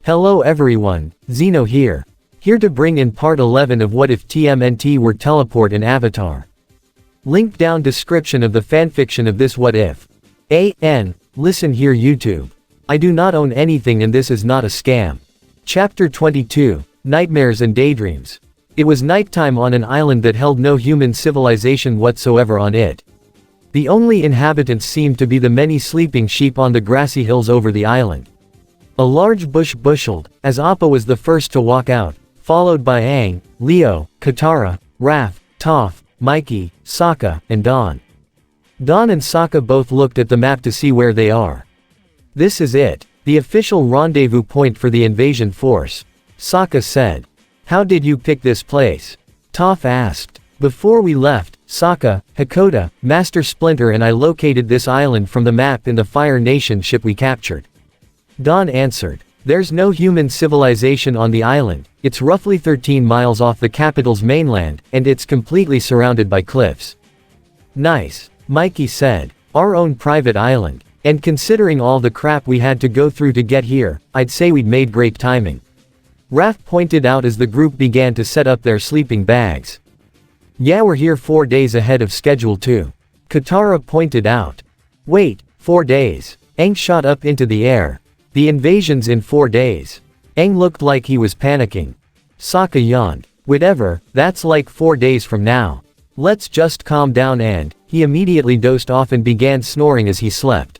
Hello everyone, Zeno here. Here to bring in part 11 of What If TMNT Were Teleport in Avatar. Link down description of the fanfiction of this What If. Listen here YouTube. I do not own anything and this is not a scam. Chapter 22, Nightmares and Daydreams. It was nighttime on an island that held no human civilization whatsoever on it. The only inhabitants seemed to be the many sleeping sheep on the grassy hills over the island. A large bush bustled, as Appa was the first to walk out, followed by Aang, Leo, Katara, Raph, Toph, Mikey, Sokka, and Don. Don and Sokka both looked at the map to see where they are. This is it, the official rendezvous point for the invasion force, Sokka said. How did you pick this place? Toph asked. Before we left, Sokka, Hakoda, Master Splinter and I located this island from the map in the Fire Nation ship we captured. Don answered. There's no human civilization on the island, it's roughly 13 miles off the capital's mainland, and it's completely surrounded by cliffs. Nice, Mikey said. Our own private island. And considering all the crap we had to go through to get here, I'd say we'd made great timing. Raph pointed out as the group began to set up their sleeping bags. Yeah, we're here 4 days ahead of schedule too. Katara pointed out. Wait, 4 days. Aang shot up into the air. The invasion's in 4 days. Aang looked like he was panicking. Sokka yawned. Whatever, that's like 4 days from now. Let's just calm down and, he immediately dozed off and began snoring as he slept.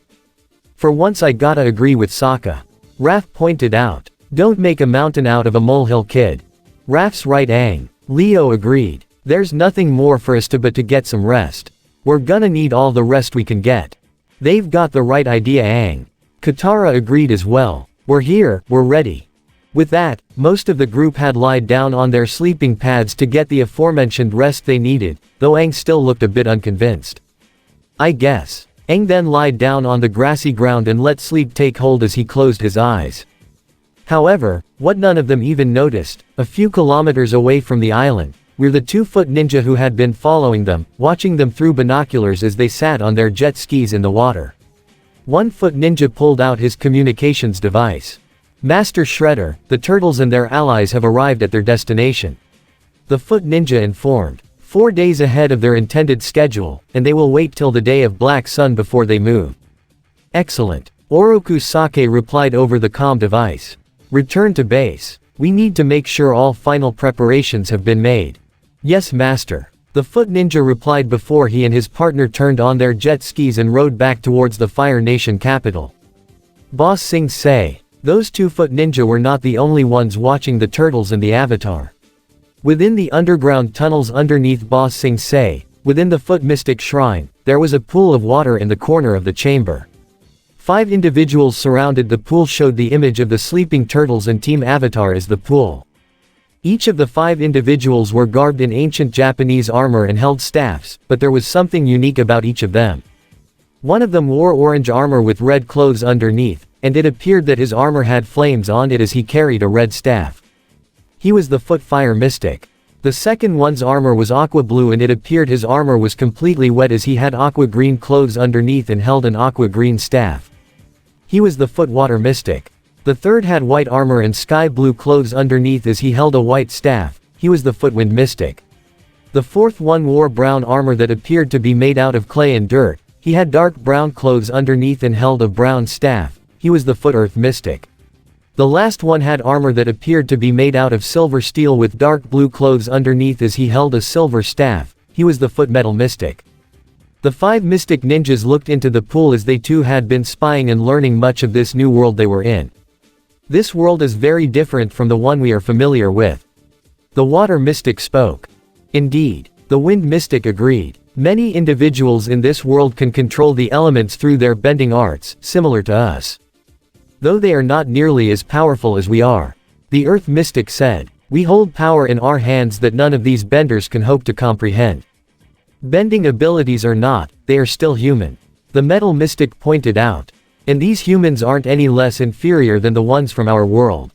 For once I gotta agree with Sokka. Raph pointed out. Don't make a mountain out of a molehill, kid. Raph's right, Aang. Leo agreed. There's nothing more for us but to get some rest. We're gonna need all the rest we can get. They've got the right idea, Aang. Katara agreed as well. We're here, we're ready. With that, most of the group had lied down on their sleeping pads to get the aforementioned rest they needed, though Aang still looked a bit unconvinced. I guess. Aang then lied down on the grassy ground and let sleep take hold as he closed his eyes. However, what none of them even noticed, a few kilometers away from the island, were the 2-foot ninja who had been following them, watching them through binoculars as they sat on their jet skis in the water. 1-foot ninja pulled out his communications device. Master Shredder, the turtles and their allies have arrived at their destination. The foot ninja informed. 4 days ahead of their intended schedule, and they will wait till the day of Black Sun before they move. Excellent. Oroku Sake replied over the comm device. Return to base. We need to make sure all final preparations have been made. Yes, Master. The foot ninja replied before he and his partner turned on their jet skis and rode back towards the Fire Nation capital. Boss Sing Se. Those 2-foot ninja were not the only ones watching the turtles and the Avatar. Within the underground tunnels underneath Boss Sing Se, within the Foot Mystic Shrine, there was a pool of water in the corner of the chamber. 5 individuals surrounded the pool showed the image of the sleeping turtles and Team Avatar as the pool. Each of the 5 individuals were garbed in ancient Japanese armor and held staffs, but there was something unique about each of them. One of them wore orange armor with red clothes underneath, and it appeared that his armor had flames on it as he carried a red staff. He was the Foot Fire Mystic. The second one's armor was aqua blue and it appeared his armor was completely wet as he had aqua green clothes underneath and held an aqua green staff. He was the Foot Water Mystic. The third had white armor and sky blue clothes underneath as he held a white staff. He was the Foot Wind Mystic. The fourth one wore brown armor that appeared to be made out of clay and dirt. He had dark brown clothes underneath and held a brown staff. He was the Foot Earth Mystic. The last one had armor that appeared to be made out of silver steel with dark blue clothes underneath as he held a silver staff. He was the Foot Metal Mystic. The 5 mystic ninjas looked into the pool as they too had been spying and learning much of this new world they were in. This world is very different from the one we are familiar with. The Water Mystic spoke. Indeed. The Wind Mystic agreed. Many individuals in this world can control the elements through their bending arts, similar to us. Though they are not nearly as powerful as we are. The Earth Mystic said. We hold power in our hands that none of these benders can hope to comprehend. Bending abilities or not, they are still human. The Metal Mystic pointed out. And these humans aren't any less inferior than the ones from our world.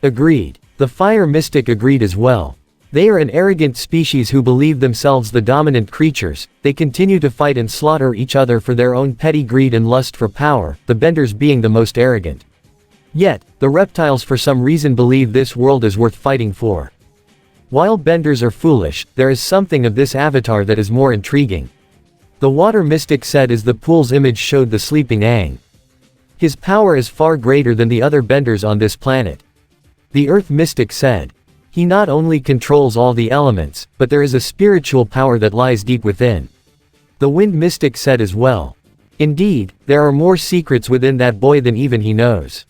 Agreed. The Fire Mystic agreed as well. They are an arrogant species who believe themselves the dominant creatures. They continue to fight and slaughter each other for their own petty greed and lust for power, the Benders being the most arrogant. Yet, the reptiles for some reason believe this world is worth fighting for. While benders are foolish, there is something of this avatar that is more intriguing. The water mystic said as the pool's image showed the sleeping Aang. His power is far greater than the other benders on this planet. The earth mystic said. He not only controls all the elements, but there is a spiritual power that lies deep within. The wind mystic said as well. Indeed, there are more secrets within that boy than even he knows.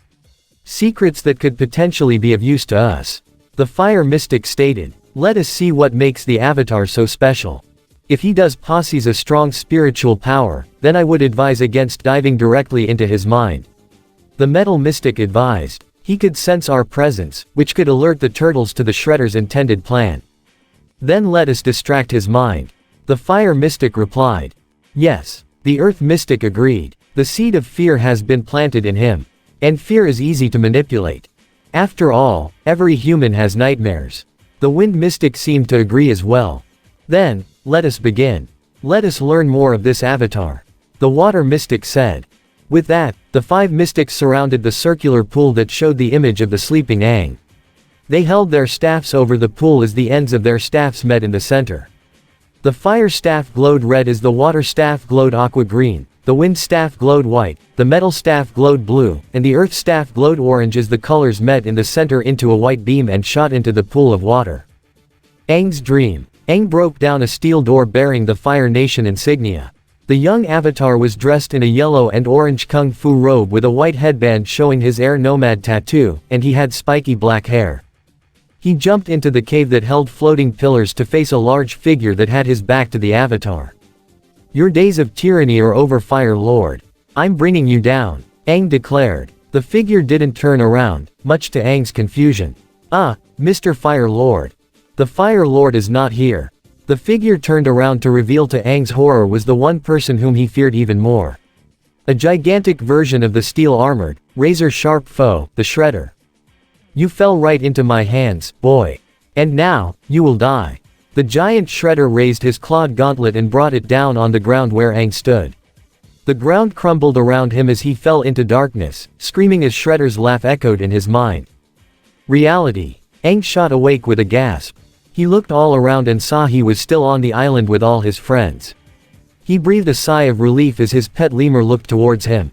Secrets that could potentially be of use to us. The fire mystic stated, let us see what makes the avatar so special. If he does possess a strong spiritual power, then I would advise against diving directly into his mind. The metal mystic advised, he could sense our presence, which could alert the turtles to the Shredder's intended plan. Then let us distract his mind. The fire mystic replied. Yes. The earth mystic agreed. The seed of fear has been planted in him. And fear is easy to manipulate. After all, every human has nightmares. The wind mystic seemed to agree as well. Then, let us begin. Let us learn more of this avatar. The water mystic said. With that, the 5 mystics surrounded the circular pool that showed the image of the sleeping Aang. They held their staffs over the pool as the ends of their staffs met in the center. The fire staff glowed red as the water staff glowed aqua green, the wind staff glowed white, the metal staff glowed blue, and the earth staff glowed orange as the colors met in the center into a white beam and shot into the pool of water. Aang's dream. Aang broke down a steel door bearing the Fire Nation insignia. The young avatar was dressed in a yellow and orange kung fu robe with a white headband showing his air nomad tattoo, and he had spiky black hair. He jumped into the cave that held floating pillars to face a large figure that had his back to the avatar. Your days of tyranny are over, Fire Lord. I'm bringing you down, Aang declared. The figure didn't turn around, much to Aang's confusion. Ah, Mr. Fire Lord. The Fire Lord is not here. The figure turned around to reveal to Aang's horror was the one person whom he feared even more. A gigantic version of the steel-armored, razor-sharp foe, the Shredder. You fell right into my hands, boy. And now, you will die. The giant Shredder raised his clawed gauntlet and brought it down on the ground where Aang stood. The ground crumbled around him as he fell into darkness, screaming as Shredder's laugh echoed in his mind. Reality. Aang shot awake with a gasp. He looked all around and saw he was still on the island with all his friends. He breathed a sigh of relief as his pet lemur looked towards him.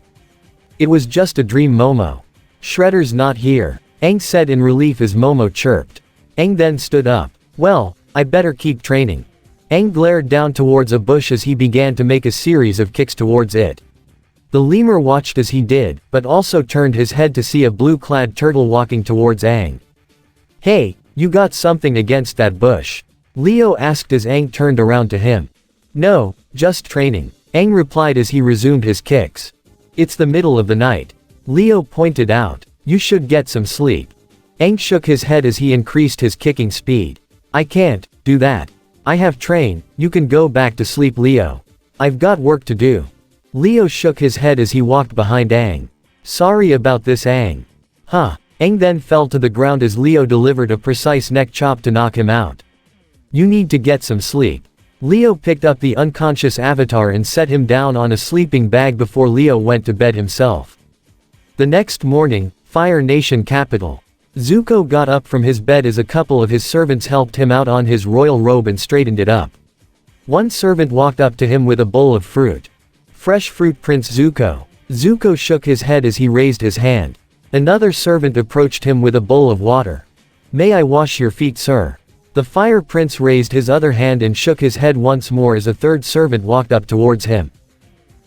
It was just a dream, Momo. Shredder's not here, Aang said in relief as Momo chirped. Aang then stood up. Well, I better keep training. Aang glared down towards a bush as he began to make a series of kicks towards it. The lemur watched as he did, but also turned his head to see a blue-clad turtle walking towards Aang. Hey, you got something against that bush? Leo asked as Aang turned around to him. No, just training, Aang replied as he resumed his kicks. It's the middle of the night. Leo pointed out. You should get some sleep. Aang shook his head as he increased his kicking speed. I can't do that. I have trained, you can go back to sleep, Leo. I've got work to do. Leo shook his head as he walked behind Aang. Sorry about this, Aang. Huh. Aang then fell to the ground as Leo delivered a precise neck chop to knock him out. You need to get some sleep. Leo picked up the unconscious avatar and set him down on a sleeping bag before Leo went to bed himself. The next morning, Fire Nation capital. Zuko got up from his bed as a couple of his servants helped him out on his royal robe and straightened it up. One servant walked up to him with a bowl of fruit. Fresh fruit, Prince Zuko. Zuko shook his head as he raised his hand. Another servant approached him with a bowl of water. May I wash your feet, sir? The Fire Prince raised his other hand and shook his head once more as a third servant walked up towards him.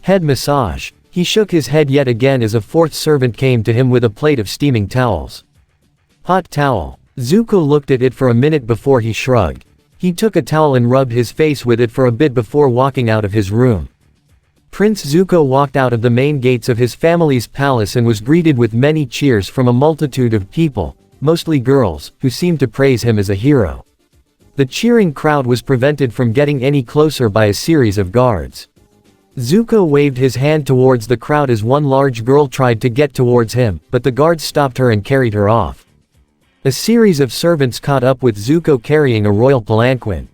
Head massage. He shook his head yet again as a fourth servant came to him with a plate of steaming towels. Hot towel. Zuko looked at it for a minute before he shrugged. He took a towel and rubbed his face with it for a bit before walking out of his room. Prince Zuko walked out of the main gates of his family's palace and was greeted with many cheers from a multitude of people, mostly girls, who seemed to praise him as a hero. The cheering crowd was prevented from getting any closer by a series of guards. Zuko waved his hand towards the crowd as one large girl tried to get towards him, but the guards stopped her and carried her off. A series of servants caught up with Zuko carrying a royal palanquin.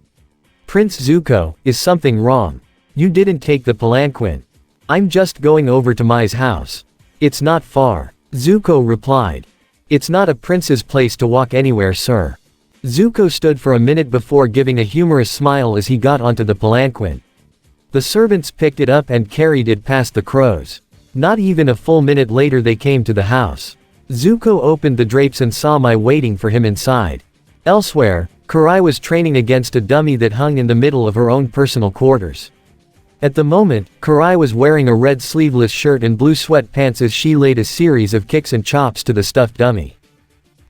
Prince Zuko, is something wrong? You didn't take the palanquin. I'm just going over to Mai's house. It's not far. Zuko replied. It's not a prince's place to walk anywhere, sir. Zuko stood for a minute before giving a humorous smile as he got onto the palanquin. The servants picked it up and carried it past the crows. Not even a full minute later they came to the house. Zuko opened the drapes and saw Mai waiting for him inside. Elsewhere, Karai was training against a dummy that hung in the middle of her own personal quarters. At the moment, Karai was wearing a red sleeveless shirt and blue sweatpants as she laid a series of kicks and chops to the stuffed dummy.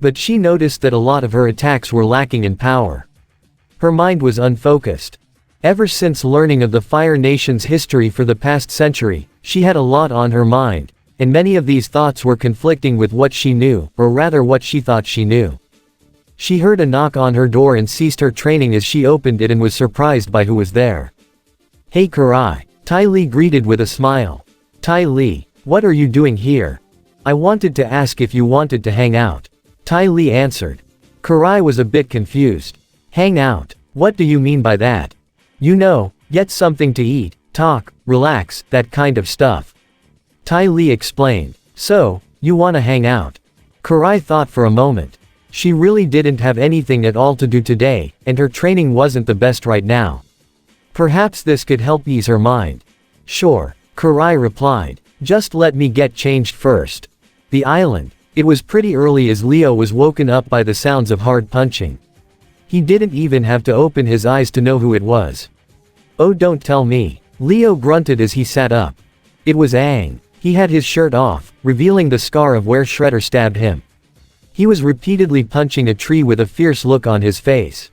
But she noticed that a lot of her attacks were lacking in power. Her mind was unfocused. Ever since learning of the Fire Nation's history for the past century, she had a lot on her mind, and many of these thoughts were conflicting with what she knew, or rather what she thought she knew. She heard a knock on her door and ceased her training as she opened it and was surprised by who was there. Hey Karai, Ty Lee greeted with a smile. Ty Lee, what are you doing here? I wanted to ask if you wanted to hang out. Ty Lee answered. Karai was a bit confused. Hang out? What do you mean by that? You know, get something to eat, talk, relax, that kind of stuff. Ty Lee explained. So, you wanna hang out? Karai thought for a moment. She really didn't have anything at all to do today, and her training wasn't the best right now. Perhaps this could help ease her mind. Sure, Karai replied. Just let me get changed first. The island. It was pretty early as Leo was woken up by the sounds of hard punching. He didn't even have to open his eyes to know who it was. Oh, don't tell me. Leo grunted as he sat up. It was Aang. He had his shirt off, revealing the scar of where Shredder stabbed him. He was repeatedly punching a tree with a fierce look on his face.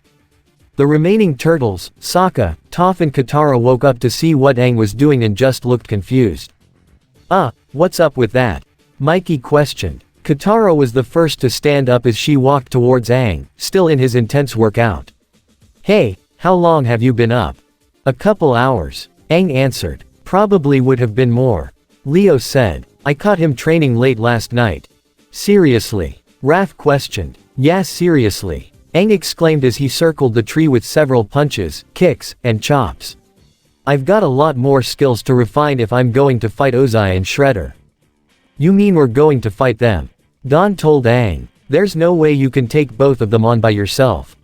The remaining turtles, Sokka, Toph and Katara woke up to see what Aang was doing and just looked confused. What's up with that? Mikey questioned. Katara was the first to stand up as she walked towards Aang, still in his intense workout. Hey, how long have you been up? A couple hours, Aang answered. Probably would have been more. Leo said. I caught him training late last night. Seriously? Raph questioned. Yeah, seriously. Aang exclaimed as he circled the tree with several punches, kicks, and chops. I've got a lot more skills to refine if I'm going to fight Ozai and Shredder. You mean we're going to fight them? Don told Aang. There's no way you can take both of them on by yourself.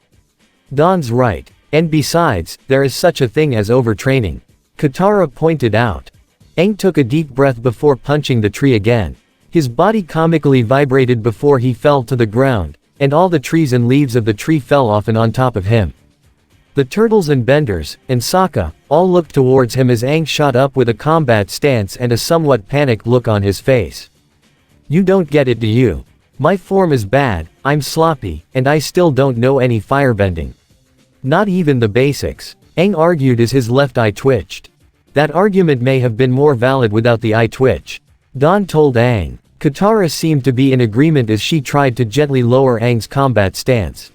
Don's right. And besides, there is such a thing as overtraining. Katara pointed out. Aang took a deep breath before punching the tree again. His body comically vibrated before he fell to the ground, and all the trees and leaves of the tree fell off and on top of him. The turtles and benders, and Sokka, all looked towards him as Aang shot up with a combat stance and a somewhat panicked look on his face. You don't get it, do you? My form is bad, I'm sloppy, and I still don't know any firebending. Not even the basics, Aang argued as his left eye twitched. That argument may have been more valid without the eye twitch. Don told Aang. Katara seemed to be in agreement as she tried to gently lower Aang's combat stance.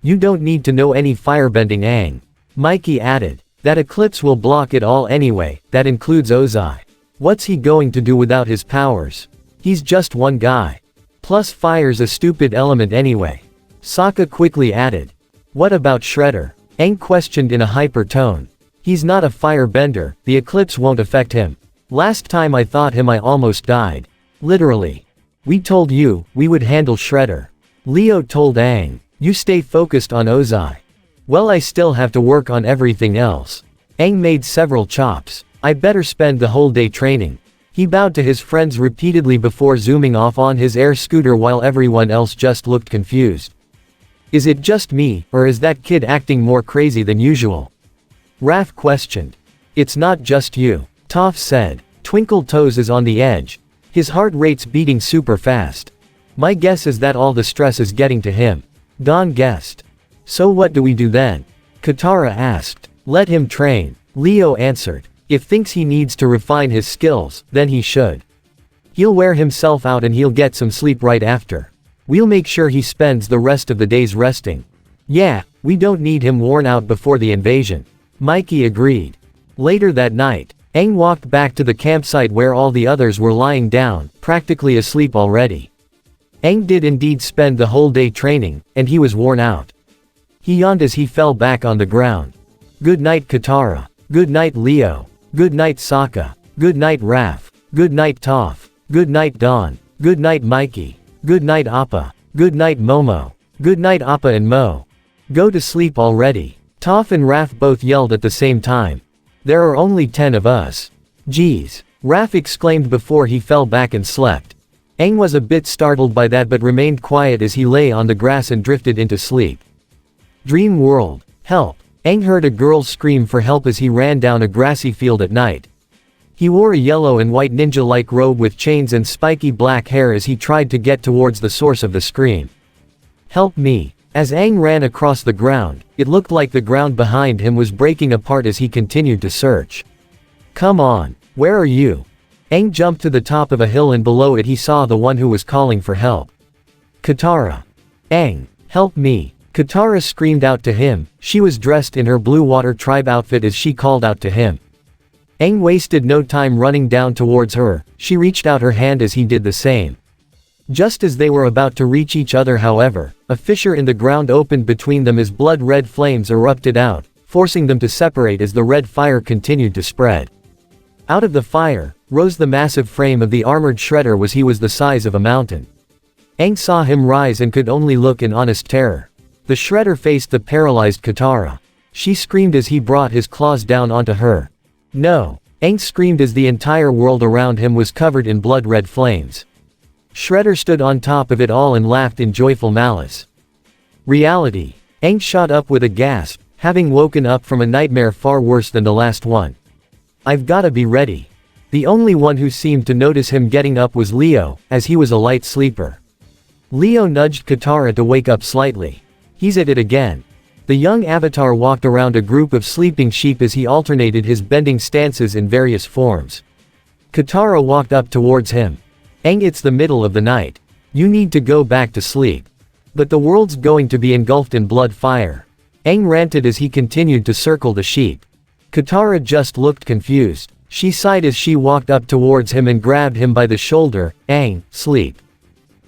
You don't need to know any firebending, Aang. Mikey added. That eclipse will block it all anyway, that includes Ozai. What's he going to do without his powers? He's just one guy. Plus fire's a stupid element anyway. Sokka quickly added. What about Shredder? Aang questioned in a hyper tone. He's not a firebender, the eclipse won't affect him. Last time I thought him I almost died. Literally. We told you, we would handle Shredder. Leo told Aang. You stay focused on Ozai. Well, I still have to work on everything else. Aang made several chops. I better spend the whole day training. He bowed to his friends repeatedly before zooming off on his air scooter while everyone else just looked confused. Is it just me, or is that kid acting more crazy than usual? Raph questioned. It's not just you. Toph said. Twinkle Toes is on the edge. His heart rate's beating super fast. My guess is that all the stress is getting to him. Don guessed. So what do we do then? Katara asked. Let him train. Leo answered. If thinks he needs to refine his skills, then he should. He'll wear himself out and he'll get some sleep right after. We'll make sure he spends the rest of the days resting. Yeah, we don't need him worn out before the invasion. Mikey agreed. Later that night, Aang walked back to the campsite where all the others were lying down, practically asleep already. Aang did indeed spend the whole day training, and he was worn out. He yawned as he fell back on the ground. Good night Katara. Good night Leo. Good night Sokka. Good night Raph. Good night Toph. Good night Don. Good night Mikey. Good night Appa. Good night Momo. Good night Appa and Mo. Go to sleep already. Toph and Raph both yelled at the same time. There are only 10 of us. Geez. Raph exclaimed before he fell back and slept. Aang was a bit startled by that but remained quiet as he lay on the grass and drifted into sleep. Dream world. Help. Aang heard a girl scream for help as he ran down a grassy field at night. He wore a yellow and white ninja-like robe with chains and spiky black hair as he tried to get towards the source of the scream. Help me. As Aang ran across the ground, it looked like the ground behind him was breaking apart as he continued to search. Come on. Where are you? Aang jumped to the top of a hill and below it he saw the one who was calling for help. Katara. Aang, help me. Katara screamed out to him. She was dressed in her Blue Water Tribe outfit as she called out to him. Aang wasted no time running down towards her. She reached out her hand as he did the same. Just as they were about to reach each other however, a fissure in the ground opened between them as blood-red flames erupted out, forcing them to separate as the red fire continued to spread. Out of the fire, rose the massive frame of the armored shredder he was the size of a mountain. Aang saw him rise and could only look in honest terror. The shredder faced the paralyzed Katara. She screamed as he brought his claws down onto her. No! Aang screamed as the entire world around him was covered in blood-red flames. Shredder stood on top of it all and laughed in joyful malice. Reality. Aang shot up with a gasp, having woken up from a nightmare far worse than the last one. I've gotta be ready. The only one who seemed to notice him getting up was Leo, as he was a light sleeper. Leo nudged Katara to wake up slightly. He's at it again. The young avatar walked around a group of sleeping sheep as he alternated his bending stances in various forms. Katara walked up towards him. Aang, it's the middle of the night. You need to go back to sleep. But the world's going to be engulfed in blood fire. Aang ranted as he continued to circle the sheep. Katara just looked confused. She sighed as she walked up towards him and grabbed him by the shoulder. Aang, sleep.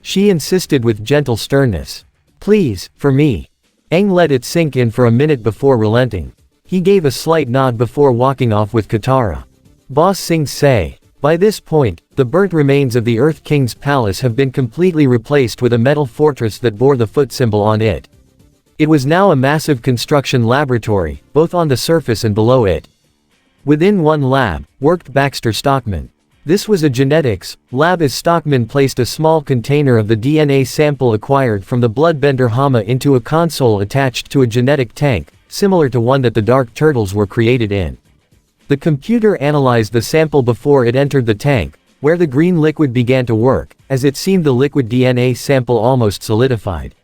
She insisted with gentle sternness. Please, for me. Aang let it sink in for a minute before relenting. He gave a slight nod before walking off with Katara. Boss Sing say. By this point, the burnt remains of the Earth King's palace have been completely replaced with a metal fortress that bore the foot symbol on it. It was now a massive construction laboratory, both on the surface and below it. Within one lab, worked Baxter Stockman. This was a genetics lab as Stockman placed a small container of the DNA sample acquired from the bloodbender Hama into a console attached to a genetic tank, similar to one that the Dark Turtles were created in. The computer analyzed the sample before it entered the tank, where the green liquid began to work, as it seemed the liquid DNA sample almost solidified.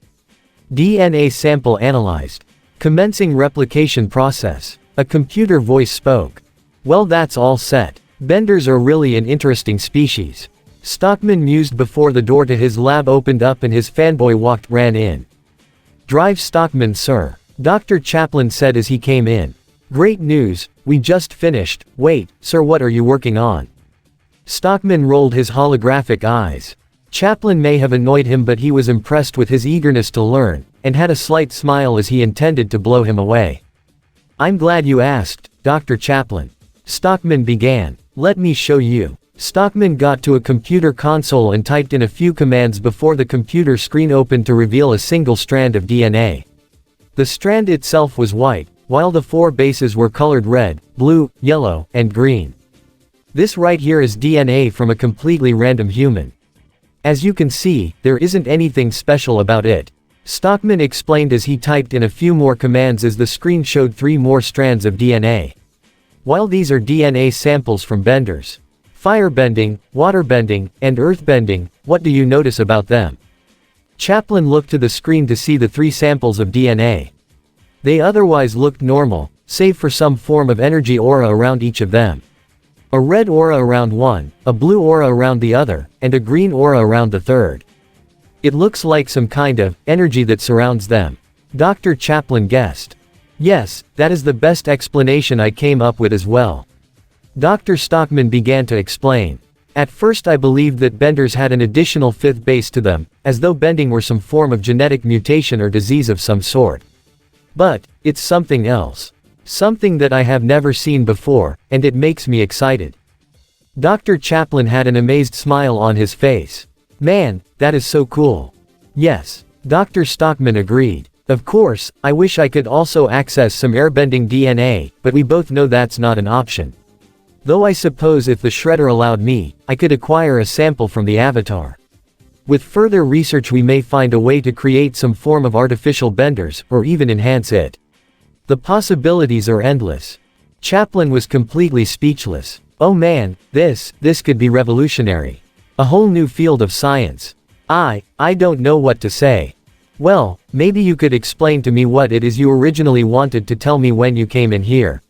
DNA sample analyzed. Commencing replication process. A computer voice spoke. Well, that's all set. Benders are really an interesting species. Stockman mused before the door to his lab opened up and his fanboy ran in. Drive Stockman, sir. Dr. Chaplin said as he came in. Great news, we just finished. Wait, sir, what are you working on? Stockman rolled his holographic eyes. Chaplin may have annoyed him, but he was impressed with his eagerness to learn, and had a slight smile as he intended to blow him away. I'm glad you asked, Dr. Chaplin. Stockman began. Let me show you. Stockman got to a computer console and typed in a few commands before the computer screen opened to reveal a single strand of DNA. The strand itself was white, while the 4 bases were colored red, blue, yellow, and green. This right here is DNA from a completely random human. As you can see, there isn't anything special about it. Stockman explained as he typed in a few more commands as the screen showed 3 more strands of DNA. While these are DNA samples from benders, firebending, waterbending, and earthbending, what do you notice about them? Chaplin looked to the screen to see the 3 samples of DNA. They otherwise looked normal, save for some form of energy aura around each of them. A red aura around one, a blue aura around the other, and a green aura around the third. It looks like some kind of energy that surrounds them. Dr. Chaplin guessed. Yes, that is the best explanation I came up with as well. Dr. Stockman began to explain. At first I believed that benders had an additional 5th base to them, as though bending were some form of genetic mutation or disease of some sort. But, it's something else. Something that I have never seen before, and it makes me excited. Dr. Chaplin had an amazed smile on his face. Man, that is so cool. Yes. Dr. Stockman agreed. Of course, I wish I could also access some airbending DNA, but we both know that's not an option. Though I suppose if the shredder allowed me, I could acquire a sample from the avatar. With further research we may find a way to create some form of artificial benders, or even enhance it. The possibilities are endless. Chaplin was completely speechless. Oh man, this could be revolutionary. A whole new field of science. I don't know what to say. Well, maybe you could explain to me what it is you originally wanted to tell me when you came in here.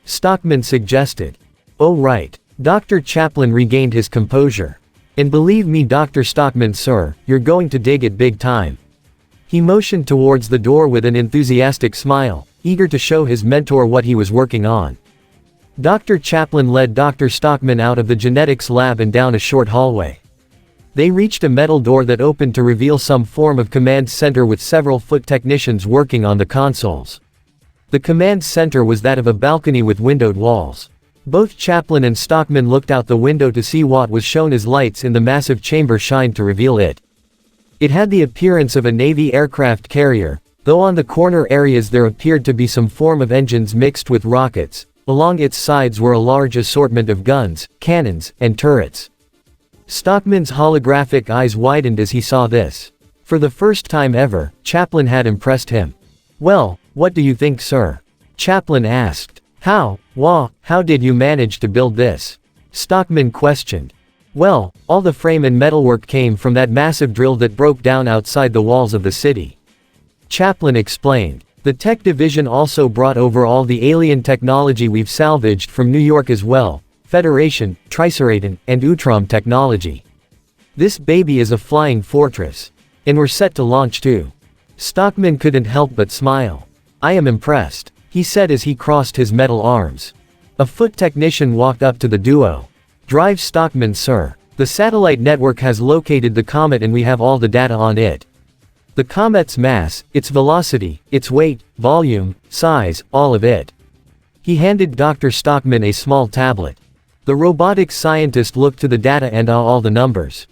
Stockman suggested. Oh right. Dr. Chaplin regained his composure. And believe me Dr. Stockman sir, you're going to dig it big time. He motioned towards the door with an enthusiastic smile, eager to show his mentor what he was working on. Dr. Chaplin led Dr. Stockman out of the genetics lab and down a short hallway. They reached a metal door that opened to reveal some form of command center with several foot technicians working on the consoles. The command center was that of a balcony with windowed walls. Both Chaplin and Stockman looked out the window to see what was shown as lights in the massive chamber shined to reveal it. It had the appearance of a Navy aircraft carrier, though on the corner areas there appeared to be some form of engines mixed with rockets. Along its sides were a large assortment of guns, cannons, and turrets. Stockman's holographic eyes widened as he saw this. For the first time ever, Chaplin had impressed him. Well, what do you think, sir? Chaplin asked. How did you manage to build this? Stockman questioned. Well, all the frame and metalwork came from that massive drill that broke down outside the walls of the city. Chaplin explained. The tech division also brought over all the alien technology we've salvaged from New York as well, Federation, Triceraton, and Utrom technology. This baby is a flying fortress. And we're set to launch too. Stockman couldn't help but smile. I am impressed, he said as he crossed his metal arms. A foot technician walked up to the duo. Drive Stockman sir. The satellite network has located the comet and we have all the data on it. The comet's mass, its velocity, its weight, volume, size, all of it. He handed Dr. Stockman a small tablet. The robotics scientist looked to the data and all the numbers.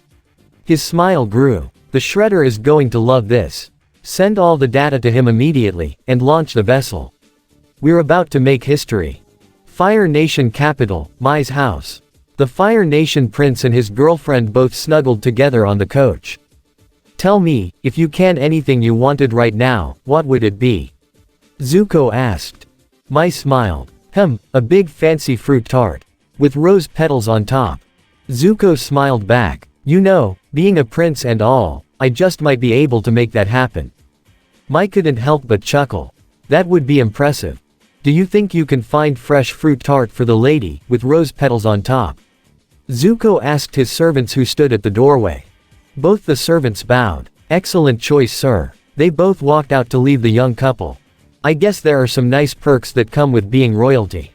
His smile grew. The shredder is going to love this. Send all the data to him immediately, and launch the vessel. We're about to make history. Fire Nation capital, Mai's house. The Fire Nation prince and his girlfriend both snuggled together on the coach. Tell me, if you can anything you wanted right now, what would it be? Zuko asked. Mai smiled. A big fancy fruit tart. With rose petals on top. Zuko smiled back. You know, being a prince and all, I just might be able to make that happen. Mai couldn't help but chuckle. That would be impressive. Do you think you can find fresh fruit tart for the lady, with rose petals on top? Zuko asked his servants who stood at the doorway. Both the servants bowed. Excellent choice sir. They both walked out to leave the young couple. I guess there are some nice perks that come with being royalty.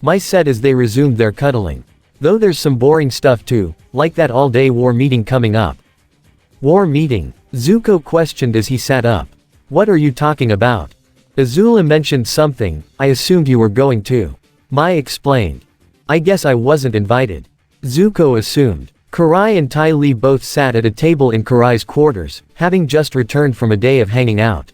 Mai said as they resumed their cuddling. Though there's some boring stuff too, like that all-day war meeting coming up. War meeting? Zuko questioned as he sat up. What are you talking about? Azula mentioned something, I assumed you were going to. Mai explained. I guess I wasn't invited. Zuko assumed. Karai and Ty Lee both sat at a table in Karai's quarters, having just returned from a day of hanging out.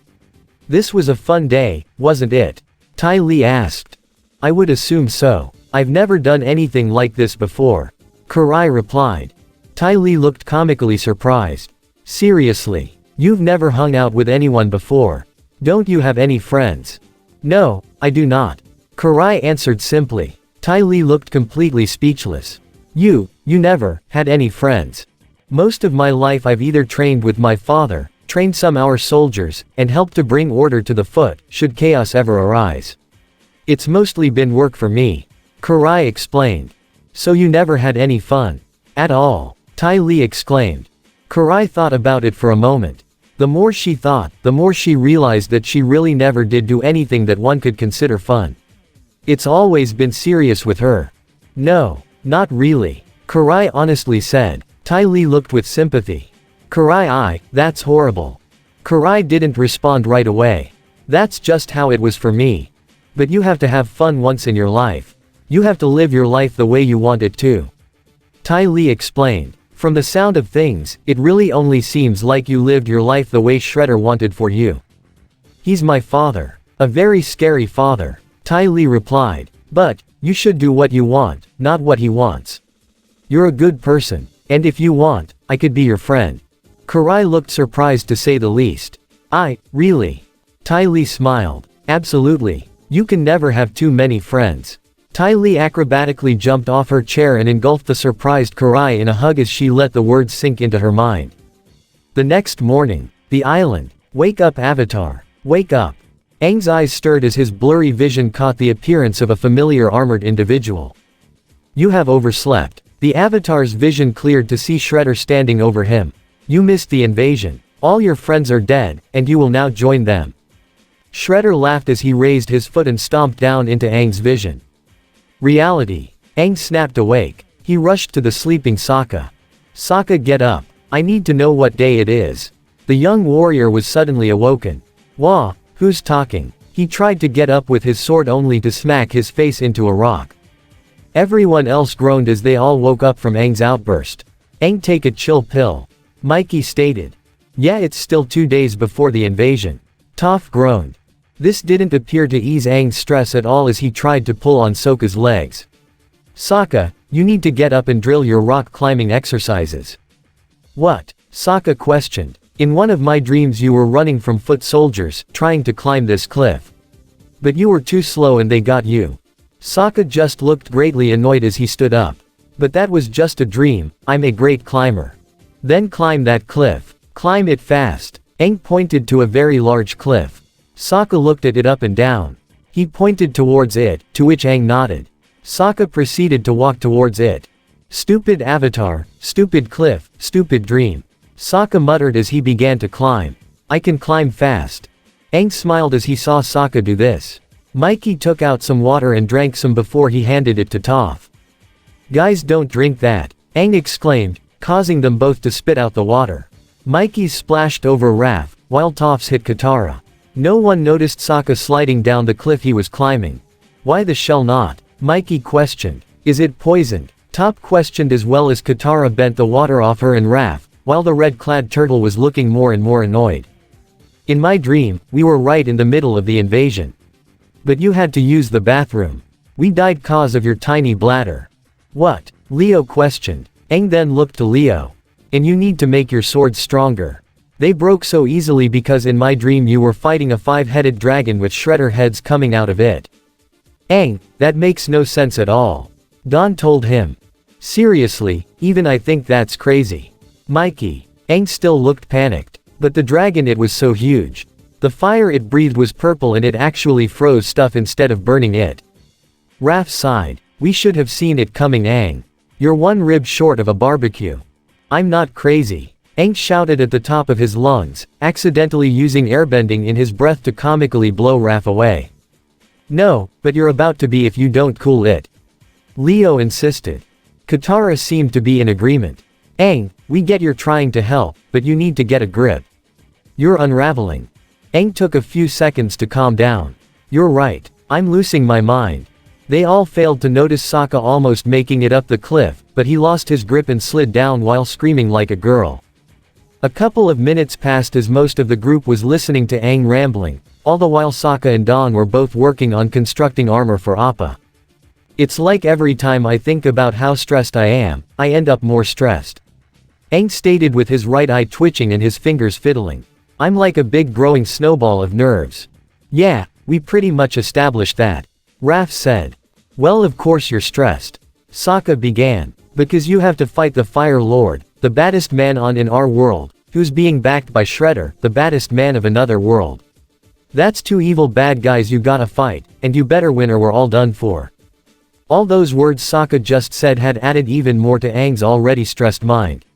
This was a fun day, wasn't it? Ty Lee asked. I would assume so. I've never done anything like this before. Karai replied. Ty Lee looked comically surprised. Seriously? You've never hung out with anyone before? Don't you have any friends? No, I do not. Karai answered simply. Ty Lee looked completely speechless. You never had any friends. Most of my life I've either trained with my father, trained some our soldiers, and helped to bring order to the foot, should chaos ever arise. It's mostly been work for me. Karai explained. So you never had any fun? At all? Ty Lee exclaimed. Karai thought about it for a moment. The more she thought, the more she realized that she really never did do anything that one could consider fun. It's always been serious with her. No, not really. Karai honestly said. Ty Lee looked with sympathy. Karai, that's horrible. Karai didn't respond right away. That's just how it was for me. But you have to have fun once in your life. You have to live your life the way you want it to. Ty Lee explained. From the sound of things, it really only seems like you lived your life the way Shredder wanted for you. He's my father. A very scary father. Ty Lee replied. But, you should do what you want, not what he wants. You're a good person, and if you want, I could be your friend. Karai looked surprised to say the least. Really? Ty Lee smiled. Absolutely. You can never have too many friends. Ty Lee acrobatically jumped off her chair and engulfed the surprised Karai in a hug as she let the words sink into her mind. The next morning, the island. Wake up, Avatar. Wake up. Aang's eyes stirred as his blurry vision caught the appearance of a familiar armored individual. You have overslept. The Avatar's vision cleared to see Shredder standing over him. You missed the invasion. All your friends are dead, and you will now join them. Shredder laughed as he raised his foot and stomped down into Aang's vision. Reality. Aang snapped awake. He rushed to the sleeping Sokka. Sokka, get up. I need to know what day it is. The young warrior was suddenly awoken. Wah, who's talking? He tried to get up with his sword only to smack his face into a rock. Everyone else groaned as they all woke up from Aang's outburst. Aang, take a chill pill. Mikey stated. Yeah, it's still 2 days before the invasion. Toph groaned. This didn't appear to ease Aang's stress at all as he tried to pull on Sokka's legs. Sokka, you need to get up and drill your rock climbing exercises. What? Sokka questioned. In one of my dreams you were running from foot soldiers, trying to climb this cliff. But you were too slow and they got you. Sokka just looked greatly annoyed as he stood up. But that was just a dream, I'm a great climber. Then climb that cliff. Climb it fast. Aang pointed to a very large cliff. Sokka looked at it up and down. He pointed towards it, to which Aang nodded. Sokka proceeded to walk towards it. Stupid avatar, stupid cliff, stupid dream. Sokka muttered as he began to climb. I can climb fast. Aang smiled as he saw Sokka do this. Mikey took out some water and drank some before he handed it to Toph. Guys, don't drink that, Aang exclaimed, causing them both to spit out the water. Mikey's splashed over Raph, while Toph's hit Katara. No one noticed Sokka sliding down the cliff he was climbing. Why the shell not? Mikey questioned. Is it poisoned? Toph questioned as well as Katara bent the water off her and Raph, while the red-clad turtle was looking more and more annoyed. In my dream, we were right in the middle of the invasion. But you had to use the bathroom. We died cause of your tiny bladder. What? Leo questioned. Aang then looked to Leo. And you need to make your swords stronger. They broke so easily because in my dream you were fighting a 5-headed dragon with shredder heads coming out of it. Aang, that makes no sense at all. Don told him. Seriously, even I think that's crazy. Mikey. Aang still looked panicked. But the dragon, it was so huge. The fire it breathed was purple and it actually froze stuff instead of burning it. Raph sighed. We should have seen it coming, Aang. You're one rib short of a barbecue. I'm not crazy. Aang shouted at the top of his lungs, accidentally using airbending in his breath to comically blow Raph away. No, but you're about to be if you don't cool it. Leo insisted. Katara seemed to be in agreement. Aang, we get you're trying to help, but you need to get a grip. You're unraveling. Aang took a few seconds to calm down. You're right, I'm losing my mind. They all failed to notice Sokka almost making it up the cliff, but he lost his grip and slid down while screaming like a girl. A couple of minutes passed as most of the group was listening to Aang rambling, all the while Sokka and Don were both working on constructing armor for Appa. It's like every time I think about how stressed I am, I end up more stressed. Aang stated with his right eye twitching and his fingers fiddling. I'm like a big growing snowball of nerves. Yeah, we pretty much established that. Raph said. Well, of course you're stressed. Sokka began. Because you have to fight the Fire Lord, the baddest man on in our world, who's being backed by Shredder, the baddest man of another world. That's 2 evil bad guys you gotta fight, and you better win or we're all done for. All those words Sokka just said had added even more to Aang's already stressed mind.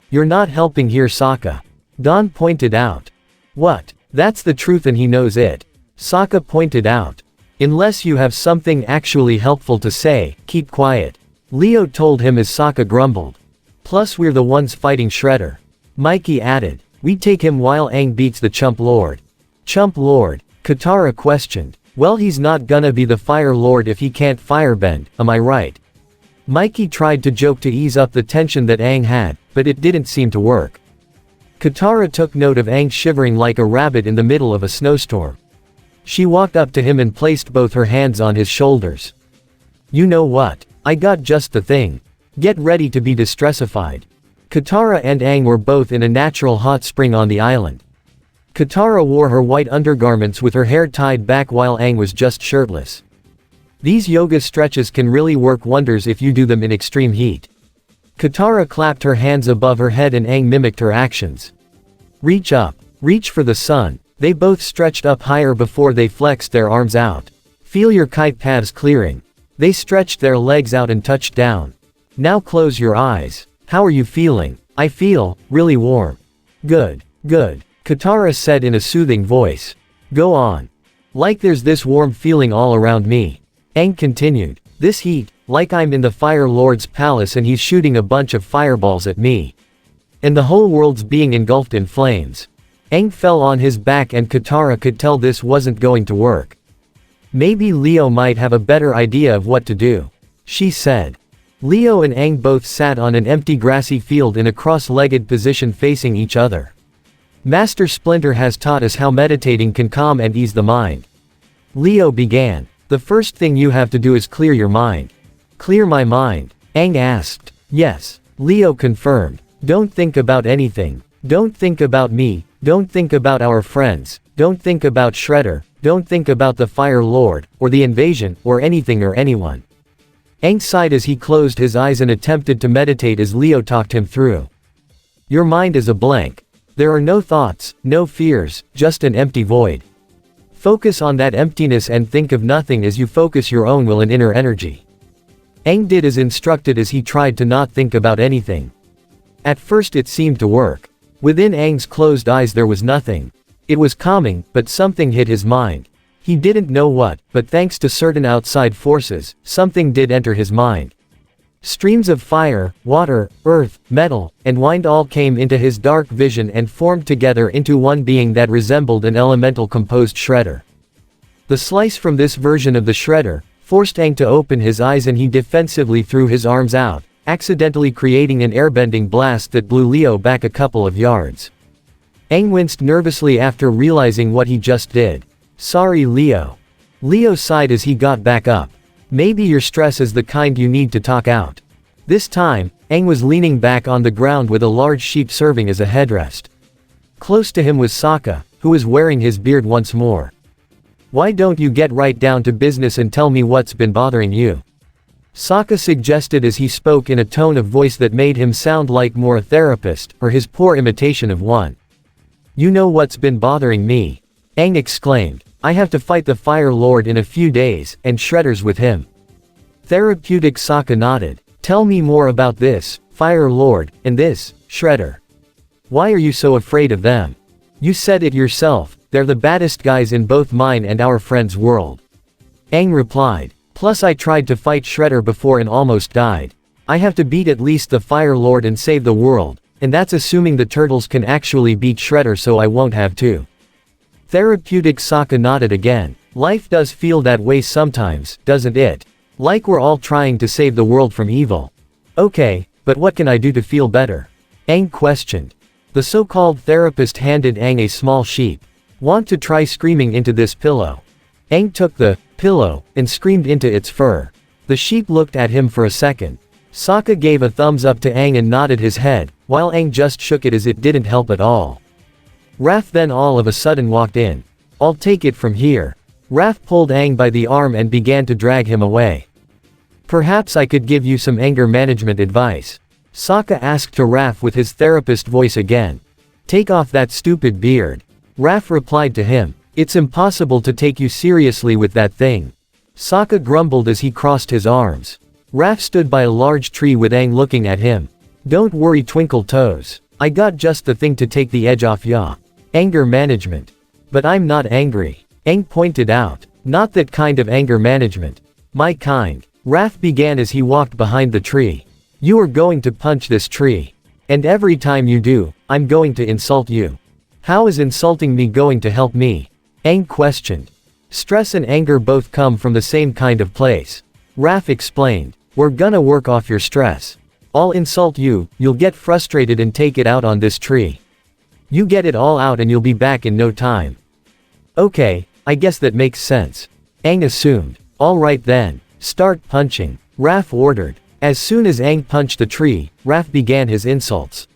You're not helping here, Sokka. Don pointed out. What? That's the truth and he knows it. Sokka pointed out. Unless you have something actually helpful to say, keep quiet. Leo told him as Sokka grumbled. Plus we're the ones fighting Shredder. Mikey added. We take him while Aang beats the Chump Lord. Chump Lord? Katara questioned. Well, he's not gonna be the Fire Lord if he can't firebend, am I right? Mikey tried to joke to ease up the tension that Aang had, but it didn't seem to work. Katara took note of Aang shivering like a rabbit in the middle of a snowstorm. She walked up to him and placed both her hands on his shoulders. "You know what? I got just the thing. Get ready to be distressified." Katara and Aang were both in a natural hot spring on the island. Katara wore her white undergarments with her hair tied back while Aang was just shirtless. These yoga stretches can really work wonders if you do them in extreme heat. Katara clapped her hands above her head and Aang mimicked her actions. "Reach up. Reach for the sun." They both stretched up higher before they flexed their arms out. "Feel your kite paths clearing." They stretched their legs out and touched down. "Now close your eyes. How are you feeling?" "I feel really warm." "Good. Good," Katara said in a soothing voice. "Go on. Like there's this warm feeling all around me." Aang continued. "This heat, like I'm in the Fire Lord's palace and he's shooting a bunch of fireballs at me. And the whole world's being engulfed in flames." Aang fell on his back and Katara could tell this wasn't going to work. "Maybe Leo might have a better idea of what to do," she said. Leo and Aang both sat on an empty grassy field in a cross-legged position facing each other. "Master Splinter has taught us how meditating can calm and ease the mind." Leo began. "The first thing you have to do is clear your mind." "Clear my mind?" Aang asked. "Yes," Leo confirmed. "Don't think about anything. Don't think about me. Don't think about our friends. Don't think about Shredder. Don't think about the Fire Lord, or the invasion, or anything or anyone." Aang sighed as he closed his eyes and attempted to meditate as Leo talked him through. "Your mind is a blank. There are no thoughts, no fears, just an empty void. Focus on that emptiness and think of nothing as you focus your own will and inner energy." Aang did as instructed as he tried to not think about anything. At first it seemed to work. Within Aang's closed eyes there was nothing. It was calming, but something hit his mind. He didn't know what, but thanks to certain outside forces, something did enter his mind. Streams of fire, water, earth, metal, and wind all came into his dark vision and formed together into one being that resembled an elemental composed Shredder. The slice from this version of the Shredder forced Aang to open his eyes and he defensively threw his arms out, accidentally creating an airbending blast that blew Leo back a couple of yards. Aang winced nervously after realizing what he just did. "Sorry, Leo." Leo sighed as he got back up. "Maybe your stress is the kind you need to talk out." This time, Aang was leaning back on the ground with a large sheep serving as a headrest. Close to him was Sokka, who was wearing his beard once more. "Why don't you get right down to business and tell me what's been bothering you?" Sokka suggested as he spoke in a tone of voice that made him sound like more a therapist, or his poor imitation of one. "You know what's been bothering me?" Aang exclaimed. "I have to fight the Fire Lord in a few days, and Shredder's with him." Therapeutic Sokka nodded. "Tell me more about this, Fire Lord, and this, Shredder. Why are you so afraid of them? You said it yourself, they're the baddest guys in both mine and our friend's world." Aang replied. "Plus I tried to fight Shredder before and almost died. I have to beat at least the Fire Lord and save the world, and that's assuming the turtles can actually beat Shredder so I won't have to." Therapeutic Sokka nodded again. "Life does feel that way sometimes, doesn't it? Like we're all trying to save the world from evil." "Okay, but what can I do to feel better?" Aang questioned. The so-called therapist handed Aang a small sheep. "Want to try screaming into this pillow?" Aang took the pillow and screamed into its fur. The sheep looked at him for a second. Sokka gave a thumbs up to Aang and nodded his head, while Aang just shook it as it didn't help at all. Raph then all of a sudden walked in. "I'll take it from here." Raph pulled Aang by the arm and began to drag him away. "Perhaps I could give you some anger management advice?" Sokka asked to Raph with his therapist voice again. "Take off that stupid beard." Raph replied to him. "It's impossible to take you seriously with that thing." Sokka grumbled as he crossed his arms. Raph stood by a large tree with Aang looking at him. "Don't worry, Twinkle Toes. I got just the thing to take the edge off ya. Anger management." "But I'm not angry," Aang pointed out. "Not that kind of anger management. My kind." Raph began as he walked behind the tree. "You are going to punch this tree. And every time you do, I'm going to insult you." "How is insulting me going to help me?" Aang questioned. "Stress and anger both come from the same kind of place." Raph explained. "We're gonna work off your stress." I'll insult you, you'll get frustrated and take it out on this tree. You get it all out and you'll be back in no time. Okay, I guess that makes sense. Aang assumed. Alright then. Start punching. Raph ordered. As soon as Aang punched the tree, Raph began his insults.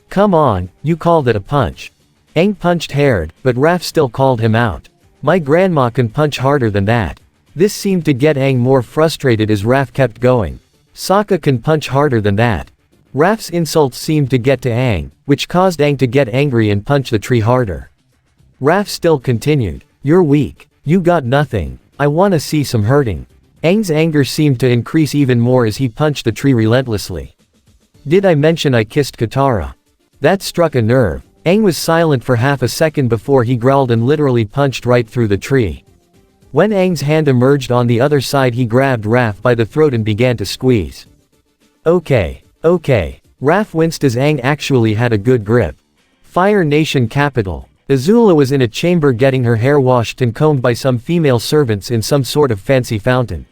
Come on, you called it a punch. Aang punched hard, but Raph still called him out. My grandma can punch harder than that. This seemed to get Aang more frustrated as Raph kept going. Sokka can punch harder than that. Raph's insults seemed to get to Aang, which caused Aang to get angry and punch the tree harder. Raph still continued. You're weak. You got nothing. I wanna see some hurting. Aang's anger seemed to increase even more as he punched the tree relentlessly. Did I mention I kissed Katara? That struck a nerve. Aang was silent for half a second before he growled and literally punched right through the tree. When Aang's hand emerged on the other side, he grabbed Raph by the throat and began to squeeze. Okay. Raph winced as Aang actually had a good grip. Fire Nation capital. Azula was in a chamber getting her hair washed and combed by some female servants in some sort of fancy fountain.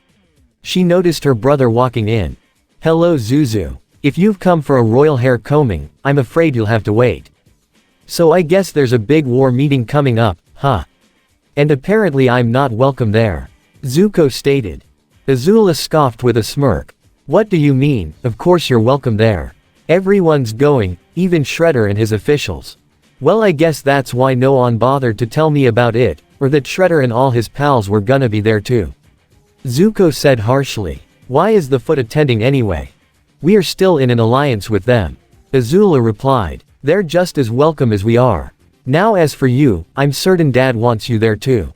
She noticed her brother walking in. Hello Zuzu. If you've come for a royal hair combing, I'm afraid you'll have to wait. So I guess there's a big war meeting coming up, huh? And apparently I'm not welcome there. Zuko stated. Azula scoffed with a smirk. What do you mean? Of course you're welcome there. Everyone's going, even Shredder and his officials. Well, I guess that's why no one bothered to tell me about it, or that Shredder and all his pals were gonna be there too. Zuko said harshly. Why is the Foot attending anyway? We are still in an alliance with them. Azula replied. They're just as welcome as we are. Now as for you, I'm certain Dad wants you there too.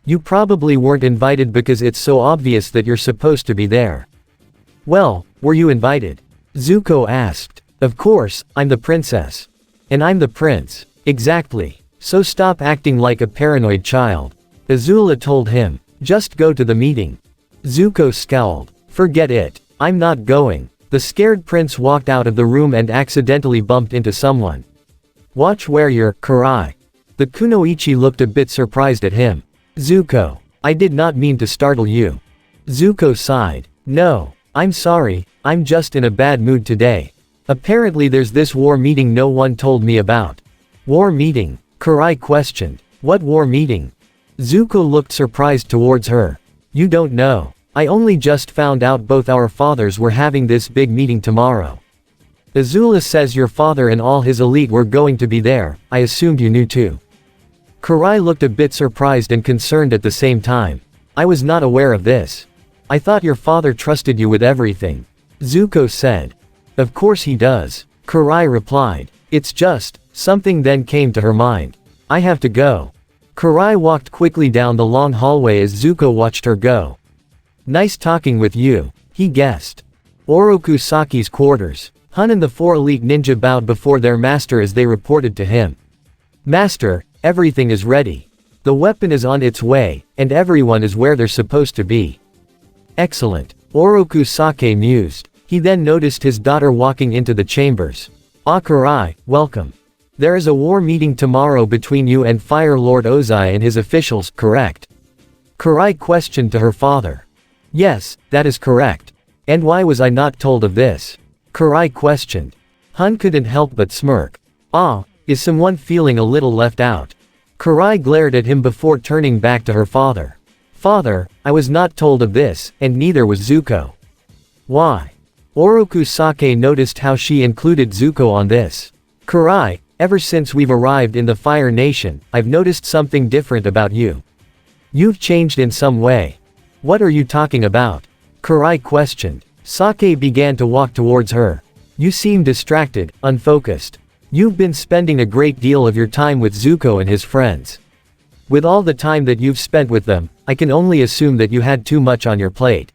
You probably weren't invited because it's so obvious that you're supposed to be there. Well, were you invited? Zuko asked. Of course, I'm the princess. And I'm the prince. Exactly. So stop acting like a paranoid child. Azula told him. Just go to the meeting. Zuko scowled. Forget it. I'm not going. The scared prince walked out of the room and accidentally bumped into someone. Watch where you're, Karai. The Kunoichi looked a bit surprised at him. Zuko. I did not mean to startle you. Zuko sighed. No. I'm sorry, I'm just in a bad mood today. Apparently there's this war meeting no one told me about. War meeting? Karai questioned. What war meeting? Zuko looked surprised towards her. You don't know. I only just found out both our fathers were having this big meeting tomorrow. Azula says your father and all his elite were going to be there. I assumed you knew too. Karai looked a bit surprised and concerned at the same time. I was not aware of this. I thought your father trusted you with everything. Zuko said. Of course he does. Karai replied. It's just, something then came to her mind. I have to go. Karai walked quickly down the long hallway as Zuko watched her go. Nice talking with you, he guessed. Oroku Saki's quarters. Hun and the 4 elite ninja bowed before their master as they reported to him. Master, everything is ready. The weapon is on its way, and everyone is where they're supposed to be. Excellent. Oroku Sake mused. He then noticed his daughter walking into the chambers. Ah Karai, welcome. There is a war meeting tomorrow between you and Fire Lord Ozai and his officials, correct? Karai questioned to her father. Yes, that is correct. And why was I not told of this? Karai questioned. Hun couldn't help but smirk. Ah, is someone feeling a little left out? Karai glared at him before turning back to her father. Father, I was not told of this, and neither was Zuko. Why? Oroku Sake noticed how she included Zuko on this. Karai, ever since we've arrived in the Fire Nation, I've noticed something different about you. You've changed in some way. What are you talking about? Karai questioned. Sake began to walk towards her. You seem distracted, unfocused. You've been spending a great deal of your time with Zuko and his friends. With all the time that you've spent with them, I can only assume that you had too much on your plate.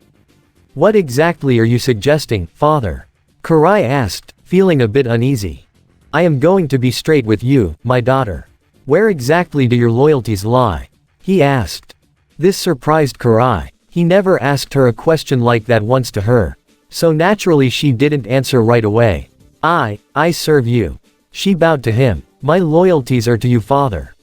What exactly are you suggesting, father? Karai asked, feeling a bit uneasy. I am going to be straight with you, my daughter. Where exactly do your loyalties lie? He asked. This surprised Karai. He never asked her a question like that once to her. So naturally she didn't answer right away. I serve you. She bowed to him. My loyalties are to you, father.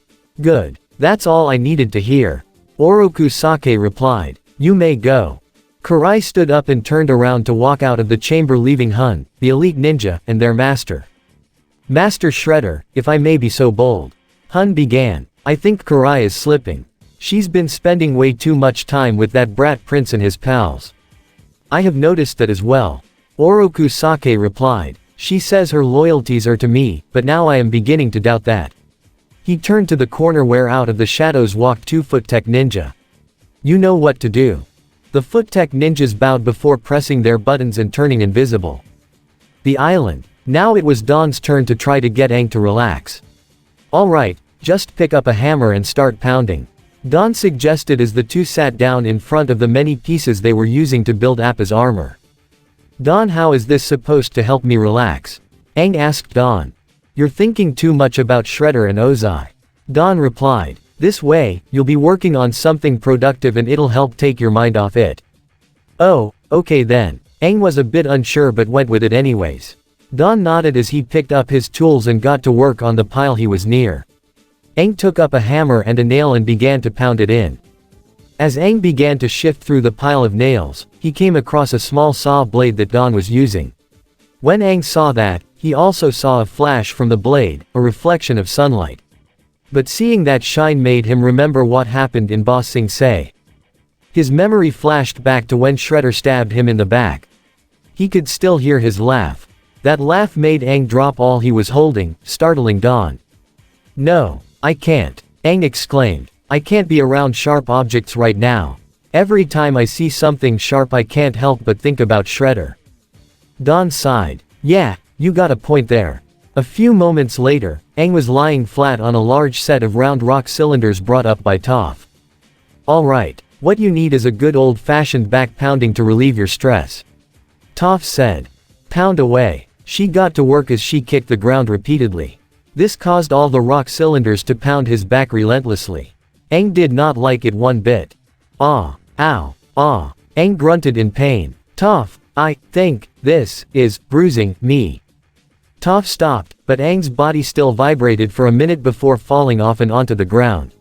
Good. That's all I needed to hear. Oroku Sake replied. You may go. Karai stood up and turned around to walk out of the chamber, leaving Hun, the elite ninja, and their master. Master Shredder, if I may be so bold. Hun began. I think Karai is slipping. She's been spending way too much time with that brat prince and his pals. I have noticed that as well. Oroku Sake replied. She says her loyalties are to me, but now I am beginning to doubt that. He turned to the corner where out of the shadows walked two Foot-Tech ninja. You know what to do. The Foot-Tech ninjas bowed before pressing their buttons and turning invisible. The island. Now it was Dawn's turn to try to get Aang to relax. Alright, just pick up a hammer and start pounding. Dawn suggested as the two sat down in front of the many pieces they were using to build Appa's armor. Dawn, how is this supposed to help me relax? Aang asked Dawn. You're thinking too much about Shredder and Ozai. Dawn replied. This way, you'll be working on something productive and it'll help take your mind off it. Oh, okay then. Aang was a bit unsure but went with it anyways. Dawn nodded as he picked up his tools and got to work on the pile he was near. Aang took up a hammer and a nail and began to pound it in. As Aang began to shift through the pile of nails, he came across a small saw blade that Dawn was using. When Aang saw that, he also saw a flash from the blade, a reflection of sunlight. But seeing that shine made him remember what happened in Ba Sing Se. His memory flashed back to when Shredder stabbed him in the back. He could still hear his laugh. That laugh made Aang drop all he was holding, startling Dawn. No, I can't, Aang exclaimed. I can't be around sharp objects right now. Every time I see something sharp I can't help but think about Shredder. Dawn sighed. Yeah, you got a point there. A few moments later, Aang was lying flat on a large set of round rock cylinders brought up by Toph. Alright, what you need is a good old-fashioned back pounding to relieve your stress. Toph said. Pound away. She got to work as she kicked the ground repeatedly. This caused all the rock cylinders to pound his back relentlessly. Aang did not like it one bit. Ah, ow, ah, Aang grunted in pain. Toph, I think this is bruising me. Toph stopped, but Aang's body still vibrated for a minute before falling off and onto the ground.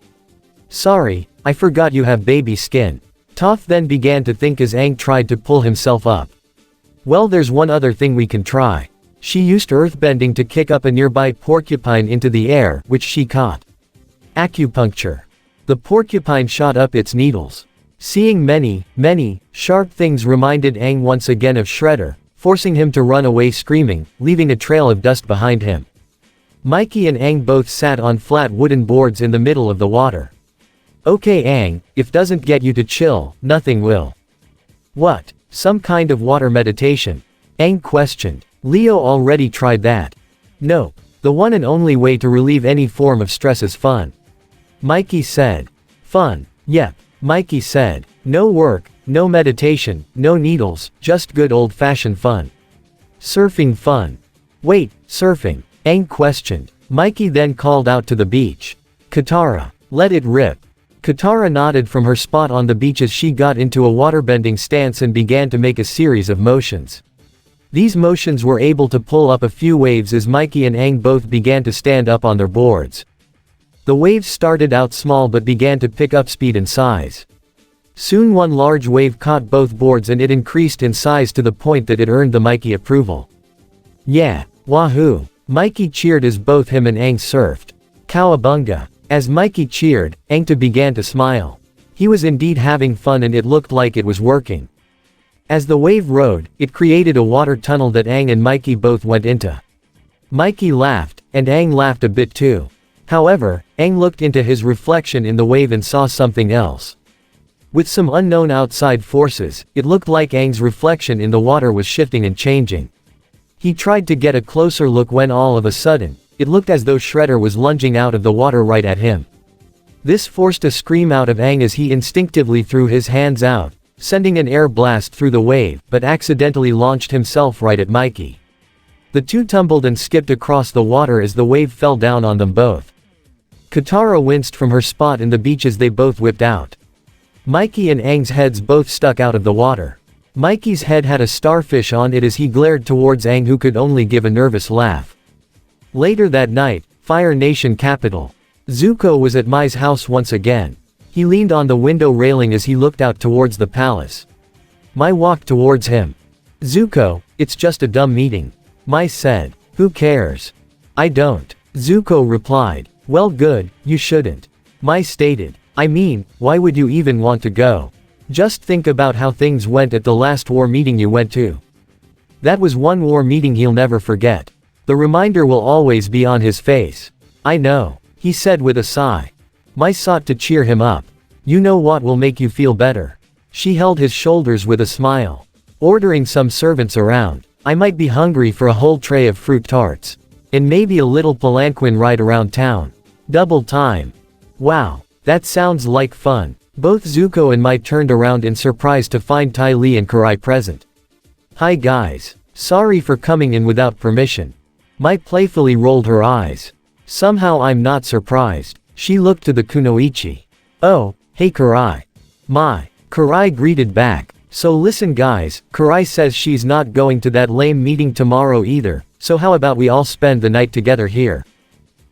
Sorry, I forgot you have baby skin. Toph then began to think as Aang tried to pull himself up. Well, there's one other thing we can try. She used earthbending to kick up a nearby porcupine into the air, which she caught. Acupuncture. The porcupine shot up its needles. Seeing many, sharp things reminded Aang once again of Shredder, forcing him to run away screaming, leaving a trail of dust behind him. Mikey and Aang both sat on flat wooden boards in the middle of the water. Okay Aang, if doesn't get you to chill, nothing will. What? Some kind of water meditation? Aang questioned. Leo already tried that. Nope. The one and only way to relieve any form of stress is fun. Mikey said. Fun. Yep. Mikey said. No work, no meditation, no needles, just good old-fashioned fun. Surfing fun. Wait, surfing? Aang questioned. Mikey then called out to the beach. Katara, let it rip. Katara nodded from her spot on the beach as she got into a waterbending stance and began to make a series of motions. These motions were able to pull up a few waves as Mikey and Aang both began to stand up on their boards. The waves started out small but began to pick up speed and size. Soon one large wave caught both boards and it increased in size to the point that it earned the Mikey approval. Yeah, wahoo! Mikey cheered as both him and Aang surfed. Cowabunga! As Mikey cheered, Aang began to smile. He was indeed having fun and it looked like it was working. As the wave rode, it created a water tunnel that Aang and Mikey both went into. Mikey laughed, and Aang laughed a bit too. However, Aang looked into his reflection in the wave and saw something else. With some unknown outside forces, it looked like Aang's reflection in the water was shifting and changing. He tried to get a closer look when all of a sudden, it looked as though Shredder was lunging out of the water right at him. This forced a scream out of Aang as he instinctively threw his hands out, sending an air blast through the wave, but accidentally launched himself right at Mikey. The two tumbled and skipped across the water as the wave fell down on them both. Katara winced from her spot in the beach as they both whipped out. Mikey and Aang's heads both stuck out of the water. Mikey's head had a starfish on it as he glared towards Aang, who could only give a nervous laugh. Later that night, Fire Nation capital. Zuko was at Mai's house once again. He leaned on the window railing as he looked out towards the palace. Mai walked towards him. Zuko, it's just a dumb meeting. Mai said. Who cares? I don't. Zuko replied. Well good, you shouldn't. Mai stated. I mean, why would you even want to go? Just think about how things went at the last war meeting you went to. That was one war meeting he'll never forget. The reminder will always be on his face. I know, he said with a sigh. Mai sought to cheer him up. You know what will make you feel better. She held his shoulders with a smile. Ordering some servants around. I might be hungry for a whole tray of fruit tarts. And maybe a little palanquin ride around town. Double time. Wow, that sounds like fun. Both Zuko and Mai turned around in surprise to find Ty Lee and Karai present. Hi guys. Sorry for coming in without permission. Mai playfully rolled her eyes. Somehow I'm not surprised. She looked to the kunoichi. Oh, hey Karai. Mai. Karai greeted back. So listen guys, Karai says she's not going to that lame meeting tomorrow either, so how about we all spend the night together here?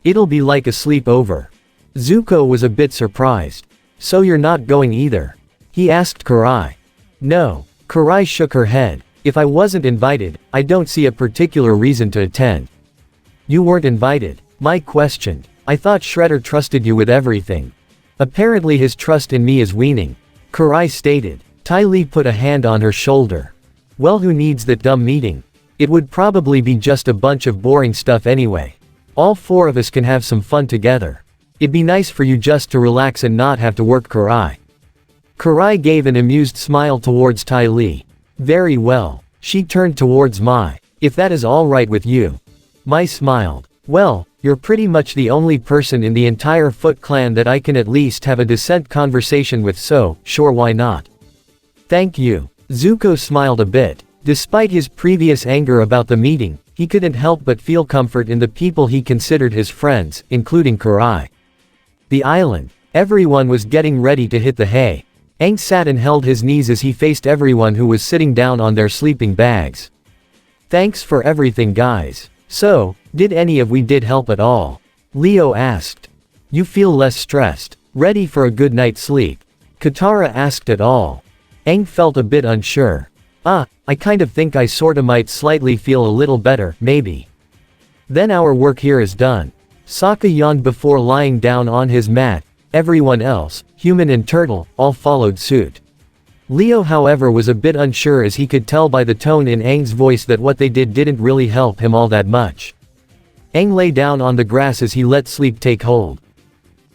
It'll be like a sleepover. Zuko was a bit surprised. So you're not going either? He asked Karai. No. Karai shook her head. If I wasn't invited, I don't see a particular reason to attend. You weren't invited? Mai questioned. I thought Shredder trusted you with everything. Apparently his trust in me is waning. Karai stated. Ty Lee put a hand on her shoulder. Well, who needs that dumb meeting? It would probably be just a bunch of boring stuff anyway. All four of us can have some fun together. It'd be nice for you just to relax and not have to work. Karai. Karai gave an amused smile towards Ty Lee. Very well. She turned towards Mai. If that is all right with you. Mai smiled. Well, you're pretty much the only person in the entire Foot Clan that I can at least have a decent conversation with, so, sure, why not? Thank you. Zuko smiled a bit. Despite his previous anger about the meeting, he couldn't help but feel comfort in the people he considered his friends, including Karai. The island. Everyone was getting ready to hit the hay. Aang sat and held his knees as he faced everyone who was sitting down on their sleeping bags. Thanks for everything guys. So, did any of we did help at all? Leo asked. You feel less stressed, ready for a good night's sleep? Katara asked at all. Aang felt a bit unsure. I kind of think I sorta might slightly feel a little better, maybe. Then our work here is done. Sokka yawned before lying down on his mat. Everyone else, human and turtle, all followed suit. Leo however was a bit unsure as he could tell by the tone in Aang's voice that what they did didn't really help him all that much. Aang lay down on the grass as he let sleep take hold.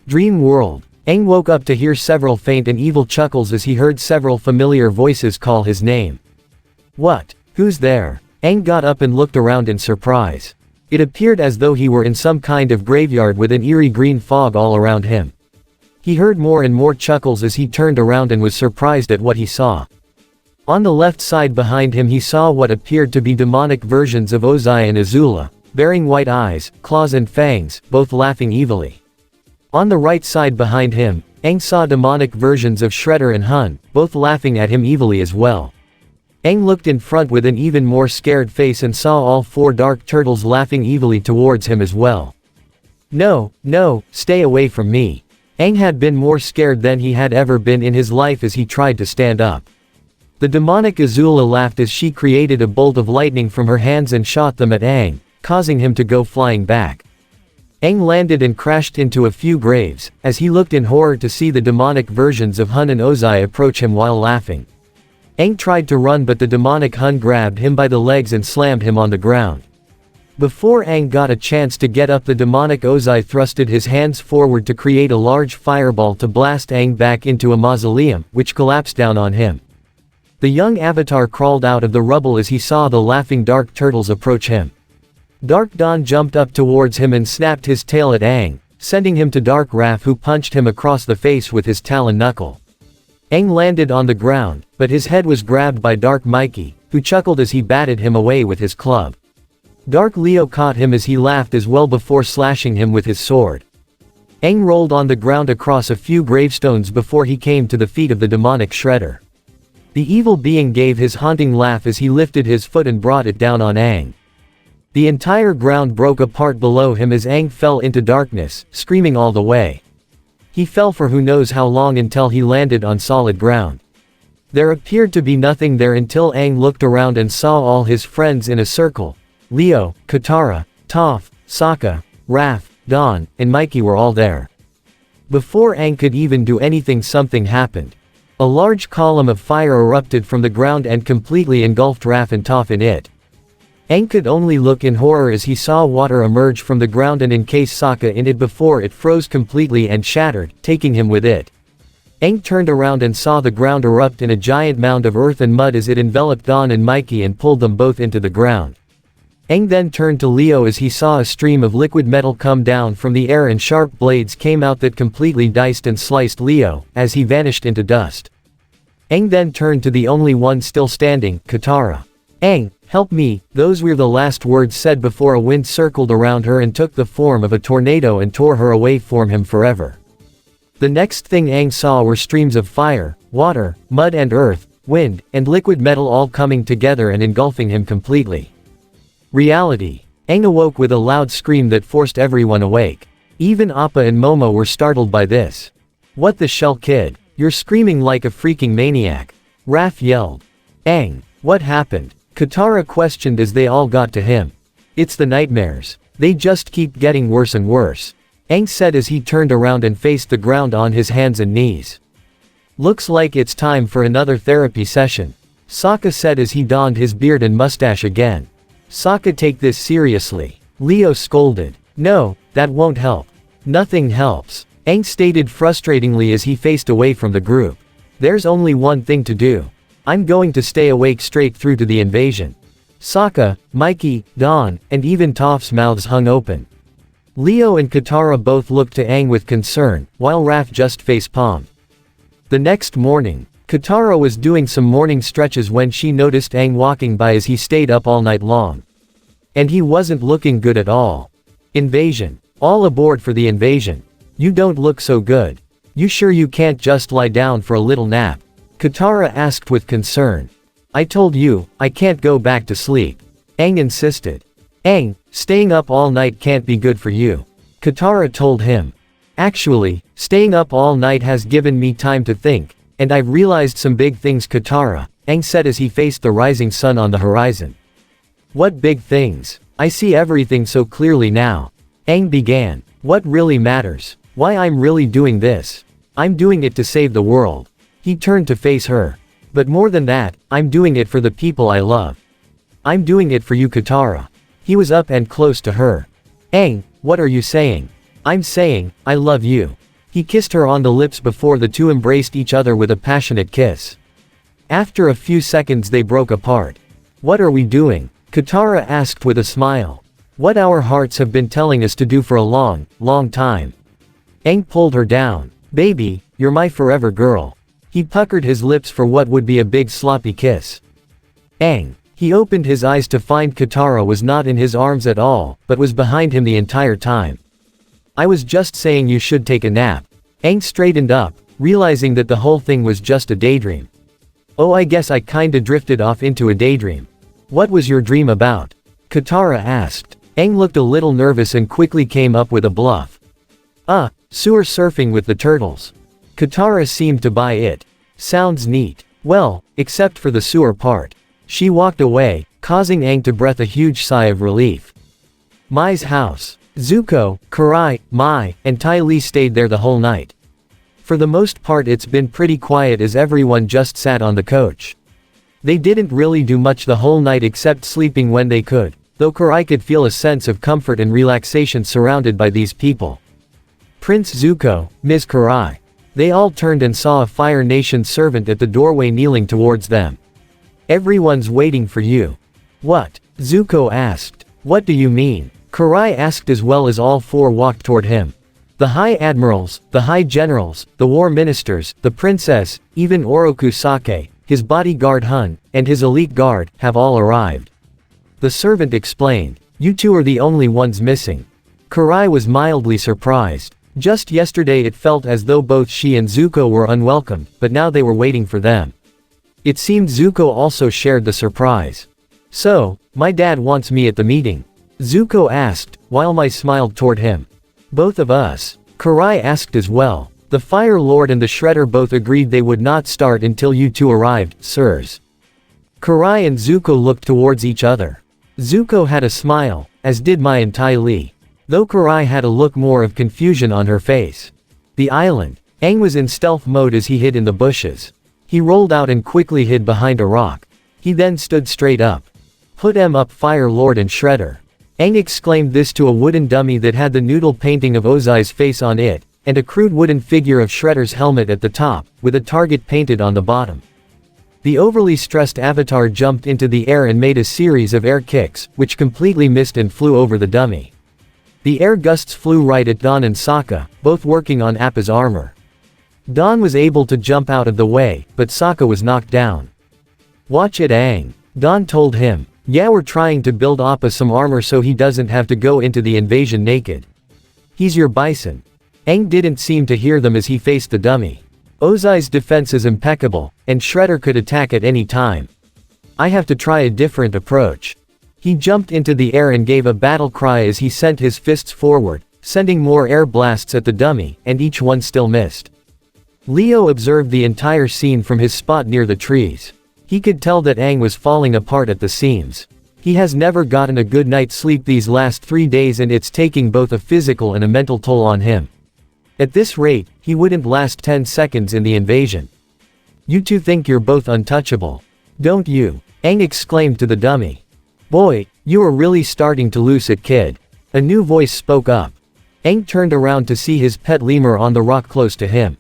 Dream world. Aang woke up to hear several faint and evil chuckles as he heard several familiar voices call his name. What? Who's there? Aang got up and looked around in surprise. It appeared as though he were in some kind of graveyard with an eerie green fog all around him. He heard more and more chuckles as he turned around and was surprised at what he saw. On the left side behind him he saw what appeared to be demonic versions of Ozai and Azula, bearing white eyes, claws and fangs, both laughing evilly. On the right side behind him, Aang saw demonic versions of Shredder and Hun, both laughing at him evilly as well. Aang looked in front with an even more scared face and saw all four dark turtles laughing evilly towards him as well. No, stay away from me. Aang had been more scared than he had ever been in his life as he tried to stand up. The demonic Azula laughed as she created a bolt of lightning from her hands and shot them at Aang, causing him to go flying back. Aang landed and crashed into a few graves, as he looked in horror to see the demonic versions of Hun and Ozai approach him while laughing. Aang tried to run but the demonic Hun grabbed him by the legs and slammed him on the ground. Before Aang got a chance to get up, the demonic Ozai thrusted his hands forward to create a large fireball to blast Aang back into a mausoleum, which collapsed down on him. The young avatar crawled out of the rubble as he saw the laughing dark turtles approach him. Dark Dawn jumped up towards him and snapped his tail at Aang, sending him to Dark Raph, who punched him across the face with his talon knuckle. Aang landed on the ground, but his head was grabbed by Dark Mikey, who chuckled as he batted him away with his club. Dark Leo caught him as he laughed as well before slashing him with his sword. Aang rolled on the ground across a few gravestones before he came to the feet of the demonic Shredder. The evil being gave his haunting laugh as he lifted his foot and brought it down on Aang. The entire ground broke apart below him as Aang fell into darkness, screaming all the way. He fell for who knows how long until he landed on solid ground. There appeared to be nothing there until Aang looked around and saw all his friends in a circle. Leo, Katara, Toph, Sokka, Raph, Dawn, and Mikey were all there. Before Aang could even do anything, something happened. A large column of fire erupted from the ground and completely engulfed Raph and Toph in it. Aang could only look in horror as he saw water emerge from the ground and encase Sokka in it before it froze completely and shattered, taking him with it. Aang turned around and saw the ground erupt in a giant mound of earth and mud as it enveloped Dawn and Mikey and pulled them both into the ground. Aang then turned to Leo as he saw a stream of liquid metal come down from the air and sharp blades came out that completely diced and sliced Leo, as he vanished into dust. Aang then turned to the only one still standing, Katara. "Aang, help me," those were the last words said before a wind circled around her and took the form of a tornado and tore her away from him forever. The next thing Aang saw were streams of fire, water, mud and earth, wind, and liquid metal all coming together and engulfing him completely. Reality. Aang awoke with a loud scream that forced everyone awake. Even Appa and Momo were startled by this. "What the shell, kid? You're screaming like a freaking maniac," Raph yelled. "Aang, what happened?" Katara questioned as they all got to him. "It's the nightmares. They just keep getting worse and worse," Aang said as he turned around and faced the ground on his hands and knees. "Looks like it's time for another therapy session," Sokka said as he donned his beard and mustache again. "Sokka, take this seriously," Leo scolded. "No, that won't help. Nothing helps," Aang stated frustratingly as he faced away from the group. "There's only one thing to do. I'm going to stay awake straight through to the invasion." Sokka, Mikey, Dawn, and even Toph's mouths hung open. Leo and Katara both looked to Aang with concern, while Raph just face-palmed. The next morning, Katara was doing some morning stretches when she noticed Aang walking by as he stayed up all night long. And he wasn't looking good at all. "Invasion. All aboard for the invasion. You don't look so good. You sure you can't just lie down for a little nap?" Katara asked with concern. "I told you, I can't go back to sleep," Aang insisted. "Aang, staying up all night can't be good for you," Katara told him. "Actually, staying up all night has given me time to think, and I've realized some big things, Katara," Aang said as he faced the rising sun on the horizon. "What big things? I see everything so clearly now," Aang began. "What really matters? Why I'm really doing this? I'm doing it to save the world." He turned to face her. "But more than that, I'm doing it for the people I love. I'm doing it for you, Katara." He was up and close to her. "Aang, what are you saying?" "I'm saying, I love you." He kissed her on the lips before the two embraced each other with a passionate kiss. After a few seconds they broke apart. "What are we doing?" Katara asked with a smile. "What our hearts have been telling us to do for a long, long time." Aang pulled her down. "Baby, you're my forever girl." He puckered his lips for what would be a big sloppy kiss. "Aang." He opened his eyes to find Katara was not in his arms at all, but was behind him the entire time. "I was just saying you should take a nap." Aang straightened up, realizing that the whole thing was just a daydream. "Oh, I guess I kinda drifted off into a daydream." "What was your dream about?" Katara asked. Aang looked a little nervous and quickly came up with a bluff. Sewer surfing with the turtles." Katara seemed to buy it. "Sounds neat. Well, except for the sewer part." She walked away, causing Aang to breathe a huge sigh of relief. Mai's house. Zuko, Karai, Mai, and Ty Lee stayed there the whole night. For the most part it's been pretty quiet as everyone just sat on the coach. They didn't really do much the whole night except sleeping when they could, though Karai could feel a sense of comfort and relaxation surrounded by these people. Prince Zuko, Ms. Karai. They all turned and saw a Fire Nation servant at the doorway kneeling towards them. "Everyone's waiting for you." "What?" Zuko asked. "What do you mean?" Karai asked as well as all four walked toward him. The High Admirals, the High Generals, the War Ministers, the Princess, even Oroku Sake, his bodyguard Hun, and his elite guard, have all arrived. The servant explained. "You two are the only ones missing." Karai was mildly surprised. Just yesterday it felt as though both she and Zuko were unwelcome, but now they were waiting for them. It seemed Zuko also shared the surprise. "So, my dad wants me at the meeting?" Zuko asked, while Mai smiled toward him. "Both of us?" Karai asked as well. The Fire Lord and the Shredder both agreed they would not start until you two arrived, sirs. Karai and Zuko looked towards each other. Zuko had a smile, as did Mai and Ty Lee. Though Karai had a look more of confusion on her face. The island. Aang was in stealth mode as he hid in the bushes. He rolled out and quickly hid behind a rock. He then stood straight up. Put 'em up, Fire Lord and Shredder. Aang exclaimed this to a wooden dummy that had the noodle painting of Ozai's face on it, and a crude wooden figure of Shredder's helmet at the top, with a target painted on the bottom. The overly stressed avatar jumped into the air and made a series of air kicks, which completely missed and flew over the dummy. The air gusts flew right at Don and Sokka, both working on Appa's armor. Don was able to jump out of the way, but Sokka was knocked down. Watch it, Aang. Don told him. Yeah, we're trying to build Appa some armor so he doesn't have to go into the invasion naked. He's your bison. Aang didn't seem to hear them as he faced the dummy. Ozai's defense is impeccable, and Shredder could attack at any time. I have to try a different approach. He jumped into the air and gave a battle cry as he sent his fists forward, sending more air blasts at the dummy, and each one still missed. Leo observed the entire scene from his spot near the trees. He could tell that Aang was falling apart at the seams. He has never gotten a good night's sleep these last 3 days and it's taking both a physical and a mental toll on him. At this rate, he wouldn't last 10 seconds in the invasion. You two think you're both untouchable. Don't you? Aang exclaimed to the dummy. Boy, you are really starting to lose it, kid. A new voice spoke up. Aang turned around to see his pet lemur on the rock close to him.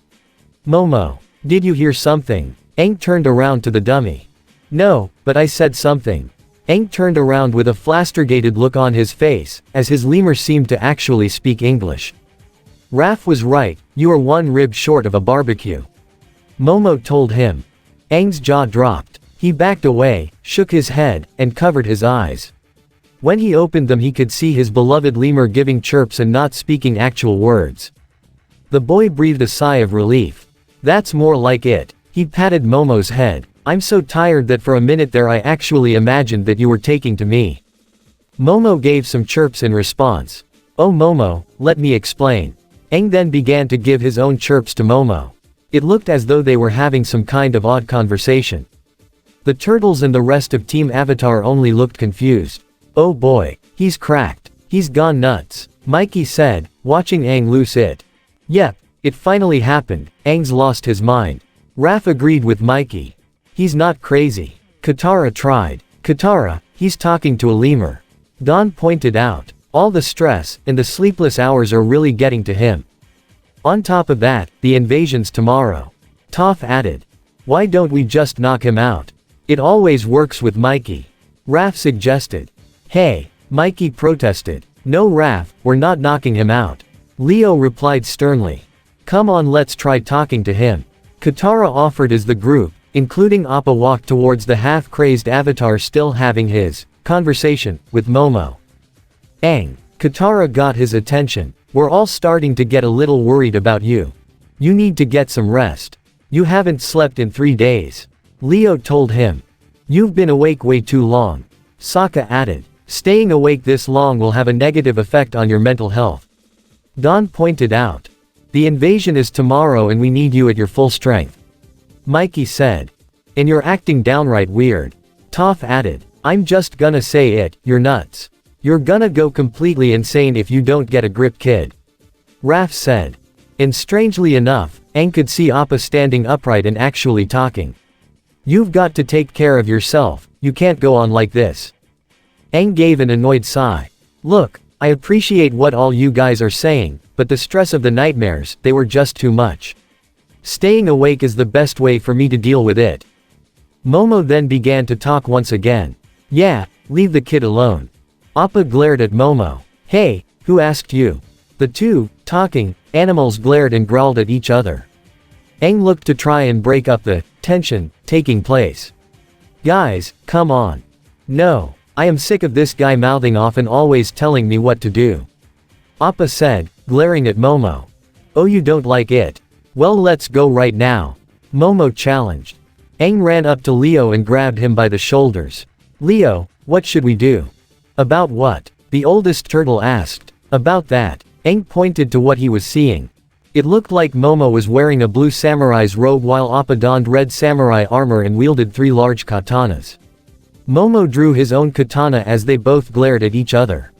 Momo, did you hear something? Aang turned around to the dummy. No, but I said something. Aang turned around with a flastergated look on his face, as his lemur seemed to actually speak English. Raph was right, you are one rib short of a barbecue. Momo told him. Aang's jaw dropped. He backed away, shook his head, and covered his eyes. When he opened them he could see his beloved lemur giving chirps and not speaking actual words. The boy breathed a sigh of relief. That's more like it. He patted Momo's head. I'm so tired that for a minute there I actually imagined that you were taking to me. Momo gave some chirps in response. Oh Momo, let me explain. Aang then began to give his own chirps to Momo. It looked as though they were having some kind of odd conversation. The turtles and the rest of Team Avatar only looked confused. Oh boy, he's cracked. He's gone nuts, Mikey said, watching Aang lose it. Yep, it finally happened, Aang's lost his mind. Raph agreed with Mikey. He's not crazy. Katara tried. Katara, he's talking to a lemur. Don pointed out. All the stress and the sleepless hours are really getting to him. On top of that, the invasion's tomorrow. Toph added. Why don't we just knock him out? It always works with Mikey. Raph suggested. Hey, Mikey protested. No Raph, we're not knocking him out. Leo replied sternly. Come on, let's try talking to him. Katara offered as the group, including Appa, walked towards the half-crazed avatar still having his conversation with Momo. Aang, Katara got his attention. We're all starting to get a little worried about you. You need to get some rest. You haven't slept in 3 days. Leo told him. You've been awake way too long. Sokka added. Staying awake this long will have a negative effect on your mental health. Don pointed out. The invasion is tomorrow and we need you at your full strength. Mikey said. And you're acting downright weird. Toph added. I'm just gonna say it, you're nuts. You're gonna go completely insane if you don't get a grip, kid. Raph said. And strangely enough, Aang could see Appa standing upright and actually talking. You've got to take care of yourself, you can't go on like this. Aang gave an annoyed sigh. Look, I appreciate what all you guys are saying, but the stress of the nightmares, they were just too much. Staying awake is the best way for me to deal with it. Momo then began to talk once again. Yeah, leave the kid alone. Appa glared at Momo. Hey, who asked you? The two, talking, animals glared and growled at each other. Aang looked to try and break up the tension taking place. Guys, come on. No, I am sick of this guy mouthing off and always telling me what to do. Appa said, glaring at Momo. Oh, you don't like it? Well, let's go right now. Momo challenged. Aang ran up to Leo and grabbed him by the shoulders. Leo, what should we do? About what? The oldest turtle asked. About that. Aang pointed to what he was seeing. It looked like Momo was wearing a blue samurai's robe while Appa donned red samurai armor and wielded 3 large katanas. Momo drew his own katana as they both glared at each other.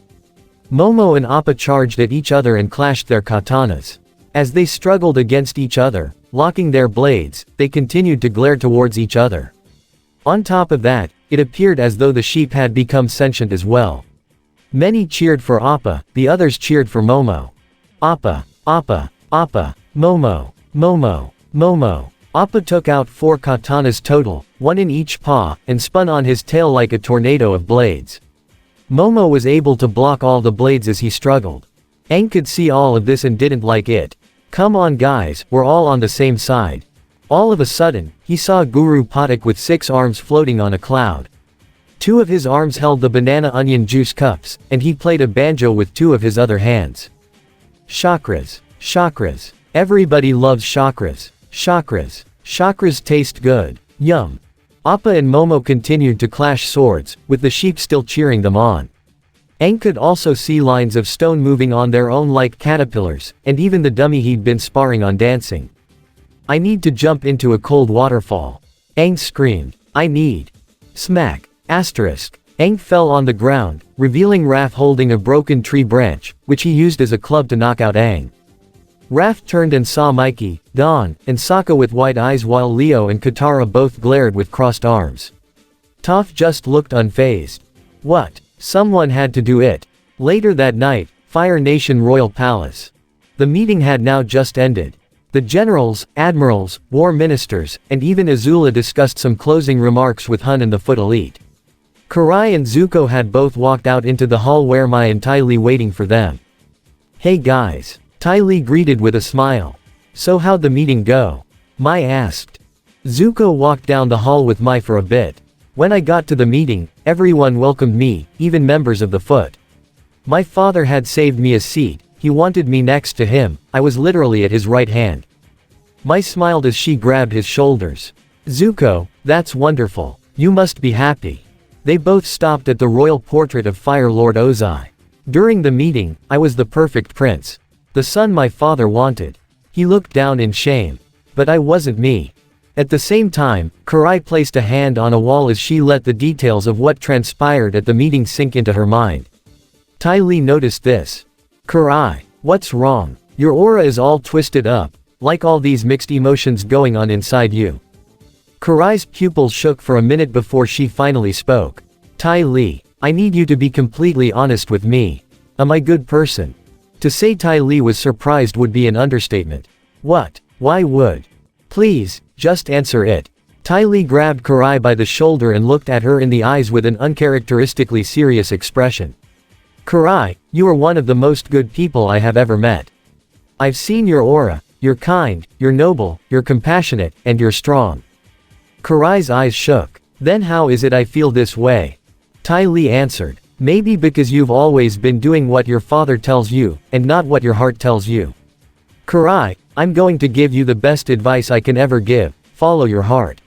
Momo and Appa charged at each other and clashed their katanas. As they struggled against each other, locking their blades, they continued to glare towards each other. On top of that, it appeared as though the sheep had become sentient as well. Many cheered for Appa, the others cheered for Momo. Appa, Appa, Appa, Momo, Momo, Momo. Appa took out 4 katanas total, 1 in each paw, and spun on his tail like a tornado of blades. Momo was able to block all the blades as he struggled. Aang could see all of this and didn't like it. Come on guys, we're all on the same side. All of a sudden, he saw Guru Patak with 6 arms floating on a cloud. 2 of his arms held the banana onion juice cups, and he played a banjo with 2 of his other hands. Chakras. Chakras. Everybody loves chakras. Chakras. Chakras taste good. Yum. Appa and Momo continued to clash swords, with the sheep still cheering them on. Aang could also see lines of stone moving on their own like caterpillars, and even the dummy he'd been sparring on dancing. I need to jump into a cold waterfall. Aang screamed. I need. Smack. Asterisk. Aang fell on the ground, revealing Raph holding a broken tree branch, which he used as a club to knock out Aang. Raph turned and saw Mikey, Dawn, and Sokka with white eyes while Leo and Katara both glared with crossed arms. Toph just looked unfazed. What? Someone had to do it. Later that night, Fire Nation Royal Palace. The meeting had now just ended. The generals, admirals, war ministers, and even Azula discussed some closing remarks with Hun and the Foot Elite. Karai and Zuko had both walked out into the hall where Mai and Ty Lee waiting for them. Hey guys. Ty Lee greeted with a smile. So how'd the meeting go? Mai asked. Zuko walked down the hall with Mai for a bit. When I got to the meeting, everyone welcomed me, even members of the Foot. My father had saved me a seat, he wanted me next to him, I was literally at his right hand. Mai smiled as she grabbed his shoulders. Zuko, that's wonderful. You must be happy. They both stopped at the royal portrait of Fire Lord Ozai. During the meeting, I was the perfect prince. The son my father wanted. He looked down in shame. But I wasn't me. At the same time, Karai placed a hand on a wall as she let the details of what transpired at the meeting sink into her mind. Ty Lee noticed this. Karai, what's wrong? Your aura is all twisted up, like all these mixed emotions going on inside you. Karai's pupils shook for a minute before she finally spoke. Ty Lee, I need you to be completely honest with me. Am I a good person? To say Ty Lee was surprised would be an understatement. What? Why would? Please, just answer it. Ty Lee grabbed Karai by the shoulder and looked at her in the eyes with an uncharacteristically serious expression. Karai, you are one of the most good people I have ever met. I've seen your aura, you're kind, you're noble, you're compassionate, and you're strong. Karai's eyes shook. Then how is it I feel this way? Ty Lee answered. Maybe because you've always been doing what your father tells you, and not what your heart tells you. Karai, I'm going to give you the best advice I can ever give, follow your heart.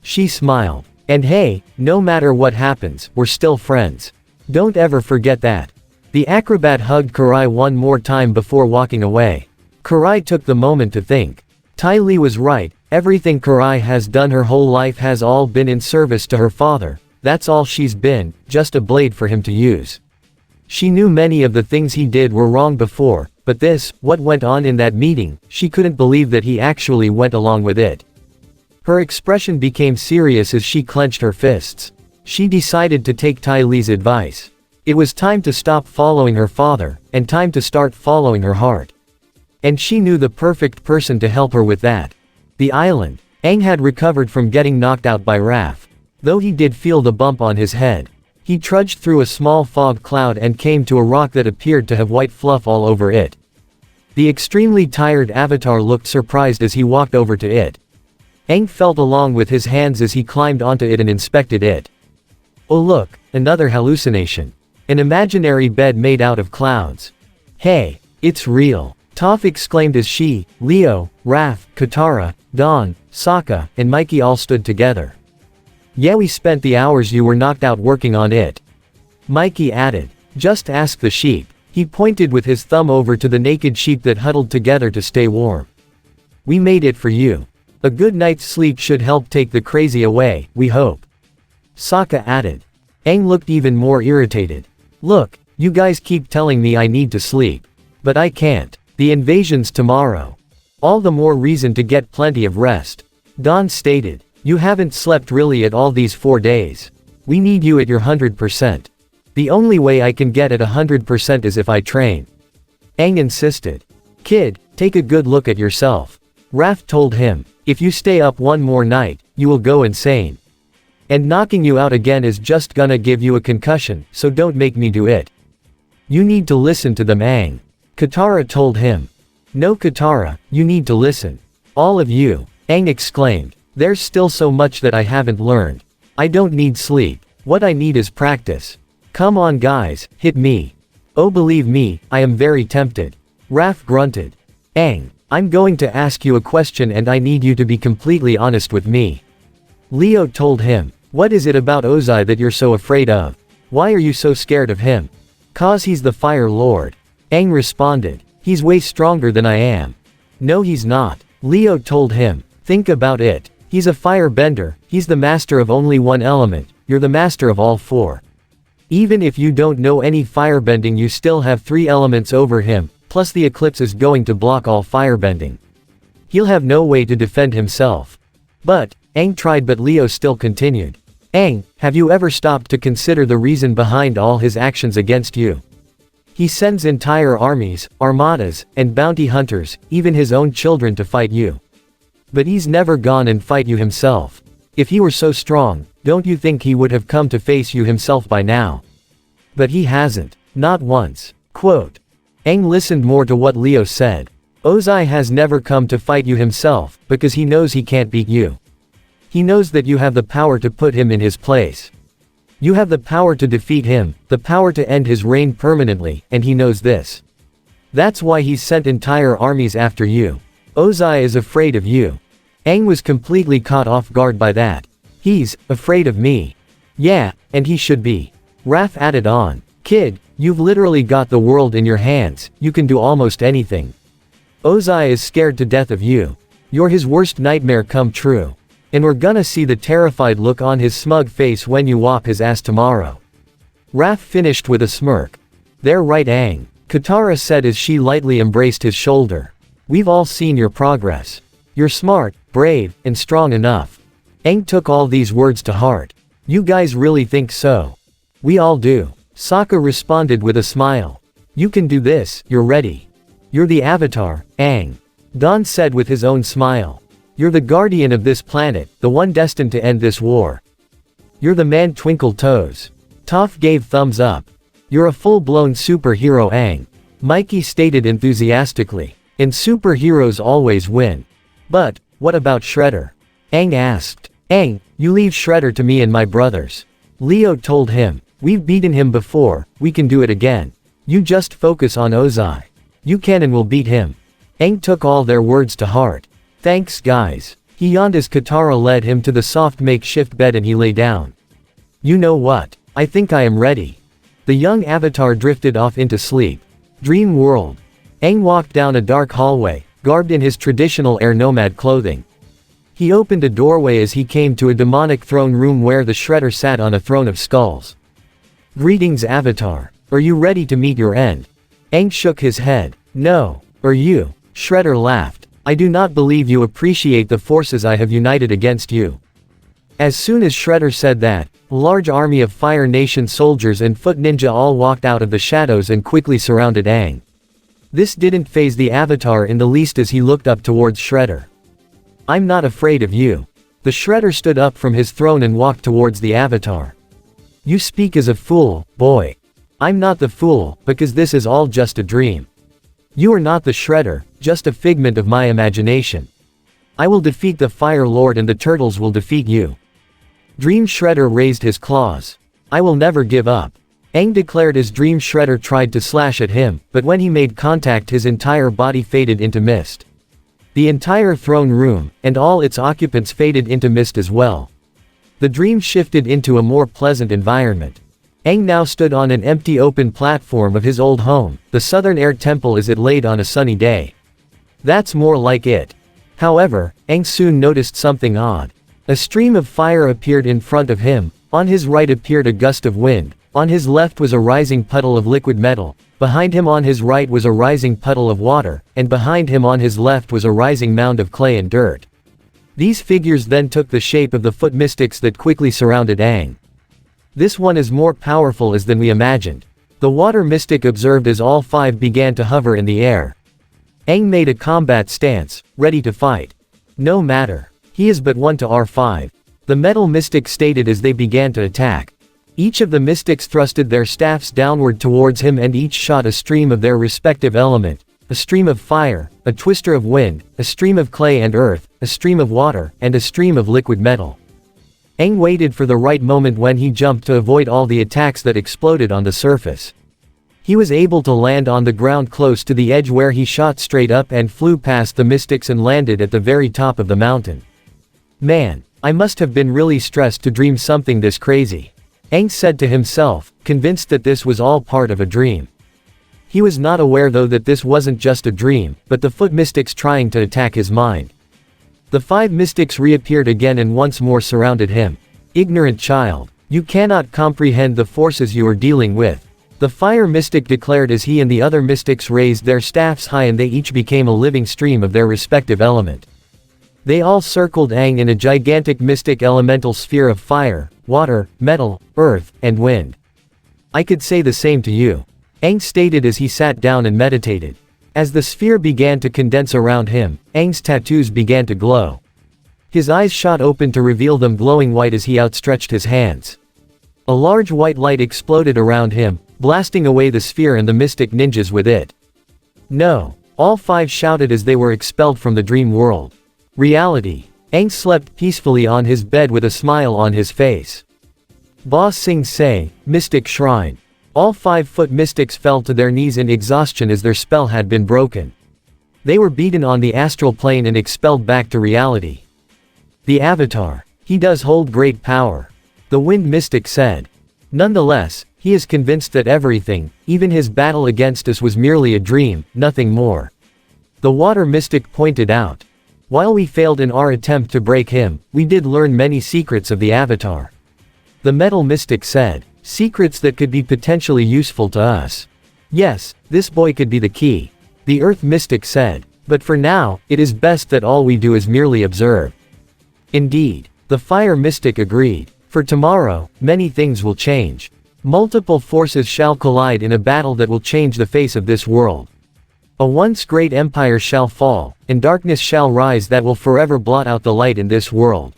She smiled. And hey, no matter what happens, we're still friends. Don't ever forget that. The acrobat hugged Karai one more time before walking away. Karai took the moment to think. Ty Lee was right, everything Karai has done her whole life has all been in service to her father. That's all she's been, just a blade for him to use. She knew many of the things he did were wrong before, but this, what went on in that meeting, she couldn't believe that he actually went along with it. Her expression became serious as she clenched her fists. She decided to take Ty Lee's advice. It was time to stop following her father, and time to start following her heart. And she knew the perfect person to help her with that. The island. Aang had recovered from getting knocked out by Raph. Though he did feel the bump on his head. He trudged through a small fog cloud and came to a rock that appeared to have white fluff all over it. The extremely tired Avatar looked surprised as he walked over to it. Aang felt along with his hands as he climbed onto it and inspected it. Oh look, another hallucination. An imaginary bed made out of clouds. Hey, it's real. Toph exclaimed as she, Leo, Raph, Katara, Dawn, Sokka, and Mikey all stood together. Yeah, we spent the hours you were knocked out working on it. Mikey added. Just ask the sheep. He pointed with his thumb over to the naked sheep that huddled together to stay warm. "We made it for you. A good night's sleep should help take the crazy away, we hope," Sokka added. Aang looked even more irritated. "Look, you guys keep telling me I need to sleep. But I can't. The invasion's tomorrow. All the more reason to get plenty of rest," Don stated. "You haven't slept really at all these 4 days. We need you at your 100%. The only way I can get at 100% is if I train," Aang insisted. "Kid, take a good look at yourself," Raph told him. "If you stay up one more night, you will go insane. And knocking you out again is just gonna give you a concussion, so don't make me do it. You need to listen to them," Aang, Katara told him. "No, Katara, you need to listen. All of you," Aang exclaimed. "There's still so much that I haven't learned. I don't need sleep. What I need is practice. Come on guys, hit me. Oh, believe me, I am very tempted," Raph grunted. "Aang, I'm going to ask you a question and I need you to be completely honest with me," Leo told him. "What is it about Ozai that you're so afraid of? Why are you so scared of him?" "'Cause he's the Fire Lord," Aang responded. "He's way stronger than I am." "No he's not," Leo told him. "Think about it. He's a firebender, he's the master of only one element, you're the master of all 4. Even if you don't know any firebending you still have 3 elements over him, plus the eclipse is going to block all firebending. He'll have no way to defend himself." But, Aang tried but Leo still continued. "Aang, have you ever stopped to consider the reason behind all his actions against you? He sends entire armies, armadas, and bounty hunters, even his own children to fight you. But he's never gone and fight you himself. If he were so strong, don't you think he would have come to face you himself by now? But he hasn't. Not once." Quote. Aang listened more to what Leo said. "Ozai has never come to fight you himself, because he knows he can't beat you. He knows that you have the power to put him in his place. You have the power to defeat him, the power to end his reign permanently, and he knows this. That's why he's sent entire armies after you. Ozai is afraid of you." Aang was completely caught off guard by that. "He's afraid of me. Yeah, and he should be." Raph added on. "Kid, you've literally got the world in your hands, you can do almost anything. Ozai is scared to death of you. You're his worst nightmare come true. And we're gonna see the terrified look on his smug face when you whop his ass tomorrow." Raph finished with a smirk. "They're right Aang," Katara said as she lightly embraced his shoulder. "We've all seen your progress. You're smart, brave, and strong enough." Aang took all these words to heart. "You guys really think so?" "We all do," Sokka responded with a smile. "You can do this, you're ready. You're the Avatar, Aang," Don said with his own smile. "You're the guardian of this planet, the one destined to end this war. You're the man." Twinkle toes. Toph gave thumbs up. "You're a full-blown superhero Aang," Mikey stated enthusiastically. "And superheroes always win." "But, what about Shredder?" Aang asked. "Aang, you leave Shredder to me and my brothers," Leo told him. "We've beaten him before, we can do it again. You just focus on Ozai. You can and will beat him." Aang took all their words to heart. "Thanks guys." He yawned as Katara led him to the soft makeshift bed and he lay down. "You know what? I think I am ready." The young Avatar drifted off into sleep. Dream world. Aang walked down a dark hallway, garbed in his traditional air nomad clothing. He opened a doorway as he came to a demonic throne room where the Shredder sat on a throne of skulls. "Greetings Avatar. Are you ready to meet your end?" Aang shook his head. "No. Are you?" Shredder laughed. "I do not believe you appreciate the forces I have united against you." As soon as Shredder said that, a large army of Fire Nation soldiers and foot ninja all walked out of the shadows and quickly surrounded Aang. This didn't faze the Avatar in the least as he looked up towards Shredder. "I'm not afraid of you." The Shredder stood up from his throne and walked towards the Avatar. "You speak as a fool, boy. I'm not the fool, because this is all just a dream. You are not the Shredder, just a figment of my imagination. I will defeat the Fire Lord and the turtles will defeat you." Dream Shredder raised his claws. "I will never give up," Aang declared as Dream Shredder tried to slash at him, but when he made contact his entire body faded into mist. The entire throne room, and all its occupants faded into mist as well. The dream shifted into a more pleasant environment. Aang now stood on an empty open platform of his old home, the southern air temple as it laid on a sunny day. That's more like it. However, Aang soon noticed something odd. A stream of fire appeared in front of him, on his right appeared a gust of wind, on his left was a rising puddle of liquid metal, behind him on his right was a rising puddle of water, and behind him on his left was a rising mound of clay and dirt. These figures then took the shape of the foot mystics that quickly surrounded Aang. This one is more powerful than we imagined. The water mystic observed as all five began to hover in the air. Aang made a combat stance, ready to fight. No matter. He is but one to our five. The metal mystic stated as they began to attack. Each of the mystics thrusted their staffs downward towards him and each shot a stream of their respective element, a stream of fire, a twister of wind, a stream of clay and earth, a stream of water, and a stream of liquid metal. Aang waited for the right moment when he jumped to avoid all the attacks that exploded on the surface. He was able to land on the ground close to the edge where he shot straight up and flew past the mystics and landed at the very top of the mountain. Man, I must have been really stressed to dream something this crazy. Aang said to himself, convinced that this was all part of a dream. He was not aware though that this wasn't just a dream, but the foot mystics trying to attack his mind. The five mystics reappeared again and once more surrounded him. Ignorant child, you cannot comprehend the forces you are dealing with. The fire mystic declared as he and the other mystics raised their staffs high and they each became a living stream of their respective element. They all circled Aang in a gigantic mystic elemental sphere of fire, water, metal, earth, and wind. I could say the same to you. Aang stated as he sat down and meditated. As the sphere began to condense around him, Aang's tattoos began to glow. His eyes shot open to reveal them glowing white as he outstretched his hands. A large white light exploded around him, blasting away the sphere and the mystic ninjas with it. No! All five shouted as they were expelled from the dream world. Reality. Aang slept peacefully on his bed with a smile on his face. Ba Sing Se, Mystic Shrine. All 5-foot mystics fell to their knees in exhaustion as their spell had been broken. They were beaten on the astral plane and expelled back to reality. The Avatar. He does hold great power. The Wind Mystic said. Nonetheless, he is convinced that everything, even his battle against us was merely a dream, nothing more. The Water Mystic pointed out. While we failed in our attempt to break him, we did learn many secrets of the Avatar. The Metal Mystic said. Secrets that could be potentially useful to us. Yes, this boy could be the key. The Earth Mystic said. But for now, it is best that all we do is merely observe. Indeed. The Fire Mystic agreed. For tomorrow, many things will change. Multiple forces shall collide in a battle that will change the face of this world. A once great empire shall fall, and darkness shall rise that will forever blot out the light in this world.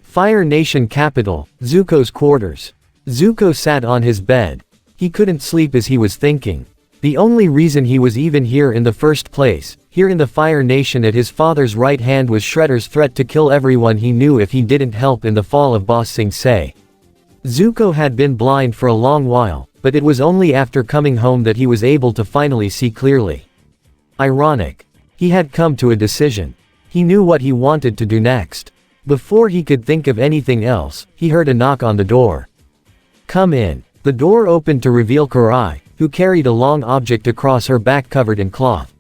Fire Nation Capital, Zuko's quarters. Zuko sat on his bed. He couldn't sleep as he was thinking. The only reason he was even here in the first place, here in the Fire Nation at his father's right hand, was Shredder's threat to kill everyone he knew if he didn't help in the fall of Ba Sing Se. Zuko had been blind for a long while, but it was only after coming home that he was able to finally see clearly. Ironic. He had come to a decision. He knew what he wanted to do next. Before he could think of anything else, he heard a knock on the door. Come in. The door opened to reveal Karai, who carried a long object across her back covered in cloth.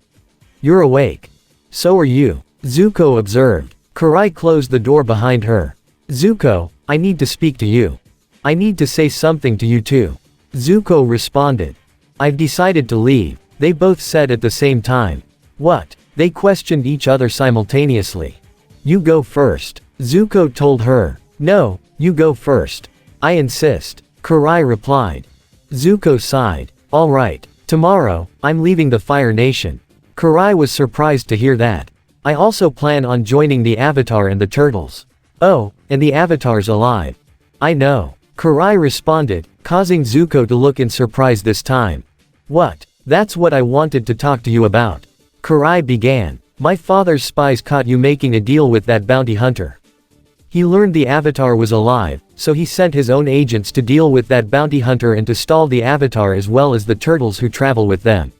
You're awake. So are you, Zuko observed. Karai closed the door behind her. Zuko, I need to speak to you. I need to say something to you too. Zuko responded. I've decided to leave, they both said at the same time. What? They questioned each other simultaneously. You go first, Zuko told her. No, you go first. I insist. Karai replied. Zuko sighed. All right, tomorrow, I'm leaving the Fire Nation. Karai was surprised to hear that. I also plan on joining the Avatar and the Turtles. Oh, and the Avatar's alive. I know. Karai responded, causing Zuko to look in surprise this time. What? That's what I wanted to talk to you about. Karai began. My father's spies caught you making a deal with that bounty hunter. He learned the Avatar was alive, so he sent his own agents to deal with that bounty hunter and to stall the Avatar as well as the turtles who travel with them.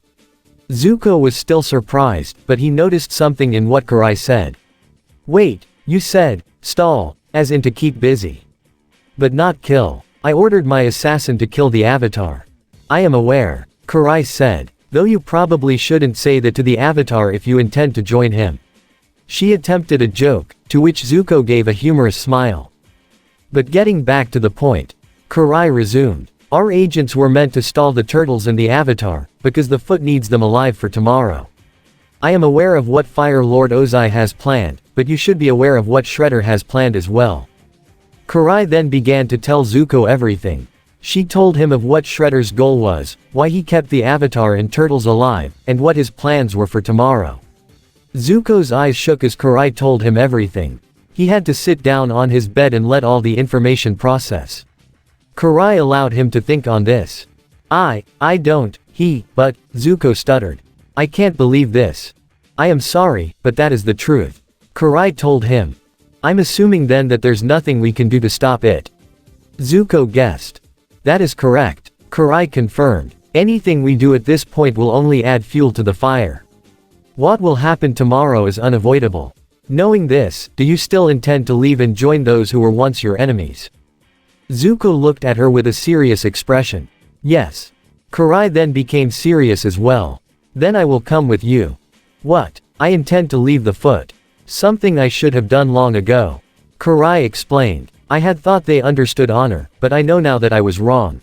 Zuko was still surprised, but he noticed something in what Karai said. Wait, you said, stall, as in to keep busy. But not kill. I ordered my assassin to kill the Avatar. I am aware, Karai said, though you probably shouldn't say that to the Avatar if you intend to join him. She attempted a joke, to which Zuko gave a humorous smile. But getting back to the point, Karai resumed. Our agents were meant to stall the turtles and the Avatar, because the Foot needs them alive for tomorrow. I am aware of what Fire Lord Ozai has planned, but you should be aware of what Shredder has planned as well. Karai then began to tell Zuko everything. She told him of what Shredder's goal was, why he kept the Avatar and turtles alive, and what his plans were for tomorrow. Zuko's eyes shook as Karai told him everything. He had to sit down on his bed and let all the information process. Karai allowed him to think on this. But, Zuko stuttered. I can't believe this. I am sorry, but that is the truth. Karai told him. I'm assuming then that there's nothing we can do to stop it. Zuko guessed. That is correct, Karai confirmed. Anything we do at this point will only add fuel to the fire. What will happen tomorrow is unavoidable. Knowing this, do you still intend to leave and join those who were once your enemies? Zuko looked at her with a serious expression. Yes. Karai then became serious as well. Then I will come with you. What? I intend to leave the Foot. Something I should have done long ago. Karai explained. I had thought they understood honor, but I know now that I was wrong.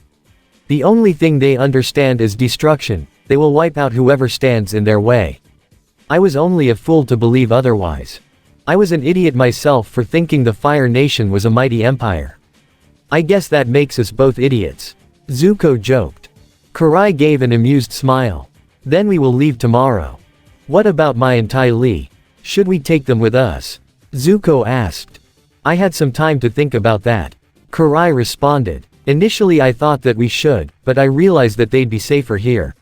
The only thing they understand is destruction. They will wipe out whoever stands in their way. I was only a fool to believe otherwise. I was an idiot myself for thinking the Fire Nation was a mighty empire. I guess that makes us both idiots. Zuko joked. Karai gave an amused smile. Then we will leave tomorrow. What about Mai and Ty Lee? Should we take them with us? Zuko asked. I had some time to think about that. Karai responded. Initially I thought that we should, but I realized that they'd be safer here.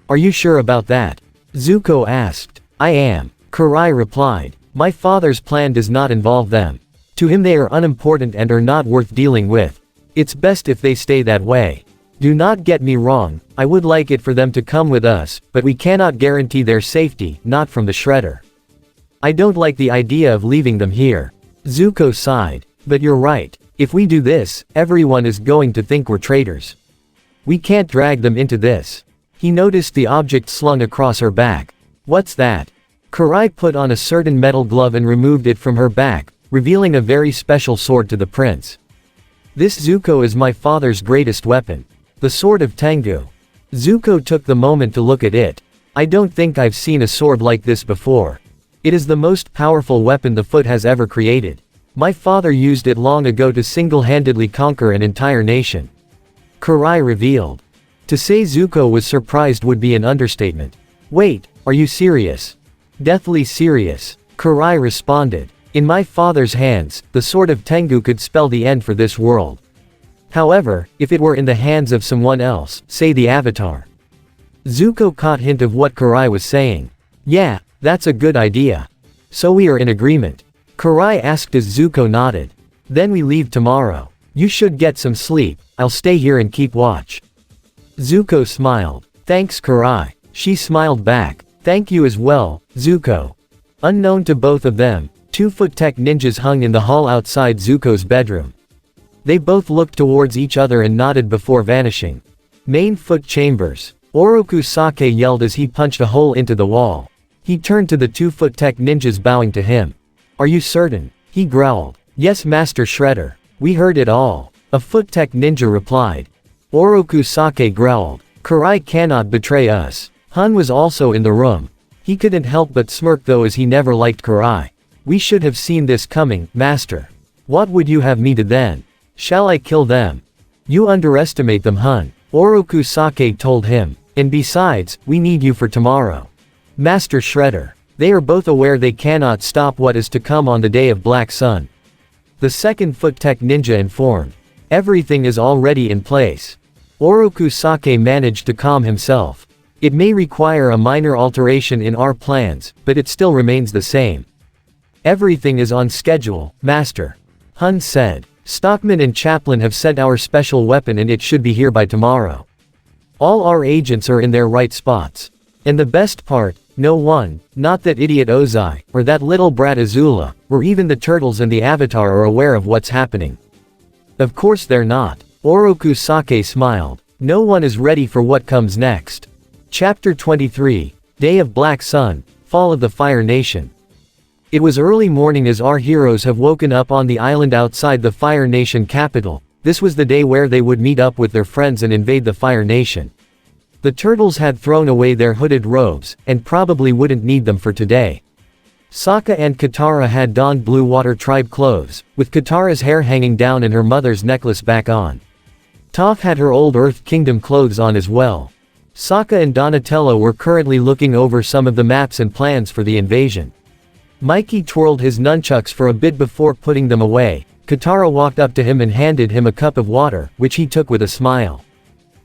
Are you sure about that? Zuko asked. I am. Karai replied. My father's plan does not involve them. To him they are unimportant and are not worth dealing with. It's best if they stay that way. Do not get me wrong, I would like it for them to come with us, but we cannot guarantee their safety, not from the Shredder. I don't like the idea of leaving them here. Zuko sighed. But you're right. If we do this, everyone is going to think we're traitors. We can't drag them into this. He noticed the object slung across her back. What's that? Karai put on a certain metal glove and removed it from her back, revealing a very special sword to the prince. This Zuko is my father's greatest weapon. The Sword of Tengu. Zuko took the moment to look at it. I don't think I've seen a sword like this before. It is the most powerful weapon the Foot has ever created. My father used it long ago to single-handedly conquer an entire nation. Karai revealed. To say Zuko was surprised would be an understatement. Wait, are you serious? Deathly serious, Karai responded. In my father's hands, the Sword of Tengu could spell the end for this world. However, if it were in the hands of someone else, say the Avatar. Zuko caught hint of what Karai was saying. Yeah, that's a good idea. So we are in agreement. Karai asked as Zuko nodded. Then we leave tomorrow. You should get some sleep, I'll stay here and keep watch. Zuko smiled. Thanks Karai. She smiled back. Thank you as well, Zuko. Unknown to both of them, 2 Foot Tech ninjas hung in the hall outside Zuko's bedroom. They both looked towards each other and nodded before vanishing. Main Foot Chambers. Oroku Sake yelled as he punched a hole into the wall. He turned to the 2 Foot Tech ninjas bowing to him. Are you certain? He growled. Yes Master Shredder. We heard it all. A Foot Tech ninja replied. Oroku Sake growled. Karai cannot betray us. Hun was also in the room. He couldn't help but smirk though as he never liked Karai. We should have seen this coming, Master. What would you have me do then? Shall I kill them? You underestimate them Hun. Oroku Sake told him. And besides, we need you for tomorrow. Master Shredder. They are both aware they cannot stop what is to come on the day of Black Sun. The 2nd Foot Tech ninja informed. Everything is already in place. Oroku Sake managed to calm himself. It may require a minor alteration in our plans, but it still remains the same. Everything is on schedule, Master. Hun said. Stockman and Chaplin have sent our special weapon and it should be here by tomorrow. All our agents are in their right spots. And the best part, no one, not that idiot Ozai, or that little brat Azula, or even the turtles and the Avatar are aware of what's happening. Of course they're not. Oroku Sake smiled. No one is ready for what comes next. Chapter 23. Day of Black Sun, Fall of the Fire Nation. It was early morning as our heroes have woken up on the island outside the Fire Nation capital. This was the day where they would meet up with their friends and invade the Fire Nation. The turtles had thrown away their hooded robes, and probably wouldn't need them for today. Sokka and Katara had donned Blue Water Tribe clothes, with Katara's hair hanging down and her mother's necklace back on. Toph had her old Earth Kingdom clothes on as well. Sokka and Donatello were currently looking over some of the maps and plans for the invasion. Mikey twirled his nunchucks for a bit before putting them away. Katara walked up to him and handed him a cup of water, which he took with a smile.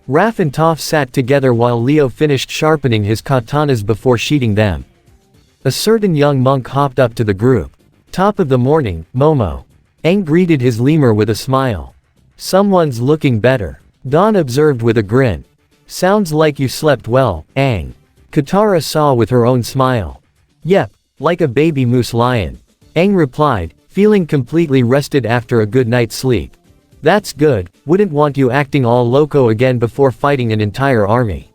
Raph and Toph sat together while Leo finished sharpening his katanas before sheathing them. A certain young monk hopped up to the group. Top of the morning, Momo. Aang greeted his lemur with a smile. Someone's looking better. Dawn observed with a grin. Sounds like you slept well, Aang. Katara saw with her own smile. Yep, like a baby moose lion. Aang replied, feeling completely rested after a good night's sleep. That's good, wouldn't want you acting all loco again before fighting an entire army.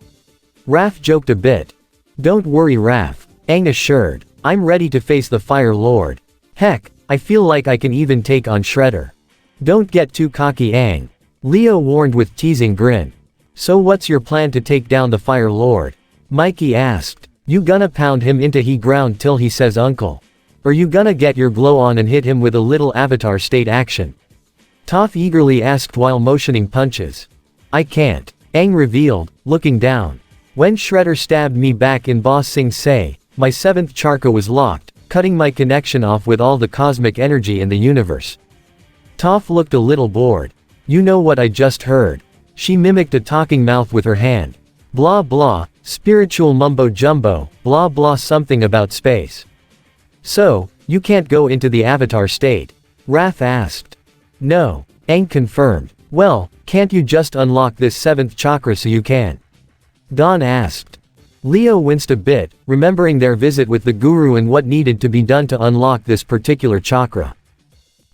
Raph joked a bit. Don't worry Raph, Aang assured. I'm ready to face the Fire Lord. Heck, I feel like I can even take on Shredder. Don't get too cocky Aang. Leo warned with teasing grin. So what's your plan to take down the Fire Lord? Mikey asked. You gonna pound him into he ground till he says uncle? Or you gonna get your glow on and hit him with a little Avatar state action? Toph eagerly asked while motioning punches. I can't, Aang revealed, looking down. When Shredder stabbed me back in Ba Sing Se, my 7th chakra was locked, cutting my connection off with all the cosmic energy in the universe. Toph looked a little bored. You know what I just heard. She mimicked a talking mouth with her hand. Blah blah, spiritual mumbo jumbo, blah blah something about space. So, you can't go into the Avatar state? Raph asked. No, Aang confirmed. Well, can't you just unlock this 7th chakra so you can? Dawn asked. Leo winced a bit, remembering their visit with the guru and what needed to be done to unlock this particular chakra.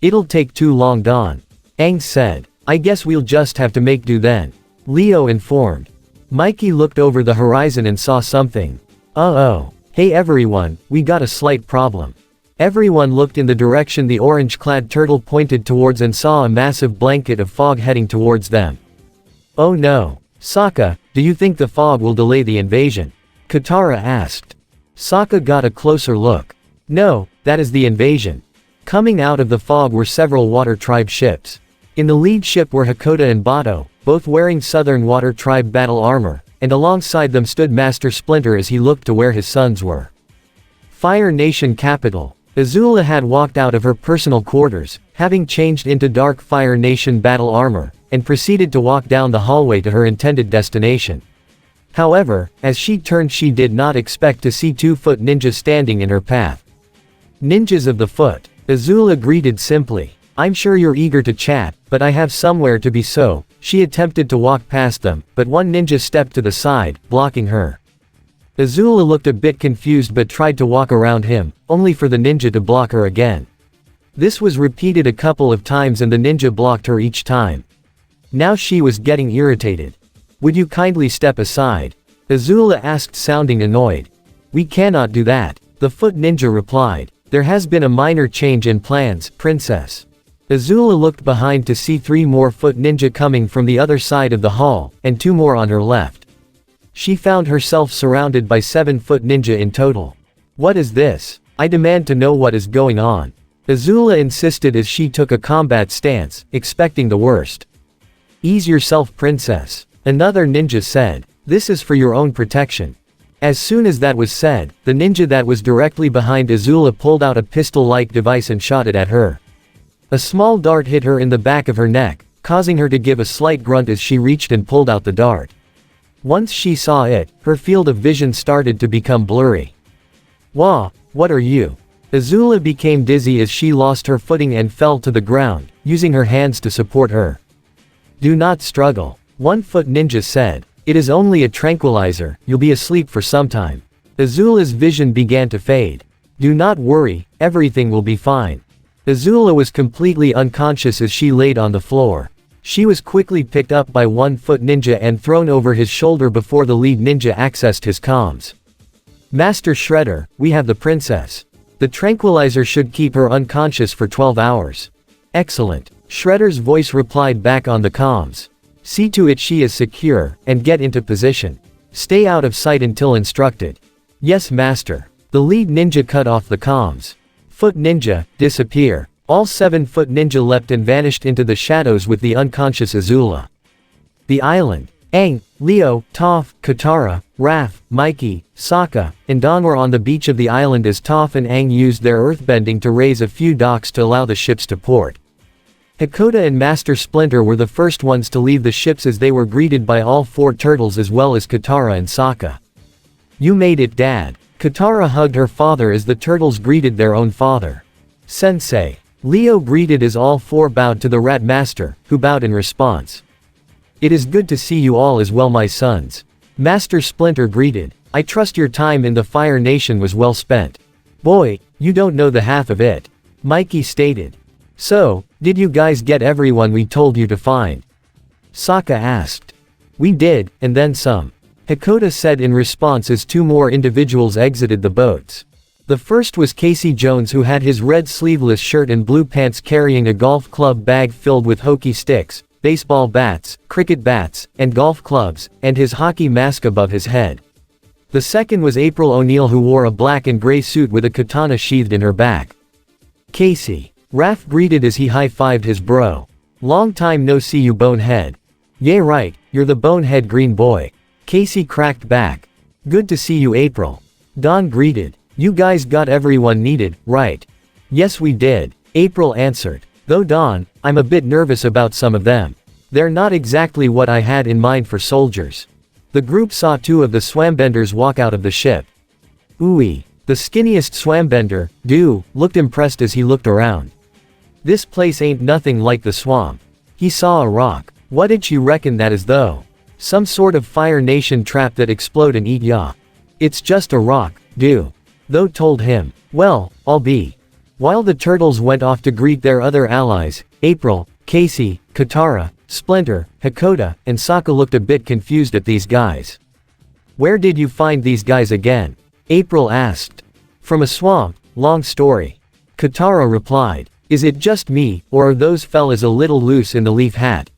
It'll take too long Dawn. Aang said. I guess we'll just have to make do then. Leo informed. Mikey looked over the horizon and saw something. Uh-oh. Hey everyone, we got a slight problem. Everyone looked in the direction the orange-clad turtle pointed towards and saw a massive blanket of fog heading towards them. Oh no. Sokka, do you think the fog will delay the invasion? Katara asked. Sokka got a closer look. No, that is the invasion. Coming out of the fog were several Water Tribe ships. In the lead ship were Hakoda and Bato, both wearing Southern Water Tribe battle armor, and alongside them stood Master Splinter as he looked to where his sons were. Fire Nation capital. Azula had walked out of her personal quarters, having changed into dark Fire Nation battle armor, and proceeded to walk down the hallway to her intended destination. However, as she turned she did not expect to see 2-foot ninjas standing in her path. Ninjas of the foot. Azula greeted simply. I'm sure you're eager to chat, but I have somewhere to be so. She attempted to walk past them, but one ninja stepped to the side, blocking her. Azula looked a bit confused but tried to walk around him, only for the ninja to block her again. This was repeated a couple of times and the ninja blocked her each time. Now she was getting irritated. Would you kindly step aside? Azula asked sounding annoyed. We cannot do that, the foot ninja replied. There has been a minor change in plans, princess. Azula looked behind to see 3 more foot ninja coming from the other side of the hall, and 2 more on her left. She found herself surrounded by 7-foot ninja in total. What is this? I demand to know what is going on. Azula insisted as she took a combat stance, expecting the worst. Ease yourself princess. Another ninja said. This is for your own protection. As soon as that was said, the ninja that was directly behind Azula pulled out a pistol-like device and shot it at her. A small dart hit her in the back of her neck, causing her to give a slight grunt as she reached and pulled out the dart. Once she saw it, her field of vision started to become blurry. Wah, what are you? Azula became dizzy as she lost her footing and fell to the ground, using her hands to support her. Do not struggle. 1-foot ninja said. It is only a tranquilizer, you'll be asleep for some time. Azula's vision began to fade. Do not worry, everything will be fine. Azula was completely unconscious as she laid on the floor. She was quickly picked up by 1-foot ninja and thrown over his shoulder before the lead ninja accessed his comms. Master Shredder, we have the princess. The tranquilizer should keep her unconscious for 12 hours. Excellent. Shredder's voice replied back on the comms. See to it she is secure, and get into position. Stay out of sight until instructed. Yes, master. The lead ninja cut off the comms. Foot ninja, disappear. All 7-foot ninja leapt and vanished into the shadows with the unconscious Azula. The island. Aang, Leo, Toph, Katara, Raph, Mikey, Sokka, and Don were on the beach of the island as Toph and Aang used their earthbending to raise a few docks to allow the ships to port. Hakoda and Master Splinter were the first ones to leave the ships as they were greeted by all 4 turtles as well as Katara and Sokka. You made it, Dad. Katara hugged her father as the turtles greeted their own father. Sensei. Leo greeted as all 4 bowed to the Rat Master, who bowed in response. It is good to see you all as well, my sons. Master Splinter greeted. I trust your time in the Fire Nation was well spent. Boy, you don't know the half of it. Mikey stated. So, did you guys get everyone we told you to find? Sokka asked. We did, and then some. Hakoda said in response as 2 more individuals exited the boats. The first was Casey Jones, who had his red sleeveless shirt and blue pants carrying a golf club bag filled with hokey sticks, baseball bats, cricket bats, and golf clubs, and his hockey mask above his head. The second was April O'Neil, who wore a black and gray suit with a katana sheathed in her back. Casey. Raph greeted as he high-fived his bro. Long time no see, you bonehead. Yeah right, you're the bonehead green boy. Casey cracked back. Good to see you, April. Don greeted. You guys got everyone needed, right? Yes we did, April answered. Though Don, I'm a bit nervous about some of them. They're not exactly what I had in mind for soldiers. The group saw 2 of the swambenders walk out of the ship. Ooey. The skinniest swambender, Do, looked impressed as he looked around. This place ain't nothing like the swamp. He saw a rock. What did you reckon that is though? Some sort of Fire Nation trap that explode and eat ya. It's just a rock, Do. Though told him. Well, I'll be. While the turtles went off to greet their other allies, April, Casey, Katara, Splinter, Hakoda, and Sokka looked a bit confused at these guys. Where did you find these guys again? April asked. From a swamp, long story. Katara replied. Is it just me, or are those fellas a little loose in the leaf hat?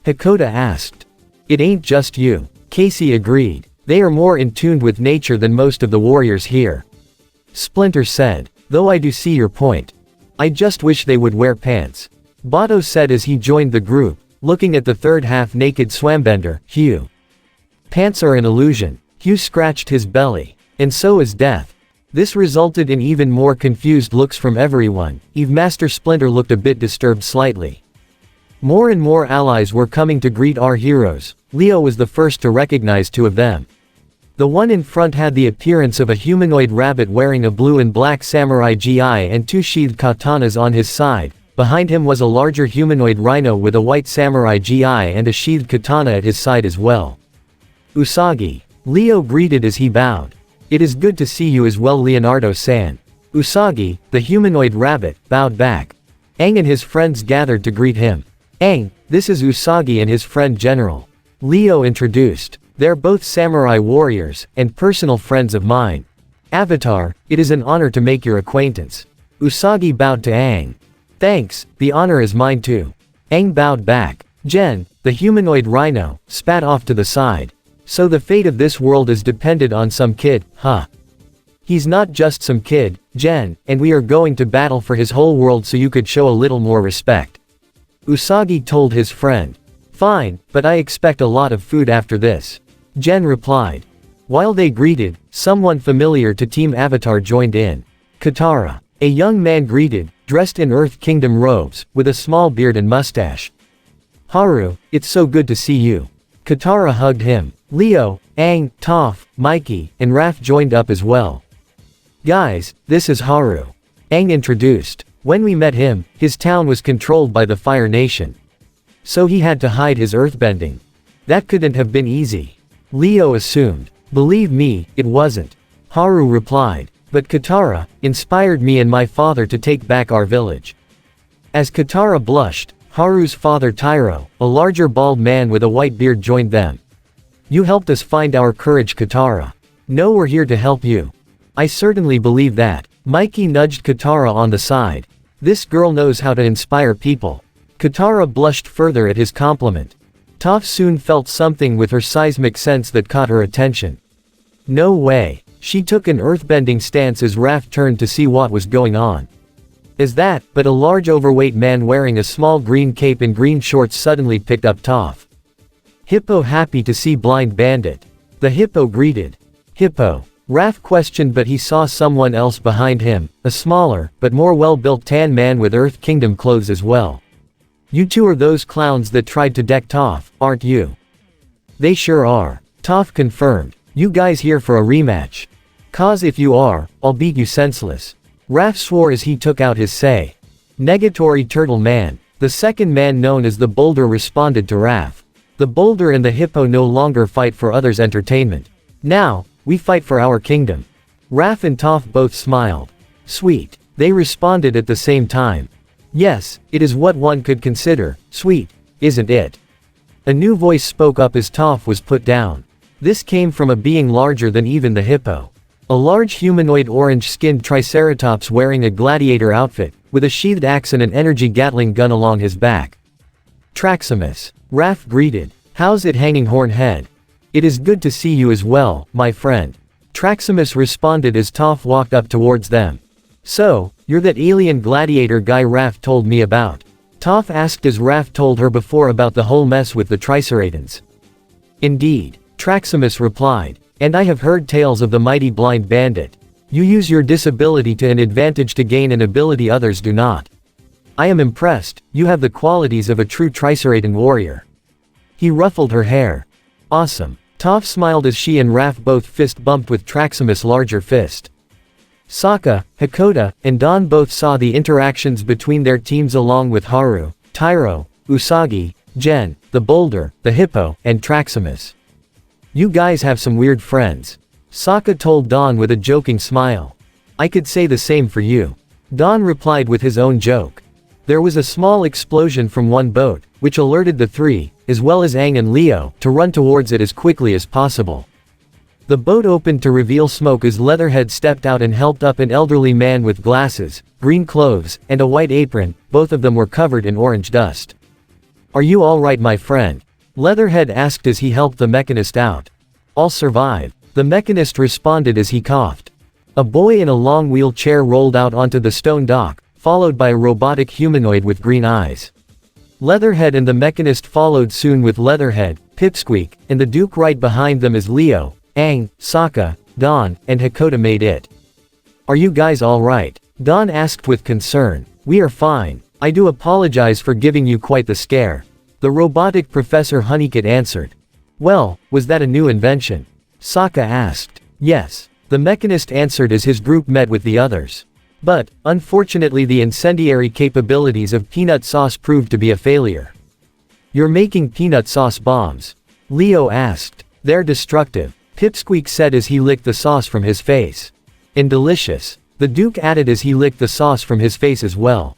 Hakoda asked. It ain't just you. Casey agreed. They are more in tune with nature than most of the warriors here. Splinter said. Though I do see your point. I just wish they would wear pants. Bato said as he joined the group, looking at the third half-naked swambender, Hugh. Pants are an illusion. Hugh scratched his belly. And so is death. This resulted in even more confused looks from everyone. Even Master Splinter looked a bit disturbed slightly. More and more allies were coming to greet our heroes. Leo was the first to recognize 2 of them. The one in front had the appearance of a humanoid rabbit wearing a blue and black samurai gi and 2 sheathed katanas on his side. Behind him was a larger humanoid rhino with a white samurai gi and a sheathed katana at his side as well. Usagi. Leo greeted as he bowed. It is good to see you as well, Leonardo-san. Usagi, the humanoid rabbit, bowed back. Aang and his friends gathered to greet him. Aang, this is Usagi and his friend General. Leo introduced. They're both samurai warriors, and personal friends of mine. Avatar, it is an honor to make your acquaintance. Usagi bowed to Aang. Thanks, the honor is mine too. Aang bowed back. Jen, the humanoid rhino, spat off to the side. So the fate of this world is dependent on some kid, huh? He's not just some kid, Jen, and we are going to battle for his whole world, so you could show a little more respect. Usagi told his friend. Fine, but I expect a lot of food after this. Jen replied. While they greeted, someone familiar to Team Avatar joined in. Katara. A young man greeted, dressed in Earth Kingdom robes, with a small beard and mustache. Haru, it's so good to see you. Katara hugged him. Leo, Aang, Toph, Mikey, and Raph joined up as well. Guys, this is Haru. Aang introduced. When we met him, his town was controlled by the Fire Nation. So he had to hide his earthbending. That couldn't have been easy. Leo assumed. Believe me, it wasn't. Haru replied. But Katara inspired me and my father to take back our village. As Katara blushed, Haru's father Tyro, a larger bald man with a white beard, joined them. You helped us find our courage, Katara. No, we're here to help you. I certainly believe that. Mikey nudged Katara on the side. This girl knows how to inspire people. Katara blushed further at his compliment. Toph soon felt something with her seismic sense that caught her attention. No way. She took an earthbending stance as Raph turned to see what was going on. As that, but a large overweight man wearing a small green cape and green shorts suddenly picked up Toph. Hippo, happy to see Blind Bandit. The hippo greeted. Hippo. Raph questioned, but he saw someone else behind him, a smaller, but more well-built tan man with Earth Kingdom clothes as well. You two are those clowns that tried to deck Toph, aren't you? They sure are. Toph confirmed. You guys here for a rematch? 'Cause if you are, I'll beat you senseless. Raph swore as he took out his say. Negatory Turtle Man. The second man known as the Boulder responded to Raph. The Boulder and the Hippo no longer fight for others' entertainment. Now, we fight for our kingdom. Raph and Toph both smiled. Sweet. They responded at the same time. Yes, it is what one could consider sweet, isn't it? A new voice spoke up as Toph was put down. This came from a being larger than even the hippo. A large humanoid orange-skinned triceratops wearing a gladiator outfit, with a sheathed axe and an energy Gatling gun along his back. Traximus. Raph greeted. How's it hanging, Hornhead? It is good to see you as well, my friend. Traximus responded as Toph walked up towards them. So, you're that alien gladiator guy Raph told me about? Toph asked as Raph told her before about the whole mess with the Triceratons. Indeed. Traximus replied. And I have heard tales of the mighty Blind Bandit. You use your disability to an advantage to gain an ability others do not. I am impressed, you have the qualities of a true Triceraton warrior. He ruffled her hair. Awesome. Toph smiled as she and Raph both fist bumped with Traximus' larger fist. Sokka, Hakoda, and Don both saw the interactions between their teams along with Haru, Tyro, Usagi, Jen, the Boulder, the Hippo, and Traximus. You guys have some weird friends. Sokka told Don with a joking smile. I could say the same for you. Don replied with his own joke. There was a small explosion from one boat, which alerted the three, as well as Aang and Leo, to run towards it as quickly as possible. The boat opened to reveal smoke as Leatherhead stepped out and helped up an elderly man with glasses, green clothes, and a white apron. Both of them were covered in orange dust. Are you all right, my friend? Leatherhead asked as he helped the mechanist out. I'll survive. The mechanist responded as he coughed. A boy in a long wheelchair rolled out onto the stone dock, followed by a robotic humanoid with green eyes. Leatherhead and the mechanist followed soon with Leatherhead, Pipsqueak, and the Duke right behind them as Leo, Aang, Sokka, Don, and Hakoda made it. Are you guys all right? Don asked with concern. We are fine. I do apologize for giving you quite the scare. The robotic Professor Honeycutt answered. Well, was that a new invention? Sokka asked. Yes. The mechanist answered as his group met with the others. But, unfortunately, the incendiary capabilities of peanut sauce proved to be a failure. You're making peanut sauce bombs? Leo asked. They're destructive, Pipsqueak said as he licked the sauce from his face. And delicious, the Duke added as he licked the sauce from his face as well.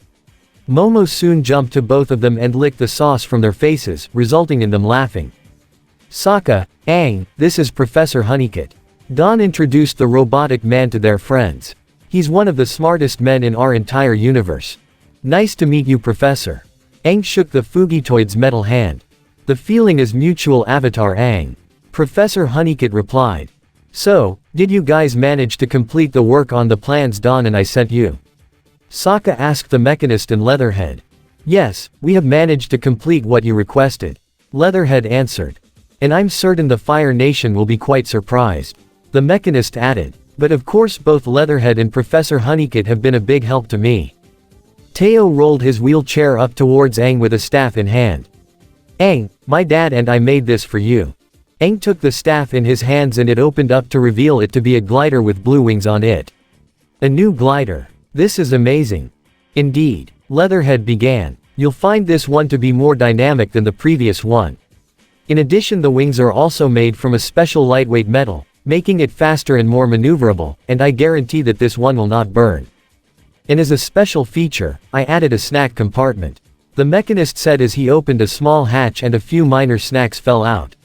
Momo soon jumped to both of them and licked the sauce from their faces, resulting in them laughing. Sokka, Aang, this is Professor Honeycutt. Don introduced the robotic man to their friends. He's one of the smartest men in our entire universe. Nice to meet you, Professor. Aang shook the Fugitoid's metal hand. The feeling is mutual, Avatar Aang. Professor Honeycutt replied. So, did you guys manage to complete the work on the plans Don and I sent you? Sokka asked the mechanist and Leatherhead. Yes, we have managed to complete what you requested. Leatherhead answered. And I'm certain the Fire Nation will be quite surprised. The mechanist added. But of course both Leatherhead and Professor Honeycutt have been a big help to me. Teo rolled his wheelchair up towards Aang with a staff in hand. Aang, my dad and I made this for you. Aang took the staff in his hands and it opened up to reveal it to be a glider with blue wings on it. A new glider. This is amazing. Indeed. Leatherhead began. You'll find this one to be more dynamic than the previous one. In addition, the wings are also made from a special lightweight metal, making it faster and more maneuverable, and I guarantee that this one will not burn. And as a special feature, I added a snack compartment. the mechanist said as he opened a small hatch and a few minor snacks fell out.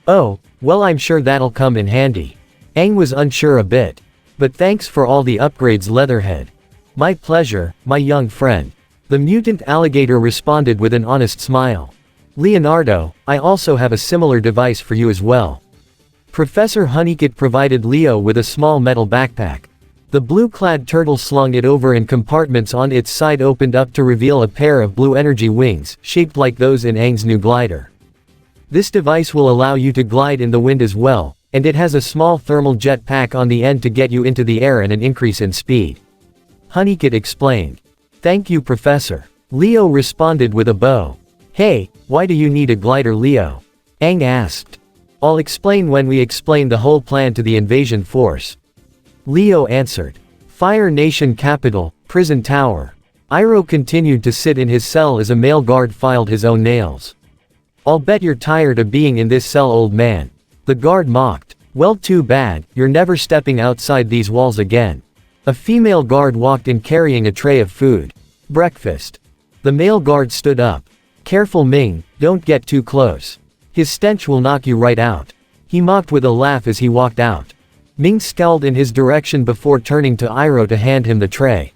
Oh, well, I'm sure that'll come in handy. Aang was unsure a bit. But thanks for all the upgrades, Leatherhead. My pleasure, my young friend. The mutant alligator responded with an honest smile. Leonardo, I also have a similar device for you as well. Professor Honeycutt provided Leo with a small metal backpack. The blue-clad turtle slung it over and compartments on its side opened up to reveal a pair of blue energy wings, shaped like those in Aang's new glider. This device will allow you to glide in the wind as well, and it has a small thermal jet pack on the end to get you into the air and an increase in speed. Honeycutt explained. Thank you, Professor. Leo responded with a bow. Hey, why do you need a glider, Leo? Aang asked. I'll explain when we explain the whole plan to the invasion force. Leo answered. Fire Nation capital, prison tower. Iroh continued to sit in his cell as a male guard filed his own nails. I'll bet you're tired of being in this cell, old man. The guard mocked. Well, too bad, you're never stepping outside these walls again. A female guard walked in carrying a tray of food. Breakfast. The male guard stood up. Careful, Ming, don't get too close. His stench will knock you right out. He mocked with a laugh as he walked out. Ming scowled in his direction before turning to Iroh to hand him the tray.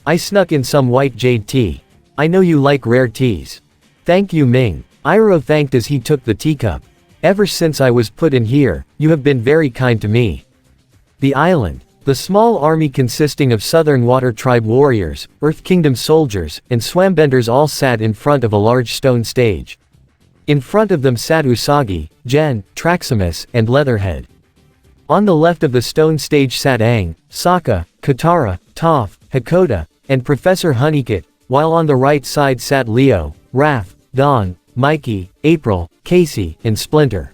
I snuck in some white jade tea. I know you like rare teas. Thank you, Ming. Iroh thanked as he took the teacup. Ever since I was put in here, you have been very kind to me. The island. The small army consisting of Southern Water Tribe warriors, Earth Kingdom soldiers, and swambenders all sat in front of a large stone stage. In front of them sat Usagi, Jen, Traximus, and Leatherhead. On the left of the stone stage sat Aang, Sokka, Katara, Toph, Hakoda, and Professor Honeycutt, while on the right side sat Leo, Raph, Dawn, Mikey, April, Casey, and Splinter.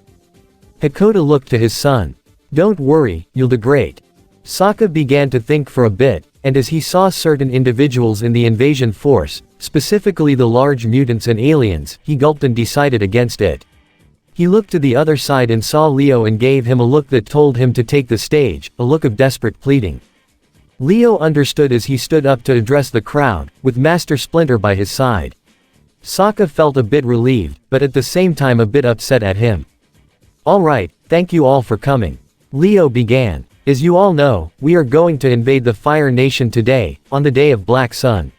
Hakoda looked to his son. Don't worry, you'll do great. Sokka began to think for a bit, and as he saw certain individuals in the invasion force, specifically the large mutants and aliens, he gulped and decided against it. He looked to the other side and saw Leo and gave him a look that told him to take the stage, a look of desperate pleading. Leo understood as he stood up to address the crowd, with Master Splinter by his side. Sokka felt a bit relieved, but at the same time a bit upset at him. Alright, thank you all for coming. Leo began. As you all know, we are going to invade the Fire Nation today, on the day of Black Sun.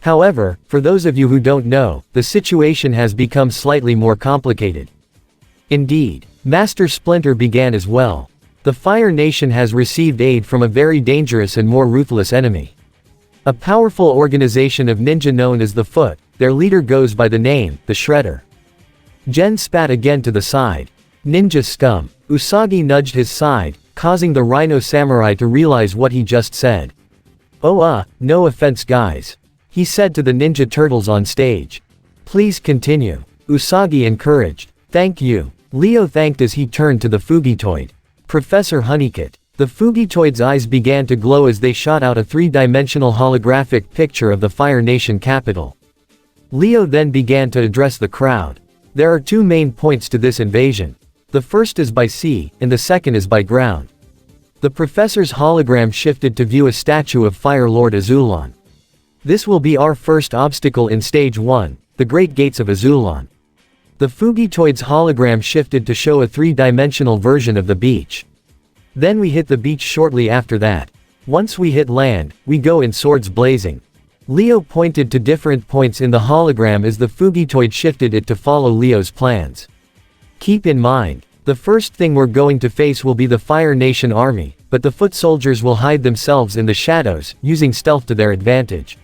However, for those of you who don't know, the situation has become slightly more complicated. Indeed, Master Splinter began as well. The Fire Nation has received aid from a very dangerous and more ruthless enemy. A powerful organization of ninja known as the Foot, their leader goes by the name, the Shredder. Jen spat again to the side. Ninja scum. Usagi nudged his side, causing the Rhino Samurai to realize what he just said. Oh no offense guys. He said to the Ninja Turtles on stage. Please continue. Usagi encouraged. Thank you. Leo thanked as he turned to the Fugitoid. Professor Honeycutt. The Fugitoid's eyes began to glow as they shot out a three-dimensional holographic picture of the Fire Nation capital. Leo then began to address the crowd. There are two main points to this invasion. The first is by sea, and the second is by ground. The professor's hologram shifted to view a statue of Fire Lord Azulon. This will be our first obstacle in Stage 1, the Great Gates of Azulon. The Fugitoid's hologram shifted to show a three-dimensional version of the beach. Then we hit the beach shortly after that. Once we hit land, we go in swords blazing. Leo pointed to different points in the hologram as the Fugitoid shifted it to follow Leo's plans. Keep in mind, the first thing we're going to face will be the Fire Nation army, but the foot soldiers will hide themselves in the shadows, using stealth to their advantage.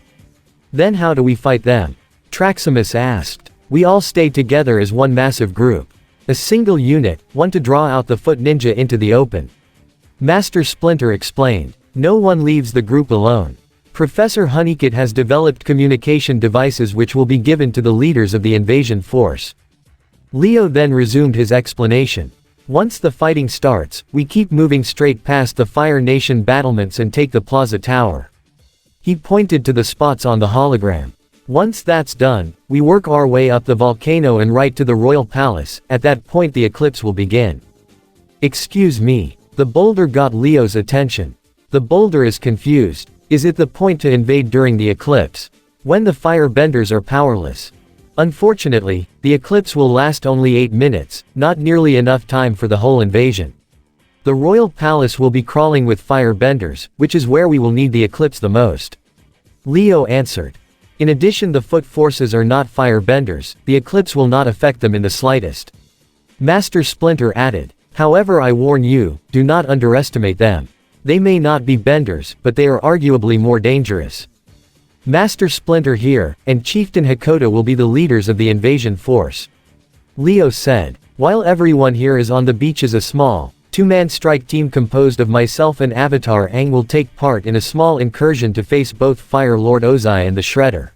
Then how do we fight them? Traximus asked. We all stay together as one massive group. A single unit, one to draw out the foot ninja into the open. Master Splinter explained. No one leaves the group alone. Professor Honeycutt has developed communication devices which will be given to the leaders of the invasion force. Leo then resumed his explanation. Once the fighting starts, we keep moving straight past the Fire Nation battlements and take the Plaza Tower. He pointed to the spots on the hologram. Once that's done, we work our way up the volcano and right to the Royal Palace. At that point the eclipse will begin. Excuse me. The boulder got Leo's attention. The boulder is confused. Is it the point to invade during the eclipse? When the firebenders are powerless. Unfortunately, the eclipse will last only 8 minutes, not nearly enough time for the whole invasion. The royal palace will be crawling with firebenders, which is where we will need the eclipse the most. Leo answered. In addition, the foot forces are not firebenders, the eclipse will not affect them in the slightest. Master Splinter added. However, I warn you, do not underestimate them. They may not be benders, but they are arguably more dangerous. Master Splinter here, and Chieftain Hakoda will be the leaders of the invasion force. Leo said. While everyone here is on the beaches, a small, two-man strike team composed of myself and Avatar Aang will take part in a small incursion to face both Fire Lord Ozai and the Shredder.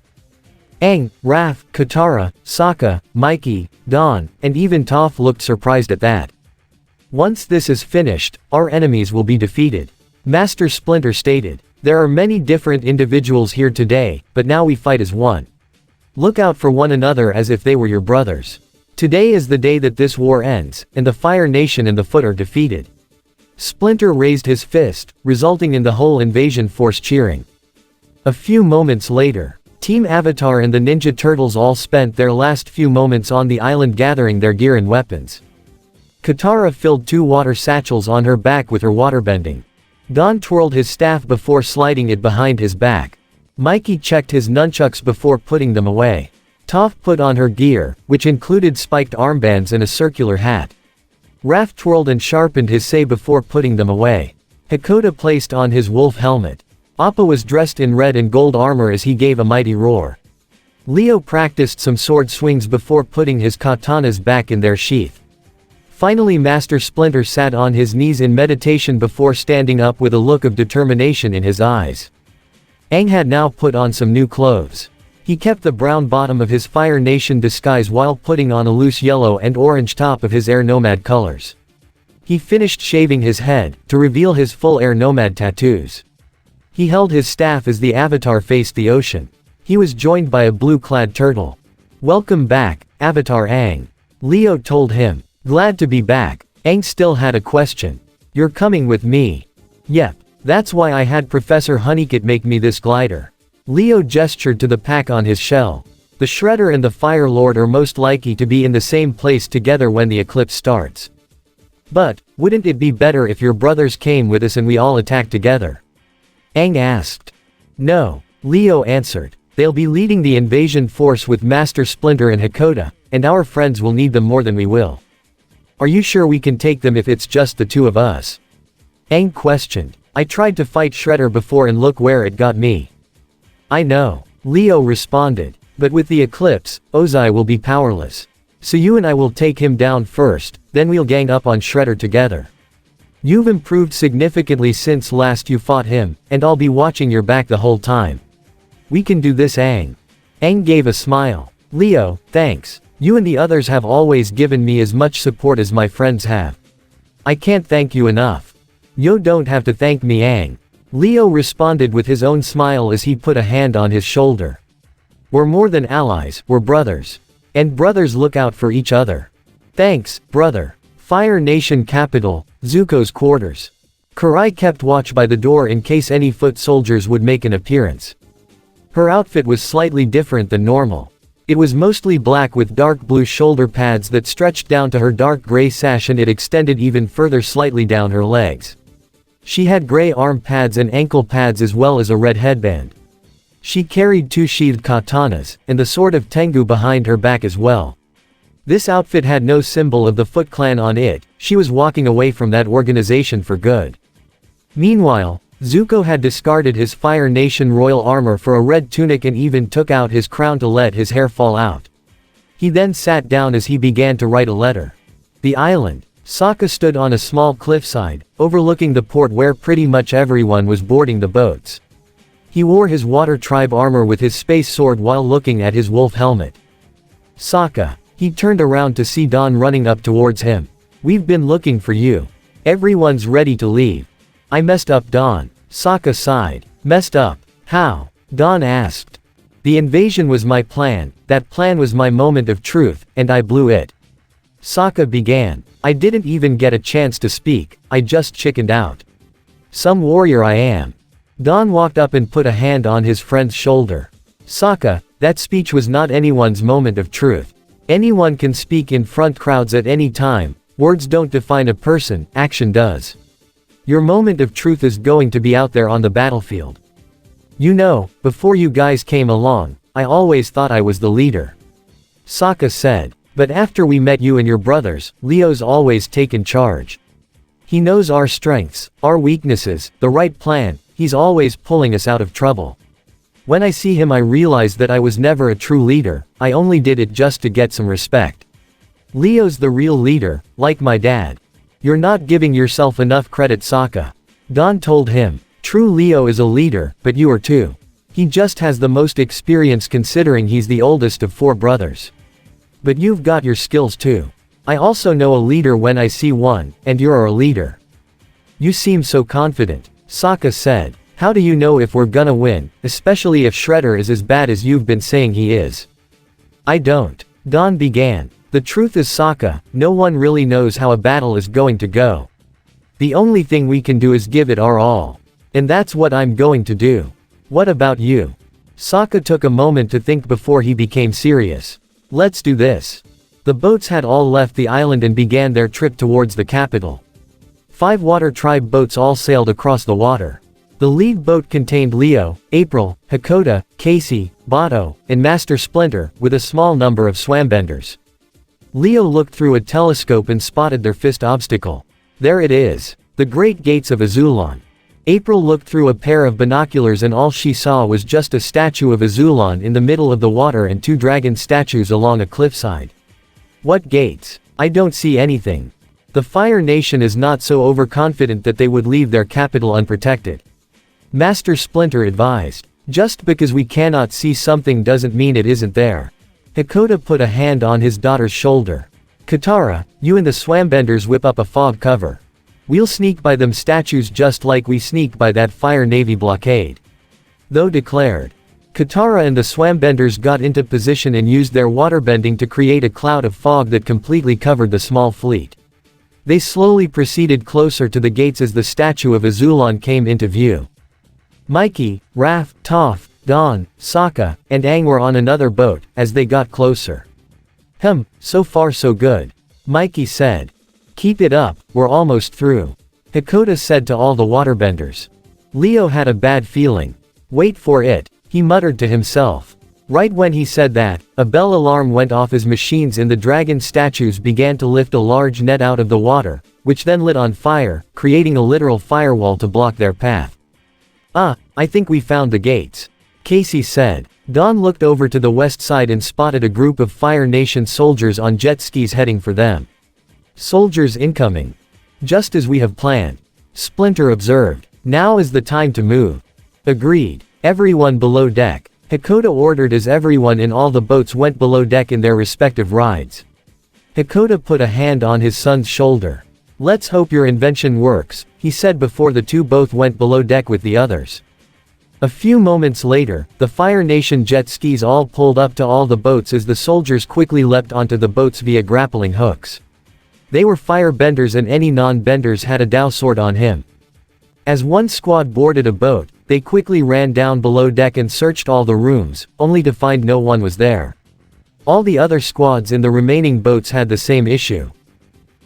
Aang, Raph, Katara, Sokka, Mikey, Dawn, and even Toph looked surprised at that. Once this is finished, our enemies will be defeated. Master Splinter stated. There are many different individuals here today, but now we fight as one. Look out for one another as if they were your brothers. Today is the day that this war ends, and the Fire Nation and the Foot are defeated. Splinter raised his fist, resulting in the whole invasion force cheering. A few moments later, Team Avatar and the Ninja Turtles all spent their last few moments on the island gathering their gear and weapons. Katara filled 2 water satchels on her back with her waterbending. Don twirled his staff before sliding it behind his back. Mikey checked his nunchucks before putting them away. Toph put on her gear, which included spiked armbands and a circular hat. Raph twirled and sharpened his sei before putting them away. Hakoda placed on his wolf helmet. Appa was dressed in red and gold armor as he gave a mighty roar. Leo practiced some sword swings before putting his katanas back in their sheath. Finally, Master Splinter sat on his knees in meditation before standing up with a look of determination in his eyes. Aang had now put on some new clothes. He kept the brown bottom of his Fire Nation disguise while putting on a loose yellow and orange top of his Air Nomad colors. He finished shaving his head, to reveal his full Air Nomad tattoos. He held his staff as the Avatar faced the ocean. He was joined by a blue-clad turtle. Welcome back, Avatar Aang. Leo told him. Glad to be back. Aang still had a question. You're coming with me. Yep. That's why I had Professor Honeycutt make me this glider. Leo gestured to the pack on his shell. The Shredder and the Fire Lord are most likely to be in the same place together when the eclipse starts. But, wouldn't it be better if your brothers came with us and we all attack together? Aang asked. No. Leo answered. They'll be leading the invasion force with Master Splinter and Hakoda, and our friends will need them more than we will. Are you sure we can take them if it's just the 2 of us? Aang questioned. I tried to fight Shredder before and look where it got me. I know. Leo responded. But with the eclipse, Ozai will be powerless. So you and I will take him down first, then we'll gang up on Shredder together. You've improved significantly since last you fought him, and I'll be watching your back the whole time. We can do this, Aang. Aang gave a smile. Leo, thanks. You and the others have always given me as much support as my friends have. I can't thank you enough. You don't have to thank me, Aang. Leo responded with his own smile as he put a hand on his shoulder. We're more than allies, we're brothers. And brothers look out for each other. Thanks, brother. Fire Nation capital, Zuko's quarters. Karai kept watch by the door in case any foot soldiers would make an appearance. Her outfit was slightly different than normal. It was mostly black with dark blue shoulder pads that stretched down to her dark gray sash, and it extended even further slightly down her legs. She had gray arm pads and ankle pads as well as a red headband. She carried 2 sheathed katanas, and the sword of Tengu behind her back as well. This outfit had no symbol of the Foot Clan on it. She was walking away from that organization for good. Meanwhile, Zuko had discarded his Fire Nation royal armor for a red tunic and even took out his crown to let his hair fall out. He then sat down as he began to write a letter. The island. Sokka stood on a small cliffside, overlooking the port where pretty much everyone was boarding the boats. He wore his Water Tribe armor with his space sword while looking at his wolf helmet. Sokka. He turned around to see Dawn running up towards him. We've been looking for you. Everyone's ready to leave. I messed up, Dawn. Sokka sighed. Messed up? How? Dawn asked. The invasion was my plan, that plan was my moment of truth, and I blew it. Sokka began. I didn't even get a chance to speak, I just chickened out. Some warrior I am. Dawn walked up and put a hand on his friend's shoulder. Sokka, that speech was not anyone's moment of truth. Anyone can speak in front crowds at any time. Words don't define a person, action does. Your moment of truth is going to be out there on the battlefield. You know, before you guys came along, I always thought I was the leader. Sokka said. But after we met you and your brothers, Leo's always taken charge. He knows our strengths, our weaknesses, the right plan, he's always pulling us out of trouble. When I see him I realize that I was never a true leader, I only did it just to get some respect. Leo's the real leader, like my dad. You're not giving yourself enough credit, Sokka. Don told him. True Leo is a leader, but you are too. He just has the most experience considering he's the oldest of 4 brothers. But you've got your skills too. I also know a leader when I see one, and you're a leader. You seem so confident, Sokka said. How do you know if we're gonna win, especially if Shredder is as bad as you've been saying he is? I don't. Don began. The truth is, Sokka, no one really knows how a battle is going to go. The only thing we can do is give it our all. And that's what I'm going to do. What about you? Sokka took a moment to think before he became serious. Let's do this. The boats had all left the island and began their trip towards the capital. 5 water tribe boats all sailed across the water. The lead boat contained Leo, April, Hakoda, Casey, Bato, and Master Splinter, with a small number of swambenders. Leo looked through a telescope and spotted their fist obstacle. There it is. The Great Gates of Azulon. April looked through a pair of binoculars and all she saw was just a statue of Azulon in the middle of the water and 2 dragon statues along a cliffside. What gates? I don't see anything. The Fire Nation is not so overconfident that they would leave their capital unprotected. Master Splinter advised. Just because we cannot see something doesn't mean it isn't there. Hakoda put a hand on his daughter's shoulder. Katara, you and the swambenders whip up a fog cover. We'll sneak by them statues just like we sneak by that Fire Navy blockade. Though declared. Katara and the swambenders got into position and used their waterbending to create a cloud of fog that completely covered the small fleet. They slowly proceeded closer to the gates as the statue of Azulon came into view. Mikey, Raph, Toph, Don, Sokka, and Aang were on another boat, as they got closer. So far so good. Mikey said. Keep it up, we're almost through. Hakoda said to all the waterbenders. Leo had a bad feeling. Wait for it, he muttered to himself. Right when he said that, a bell alarm went off as machines in the dragon statues began to lift a large net out of the water, which then lit on fire, creating a literal firewall to block their path. I think we found the gates. Casey said. Don looked over to the west side and spotted a group of Fire Nation soldiers on jet skis heading for them. Soldiers incoming. Just as we have planned. Splinter observed. Now is the time to move. Agreed. Everyone below deck. Hakoda ordered as everyone in all the boats went below deck in their respective rides. Hakoda put a hand on his son's shoulder. Let's hope your invention works, he said before the two both went below deck with the others. A few moments later, the Fire Nation jet skis all pulled up to all the boats as the soldiers quickly leapt onto the boats via grappling hooks. They were firebenders and any non-benders had a Dao sword on him. As one squad boarded a boat, they quickly ran down below deck and searched all the rooms, only to find no one was there. All the other squads in the remaining boats had the same issue.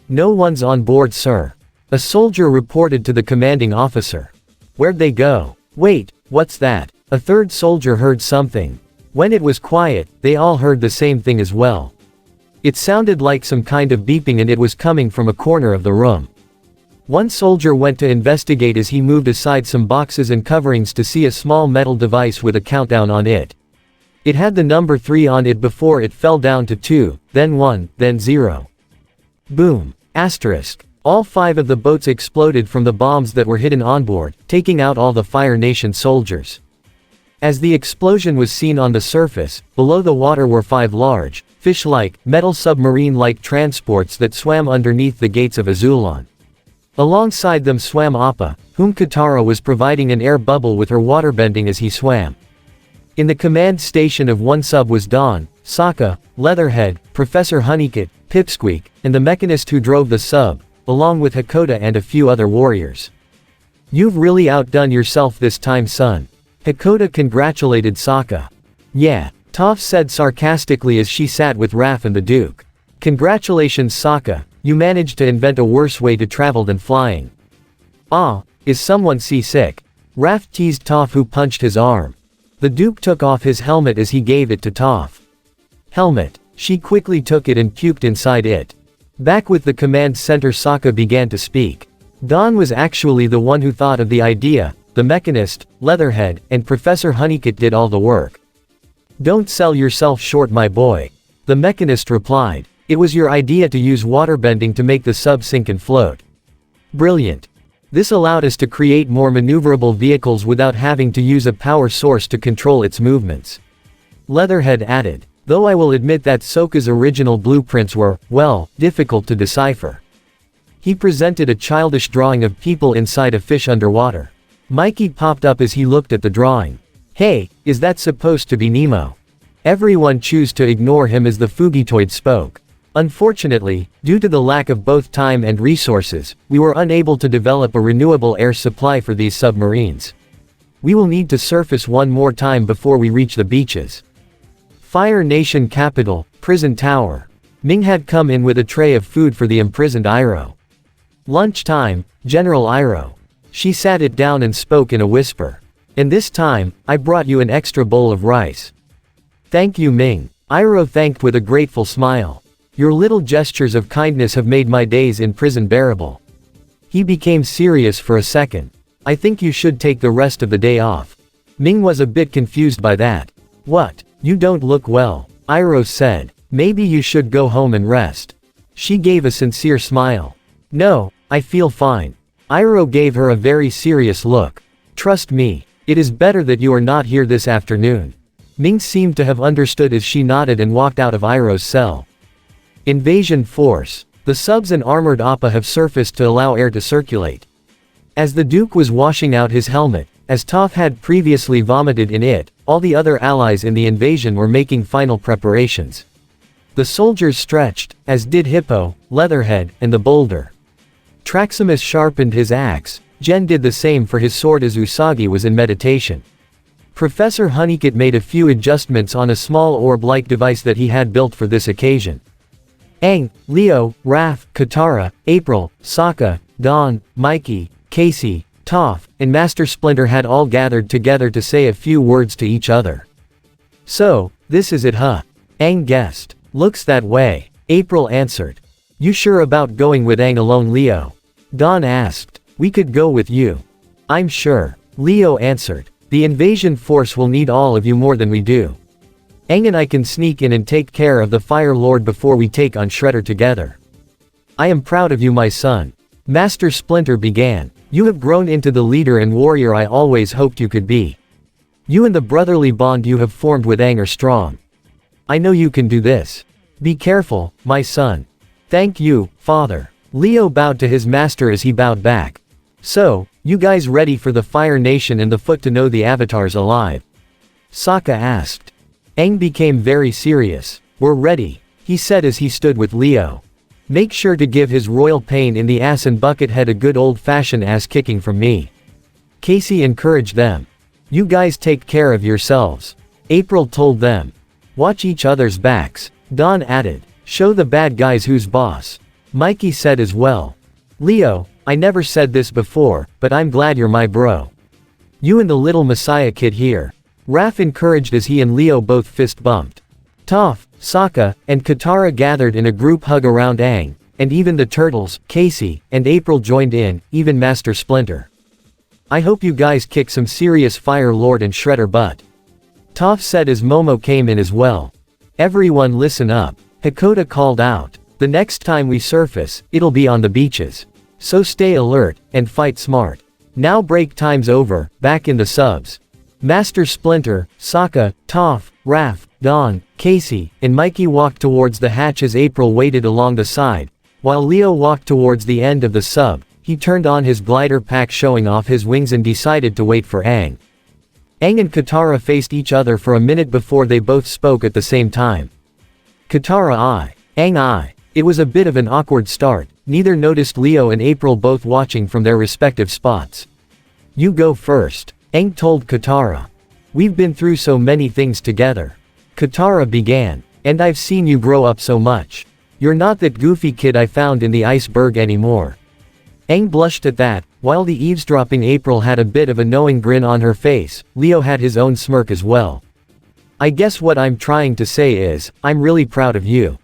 No one's on board, sir. A soldier reported to the commanding officer. Where'd they go? Wait, what's that? A third soldier heard something. When it was quiet, they all heard the same thing as well. It sounded like some kind of beeping and it was coming from a corner of the room. One soldier went to investigate as he moved aside some boxes and coverings to see a small metal device with a countdown on it. It had the number 3 on it before it fell down to 2, then 1, then 0. Boom. Asterisk. All 5 of the boats exploded from the bombs that were hidden onboard, taking out all the Fire Nation soldiers. As the explosion was seen on the surface, below the water were 5 large, fish-like, metal submarine-like transports that swam underneath the gates of Azulon. Alongside them swam Appa, whom Katara was providing an air bubble with her waterbending as he swam. In the command station of one sub was Don, Sokka, Leatherhead, Professor Honeycutt, Pipsqueak, and the mechanist who drove the sub, along with Hakoda and a few other warriors. You've really outdone yourself this time, son. Hakoda congratulated Sokka. Yeah, Toph said sarcastically as she sat with Raph and the Duke. Congratulations Sokka, you managed to invent a worse way to travel than flying. Ah, is someone seasick? Raph teased Toph, who punched his arm. The Duke took off his helmet as he gave it to Toph. Helmet. She quickly took it and puked inside it. Back with the command center, Sokka began to speak. Don was actually the one who thought of the idea. The Mechanist, Leatherhead, and Professor Honeycutt did all the work. Don't sell yourself short, my boy. The Mechanist replied. It was your idea to use waterbending to make the sub sink and float. Brilliant. This allowed us to create more maneuverable vehicles without having to use a power source to control its movements. Leatherhead added. Though I will admit that Sokka's original blueprints were, well, difficult to decipher. He presented a childish drawing of people inside a fish underwater. Mikey popped up as he looked at the drawing. Hey, is that supposed to be Nemo? Everyone chose to ignore him as the Fugitoid spoke. Unfortunately, due to the lack of both time and resources, we were unable to develop a renewable air supply for these submarines. We will need to surface one more time before we reach the beaches. Fire Nation capital, Prison Tower. Ming had come in with a tray of food for the imprisoned Iroh. Lunchtime, General Iroh. She sat it down and spoke in a whisper. And this time, I brought you an extra bowl of rice. Thank you, Ming. Iroh thanked with a grateful smile. Your little gestures of kindness have made my days in prison bearable. He became serious for a second. I think you should take the rest of the day off. Ming was a bit confused by that. What? You don't look well, Iroh said. Maybe you should go home and rest. She gave a sincere smile. No, I feel fine. Iroh gave her a very serious look. Trust me, it is better that you are not here this afternoon. Ming seemed to have understood as she nodded and walked out of Iroh's cell. Invasion Force. The subs and armored Appa have surfaced to allow air to circulate. As the Duke was washing out his helmet, as Toph had previously vomited in it, all the other allies in the invasion were making final preparations. The soldiers stretched, as did Hippo, Leatherhead, and the Boulder. Traximus sharpened his axe. Jen did the same for his sword as Usagi was in meditation. Professor Honeycutt made a few adjustments on a small orb-like device that he had built for this occasion. Aang, Leo, Raph, Katara, April, Sokka, Don, Mikey, Casey, Toph, and Master Splinter had all gathered together to say a few words to each other. So, this is it, huh? Aang guessed. Looks that way. April answered. You sure about going with Aang alone, Leo? Don asked. We could go with you. I'm sure. Leo answered. The invasion force will need all of you more than we do. Aang and I can sneak in and take care of the Fire Lord before we take on Shredder together. I am proud of you, my son. Master Splinter began. You have grown into the leader and warrior I always hoped you could be. You and the brotherly bond you have formed with Aang are strong. I know you can do this. Be careful, my son. Thank you, father. Leo bowed to his master as he bowed back. So, you guys ready for the Fire Nation and the Foot to know the Avatars alive? Sokka asked. Aang became very serious. We're ready, he said as he stood with Leo. Make sure to give his royal pain in the ass and Buckethead a good old-fashioned ass-kicking from me. Casey encouraged them. You guys take care of yourselves. April told them. Watch each other's backs. Don added. Show the bad guys who's boss. Mikey said as well. Leo, I never said this before, but I'm glad you're my bro. You and the little Messiah kid here. Raph encouraged as he and Leo both fist bumped. Toph, Sokka, and Katara gathered in a group hug around Aang, and even the turtles, Casey, and April joined in, even Master Splinter. I hope you guys kick some serious Fire Lord and Shredder butt. Toph said as Momo came in as well. Everyone listen up. Hakoda called out. The next time we surface, it'll be on the beaches. So stay alert, and fight smart. Now break time's over, back in the subs. Master Splinter, Sokka, Toph, Raph, Don, Casey, and Mikey walked towards the hatch as April waited along the side. While Leo walked towards the end of the sub, he turned on his glider pack showing off his wings and decided to wait for Aang. Aang and Katara faced each other for a minute before they both spoke at the same time. Katara I. Aang I. It was a bit of an awkward start, neither noticed Leo and April both watching from their respective spots. You go first. Aang told Katara. We've been through so many things together. Katara began. And I've seen you grow up so much. You're not that goofy kid I found in the iceberg anymore. Aang blushed at that. While the eavesdropping April had a bit of a knowing grin on her face, Leo had his own smirk as well. I guess what I'm trying to say is, I'm really proud of you.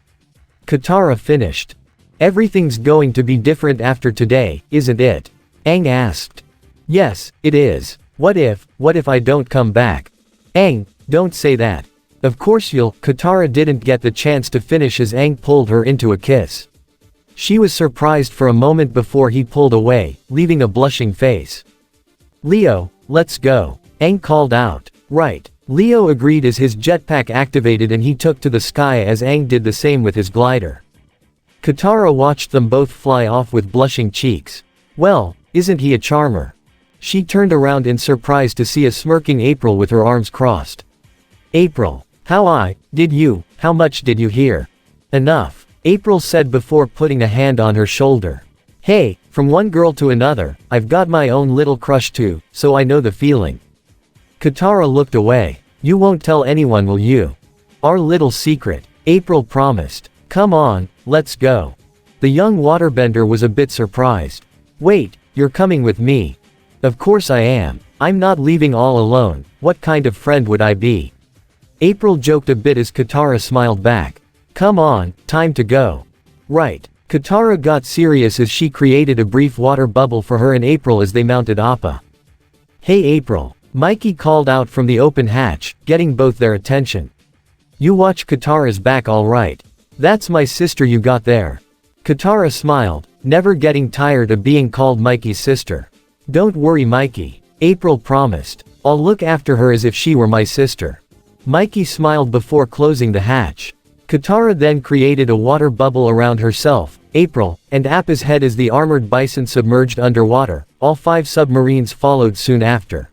Katara finished. Everything's going to be different after today, isn't it? Aang asked. Yes, it is. What if I don't come back? Aang, don't say that. Of course you'll. Katara didn't get the chance to finish as Aang pulled her into a kiss. She was surprised for a moment before he pulled away, leaving a blushing face. Leo, let's go. Aang called out. Right. Leo agreed as his jetpack activated and he took to the sky as Aang did the same with his glider. Katara watched them both fly off with blushing cheeks. Well, isn't he a charmer? She turned around in surprise to see a smirking April with her arms crossed. April. How much did you hear? Enough. April said before putting a hand on her shoulder. Hey, from one girl to another, I've got my own little crush too, so I know the feeling. Katara looked away. You won't tell anyone, will you? Our little secret, April promised. Come on, let's go. The young waterbender was a bit surprised. Wait, you're coming with me? Of course I am. I'm not leaving all alone. What kind of friend would I be? April joked a bit as Katara smiled back. Come on, time to go. Right. Katara got serious as she created a brief water bubble for her and April as they mounted Appa. Hey April. Mikey called out from the open hatch, getting both their attention. You watch Katara's back all right. That's my sister you got there. Katara smiled, never getting tired of being called Mikey's sister. Don't worry Mikey. April promised. I'll look after her as if she were my sister. Mikey smiled before closing the hatch. Katara then created a water bubble around herself, April, and Appa's head as the armored bison submerged underwater. All 5 submarines followed soon after.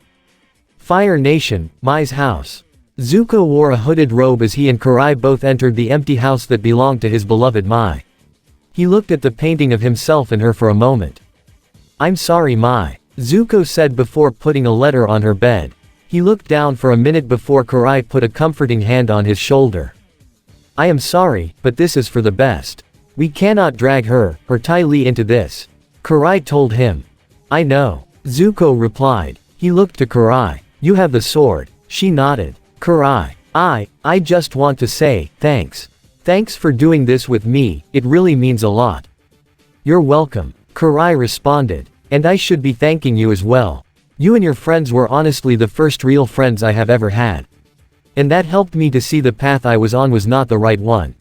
Fire Nation, Mai's house. Zuko wore a hooded robe as he and Karai both entered the empty house that belonged to his beloved Mai. He looked at the painting of himself and her for a moment. I'm sorry Mai, Zuko said before putting a letter on her bed. He looked down for a minute before Karai put a comforting hand on his shoulder. I am sorry, but this is for the best. We cannot drag her, or Ty Lee into this. Karai told him. I know. Zuko replied. He looked to Karai. You have the sword. She nodded. Karai. I just want to say, thanks. Thanks for doing this with me, it really means a lot. You're welcome. Karai responded. And I should be thanking you as well. You and your friends were honestly the first real friends I have ever had. And that helped me to see the path I was on was not the right one.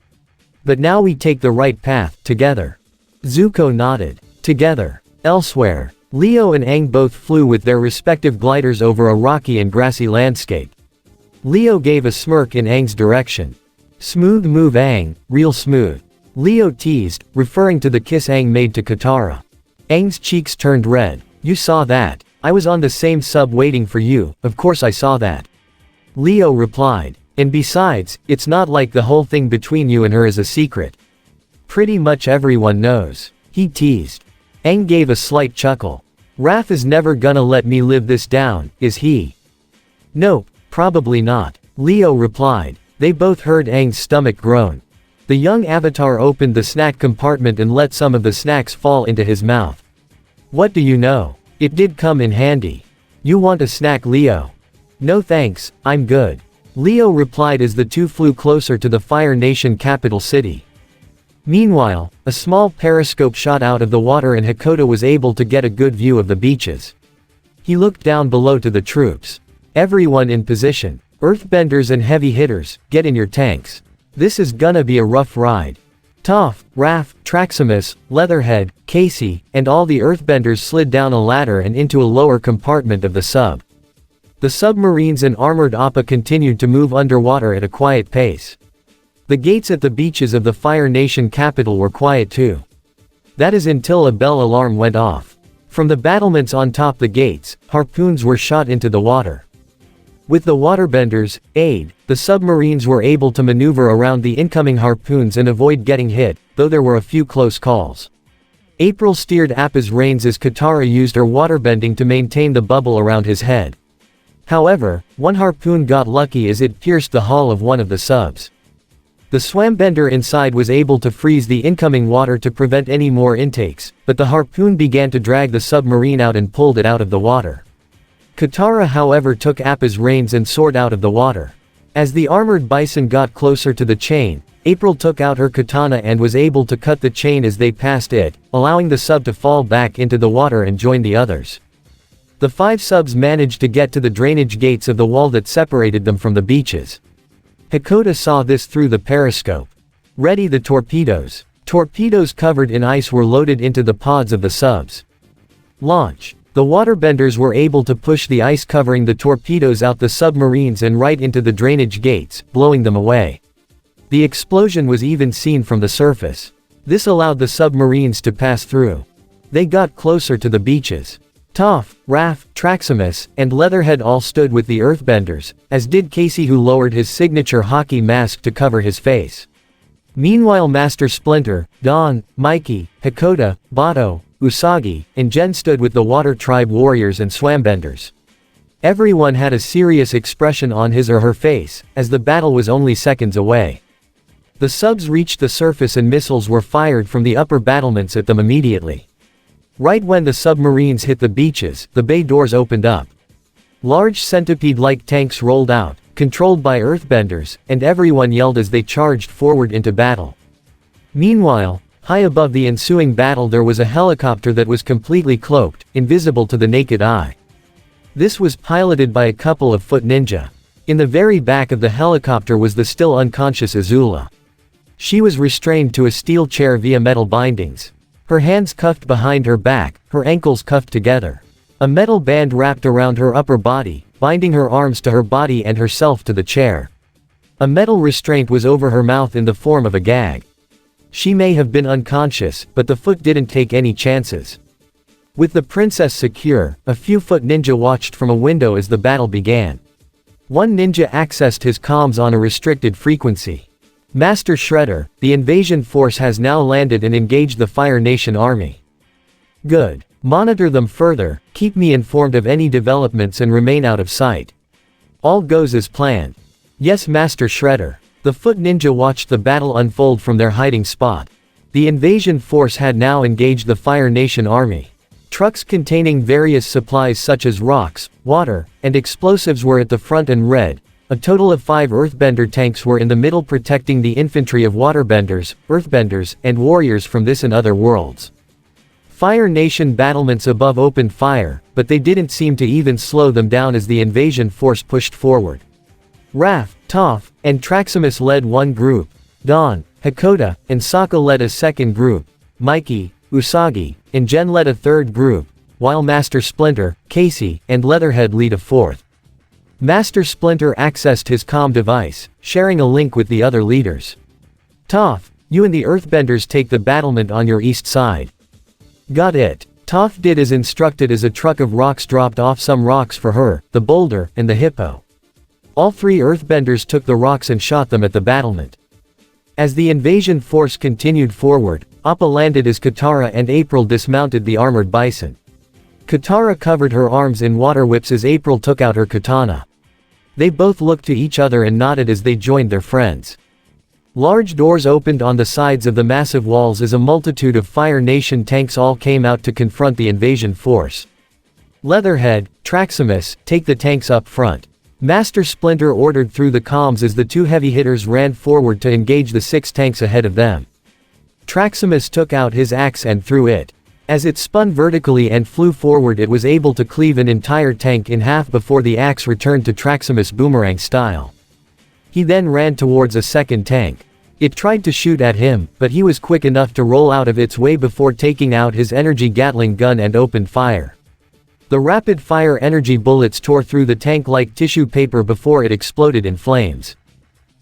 But now we take the right path, together. Zuko nodded. Together. Elsewhere. Leo and Aang both flew with their respective gliders over a rocky and grassy landscape. Leo gave a smirk in Aang's direction. Smooth move Aang, real smooth. Leo teased, referring to the kiss Aang made to Katara. Aang's cheeks turned red. You saw that. I was on the same sub waiting for you, of course I saw that. Leo replied. And besides, it's not like the whole thing between you and her is a secret. Pretty much everyone knows. He teased. Aang gave a slight chuckle. Raph is never gonna let me live this down, is he? Nope, probably not. Leo replied. They both heard Aang's stomach groan. The young avatar opened the snack compartment and let some of the snacks fall into his mouth. What do you know? It did come in handy. You want a snack, Leo? No thanks, I'm good. Leo replied as the two flew closer to the Fire Nation capital city. Meanwhile, a small periscope shot out of the water and Hakoda was able to get a good view of the beaches. He looked down below to the troops. Everyone in position. Earthbenders and heavy hitters, get in your tanks. This is gonna be a rough ride. Toph, Raph, Traximus, Leatherhead, Casey, and all the Earthbenders slid down a ladder and into a lower compartment of the sub. The submarines and armored Appa continued to move underwater at a quiet pace. The gates at the beaches of the Fire Nation capital were quiet too. That is until a bell alarm went off. From the battlements on top the gates, harpoons were shot into the water. With the waterbenders' aid, the submarines were able to maneuver around the incoming harpoons and avoid getting hit, though there were a few close calls. April steered Appa's reins as Katara used her waterbending to maintain the bubble around his head. However, one harpoon got lucky as it pierced the hull of one of the subs. The swambender inside was able to freeze the incoming water to prevent any more intakes, but the harpoon began to drag the submarine out and pulled it out of the water. Katara however took Appa's reins and soared out of the water. As the armored bison got closer to the chain, April took out her katana and was able to cut the chain as they passed it, allowing the sub to fall back into the water and join the others. The 5 subs managed to get to the drainage gates of the wall that separated them from the beaches. Hakoda saw this through the periscope. Ready the torpedoes. Torpedoes covered in ice were loaded into the pods of the subs. Launch. The waterbenders were able to push the ice covering the torpedoes out the submarines and right into the drainage gates, blowing them away. The explosion was even seen from the surface. This allowed the submarines to pass through. They got closer to the beaches. Toph, Raph, Traximus, and Leatherhead all stood with the Earthbenders, as did Casey, who lowered his signature hockey mask to cover his face. Meanwhile Master Splinter, Dawn, Mikey, Hakoda, Bato, Usagi, and Jen stood with the Water Tribe warriors and swambenders. Everyone had a serious expression on his or her face, as the battle was only seconds away. The subs reached the surface and missiles were fired from the upper battlements at them immediately. Right when the submarines hit the beaches, the bay doors opened up. Large centipede-like tanks rolled out, controlled by Earthbenders, and everyone yelled as they charged forward into battle. Meanwhile, high above the ensuing battle there was a helicopter that was completely cloaked, invisible to the naked eye. This was piloted by a couple of foot ninja. In the very back of the helicopter was the still unconscious Azula. She was restrained to a steel chair via metal bindings. Her hands cuffed behind her back, her ankles cuffed together. A metal band wrapped around her upper body, binding her arms to her body and herself to the chair. A metal restraint was over her mouth in the form of a gag. She may have been unconscious, but the foot didn't take any chances. With the princess secure, a few foot ninja watched from a window as the battle began. One ninja accessed his comms on a restricted frequency. Master Shredder, the invasion force has now landed and engaged the Fire Nation army. Good. Monitor them further, keep me informed of any developments and remain out of sight. All goes as planned. Yes, Master Shredder. The Foot Ninja watched the battle unfold from their hiding spot. The invasion force had now engaged the Fire Nation army. Trucks containing various supplies such as rocks, water, and explosives were at the front and read. A total of 5 Earthbender tanks were in the middle protecting the infantry of Waterbenders, Earthbenders, and warriors from this and other worlds. Fire Nation battlements above opened fire, but they didn't seem to even slow them down as the invasion force pushed forward. Raph, Toph, and Traximus led one group. Dawn, Hakoda, and Sokka led a second group. Mikey, Usagi, and Jen led a third group, while Master Splinter, Casey, and Leatherhead lead a fourth. Master Splinter accessed his comm device, sharing a link with the other leaders. Toph, you and the Earthbenders take the battlement on your east side. Got it. Toph did as instructed as a truck of rocks dropped off some rocks for her, the boulder, and the hippo. All 3 Earthbenders took the rocks and shot them at the battlement. As the invasion force continued forward, Appa landed as Katara and April dismounted the armored bison. Katara covered her arms in water whips as April took out her katana. They both looked to each other and nodded as they joined their friends. Large doors opened on the sides of the massive walls as a multitude of Fire Nation tanks all came out to confront the invasion force. Leatherhead, Traximus, take the tanks up front. Master Splinter ordered through the comms as the 2 heavy hitters ran forward to engage the 6 tanks ahead of them. Traximus took out his axe and threw it. As it spun vertically and flew forward, it was able to cleave an entire tank in half before the axe returned to Traximus boomerang style. He then ran towards a second tank. It tried to shoot at him, but he was quick enough to roll out of its way before taking out his energy Gatling gun and opened fire. The rapid-fire energy bullets tore through the tank like tissue paper before it exploded in flames.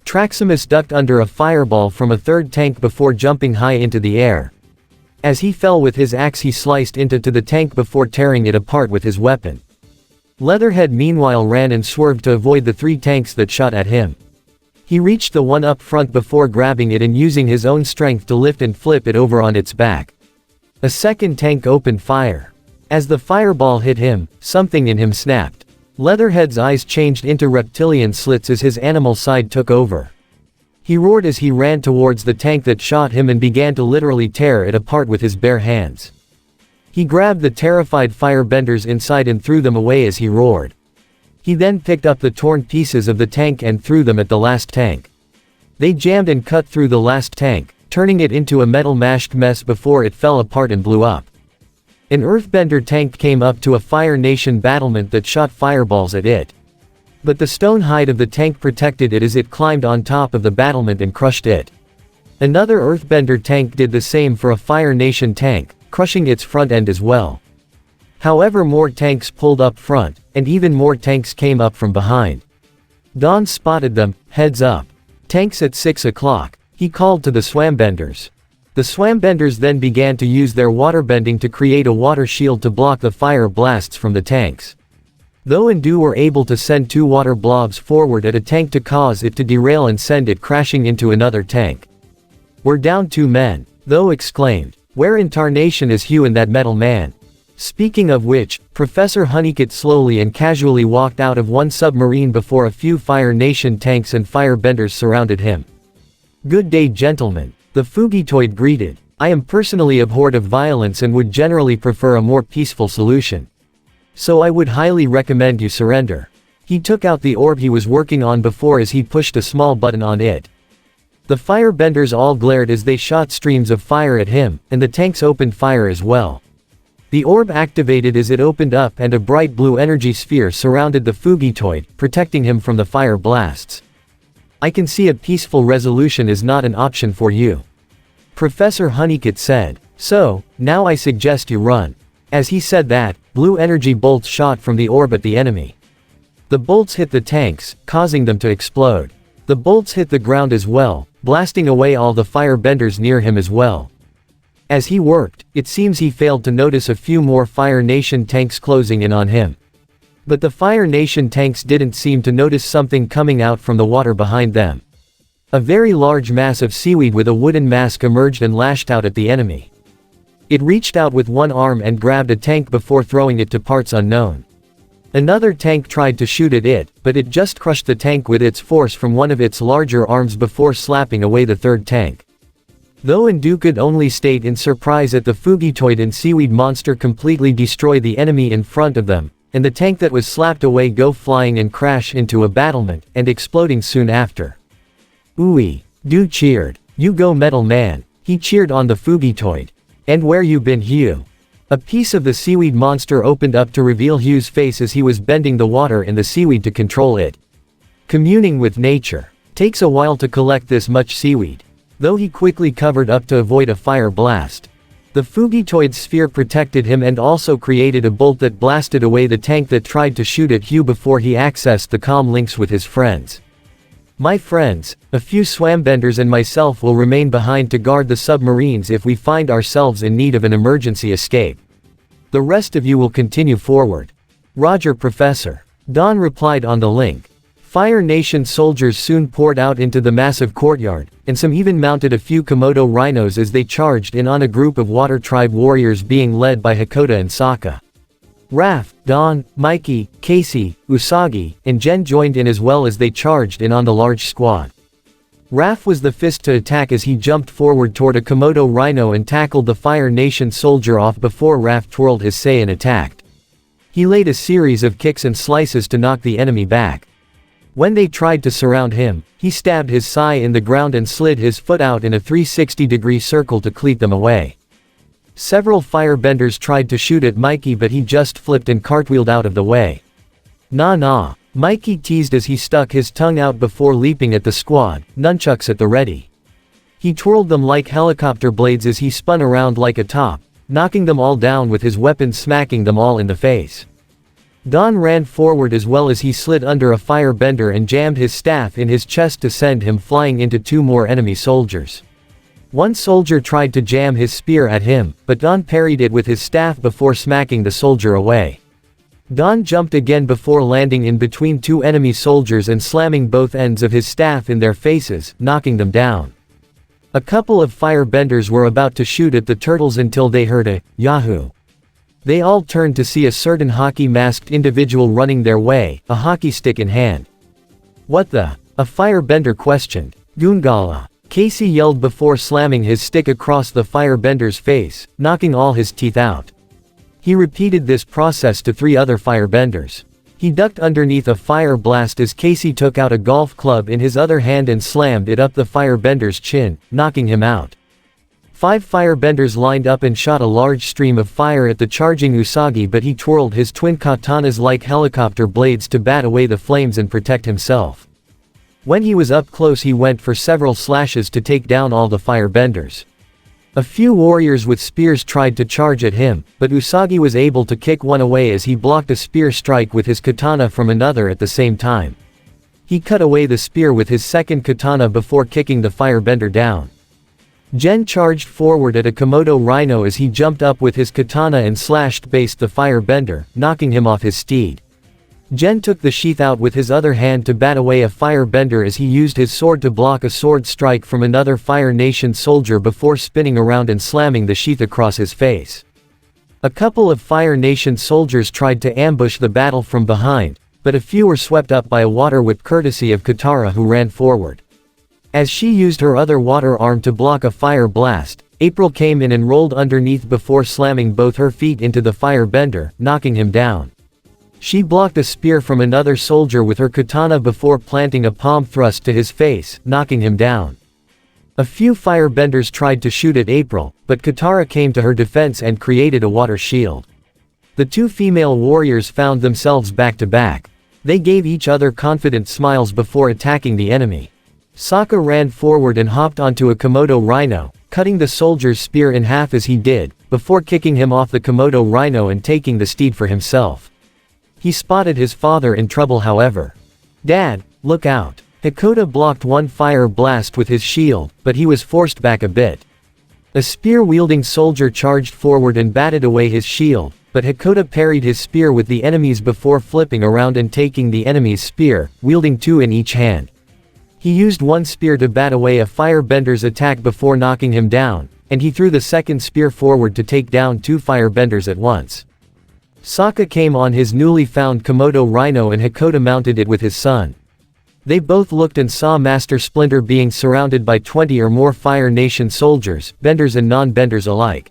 Traximus ducked under a fireball from a third tank before jumping high into the air. As he fell with his axe, he sliced into the tank before tearing it apart with his weapon. Leatherhead meanwhile ran and swerved to avoid the 3 tanks that shot at him. He reached the one up front before grabbing it and using his own strength to lift and flip it over on its back. A second tank opened fire. As the fireball hit him, something in him snapped. Leatherhead's eyes changed into reptilian slits as his animal side took over. He roared as he ran towards the tank that shot him and began to literally tear it apart with his bare hands. He grabbed the terrified firebenders inside and threw them away as he roared. He then picked up the torn pieces of the tank and threw them at the last tank. They jammed and cut through the last tank, turning it into a metal-mashed mess before it fell apart and blew up. An Earthbender tank came up to a Fire Nation battlement that shot fireballs at it. But the stone hide of the tank protected it as it climbed on top of the battlement and crushed it. Another Earthbender tank did the same for a Fire Nation tank, crushing its front end as well. However, more tanks pulled up front, and even more tanks came up from behind. Don spotted them. Heads up. Tanks at 6 o'clock, he called to the Swambenders. The Swambenders then began to use their waterbending to create a water shield to block the fire blasts from the tanks. Tho and Do were able to send 2 water blobs forward at a tank to cause it to derail and send it crashing into another tank. "We're down 2 men, Tho exclaimed. "Where in tarnation is Hugh and that metal man?" Speaking of which, Professor Honeycutt slowly and casually walked out of one submarine before a few Fire Nation tanks and firebenders surrounded him. "Good day, gentlemen," the Fugitoid greeted. "I am personally abhorred of violence and would generally prefer a more peaceful solution. So I would highly recommend you surrender." He took out the orb he was working on before as he pushed a small button on it. The firebenders all glared as they shot streams of fire at him, and the tanks opened fire as well. The orb activated as it opened up and a bright blue energy sphere surrounded the Fugitoid, protecting him from the fire blasts. "I can see a peaceful resolution is not an option for you," Professor Honeycutt said. "So, now I suggest you run." As he said that, blue energy bolts shot from the orb at the enemy. The bolts hit the tanks, causing them to explode. The bolts hit the ground as well, blasting away all the firebenders near him as well. As he worked, it seems he failed to notice a few more Fire Nation tanks closing in on him. But the Fire Nation tanks didn't seem to notice something coming out from the water behind them. A very large mass of seaweed with a wooden mask emerged and lashed out at the enemy. It reached out with one arm and grabbed a tank before throwing it to parts unknown. Another tank tried to shoot at it, but it just crushed the tank with its force from one of its larger arms before slapping away the third tank. Tho and Do could only state in surprise at the Fugitoid and seaweed monster completely destroy the enemy in front of them, and the tank that was slapped away go flying and crash into a battlement, and exploding soon after. "Ooey," Do cheered. "You go metal man," he cheered on the Fugitoid. "And where you been, Hugh?" A piece of the seaweed monster opened up to reveal Hugh's face as he was bending the water in the seaweed to control it. Communing with nature. Takes a while to collect this much seaweed. Though he quickly covered up to avoid a fire blast. The Fugitoid sphere protected him and also created a bolt that blasted away the tank that tried to shoot at Hugh before he accessed the comm links with his friends. "My friends, a few Swambenders and myself will remain behind to guard the submarines if we find ourselves in need of an emergency escape. The rest of you will continue forward." "Roger, Professor," Don replied on the link. Fire Nation soldiers soon poured out into the massive courtyard, and some even mounted a few Komodo rhinos as they charged in on a group of Water Tribe warriors being led by Hakoda and Sokka. Raph, Don, Mikey, Casey, Usagi, and Jen joined in as well as they charged in on the large squad. Raph was the first to attack as he jumped forward toward a Komodo rhino and tackled the Fire Nation soldier off before Raph twirled his sei and attacked. He laid a series of kicks and slices to knock the enemy back. When they tried to surround him, he stabbed his sei in the ground and slid his foot out in a 360-degree circle to cleat them away. Several firebenders tried to shoot at Mikey but he just flipped and cartwheeled out of the way. Nah, Mikey teased as he stuck his tongue out before leaping at the squad, nunchucks at the ready. He twirled them like helicopter blades as he spun around like a top, knocking them all down with his weapon smacking them all in the face. Don ran forward as well as he slid under a firebender and jammed his staff in his chest to send him flying into 2 more enemy soldiers. One soldier tried to jam his spear at him, but Don parried it with his staff before smacking the soldier away. Don jumped again before landing in between 2 enemy soldiers and slamming both ends of his staff in their faces, knocking them down. A couple of firebenders were about to shoot at the turtles until they heard a "Yahoo!" They all turned to see a certain hockey-masked individual running their way, a hockey stick in hand. "What the?" a firebender questioned. "Goongala," Casey yelled before slamming his stick across the firebender's face, knocking all his teeth out. He repeated this process to 3 other firebenders. He ducked underneath a fire blast as Casey took out a golf club in his other hand and slammed it up the firebender's chin, knocking him out. 5 firebenders lined up and shot a large stream of fire at the charging Usagi, but he twirled his twin katanas like helicopter blades to bat away the flames and protect himself. When he was up close, he went for several slashes to take down all the firebenders. A few warriors with spears tried to charge at him, but Usagi was able to kick one away as he blocked a spear strike with his katana from another at the same time. He cut away the spear with his second katana before kicking the firebender down. Gen charged forward at a Komodo rhino as he jumped up with his katana and slashed-based the firebender, knocking him off his steed. Gen took the sheath out with his other hand to bat away a firebender as he used his sword to block a sword strike from another Fire Nation soldier before spinning around and slamming the sheath across his face. A couple of Fire Nation soldiers tried to ambush the battle from behind, but a few were swept up by a water whip courtesy of Katara, who ran forward. As she used her other water arm to block a fire blast, April came in and rolled underneath before slamming both her feet into the firebender, knocking him down. She blocked a spear from another soldier with her katana before planting a palm thrust to his face, knocking him down. A few firebenders tried to shoot at April, but Katara came to her defense and created a water shield. The 2 female warriors found themselves back to back. They gave each other confident smiles before attacking the enemy. Sokka ran forward and hopped onto a Komodo rhino, cutting the soldier's spear in half as he did, before kicking him off the Komodo rhino and taking the steed for himself. He spotted his father in trouble, however. "Dad, look out." Hakoda blocked one fire blast with his shield, but he was forced back a bit. A spear-wielding soldier charged forward and batted away his shield, but Hakoda parried his spear with the enemy's before flipping around and taking the enemy's spear, wielding 2 in each hand. He used one spear to bat away a firebender's attack before knocking him down, and he threw the second spear forward to take down 2 firebenders at once. Sokka came on his newly found Komodo rhino and Hakoda mounted it with his son. They both looked and saw Master Splinter being surrounded by 20 or more Fire Nation soldiers, benders and non-benders alike.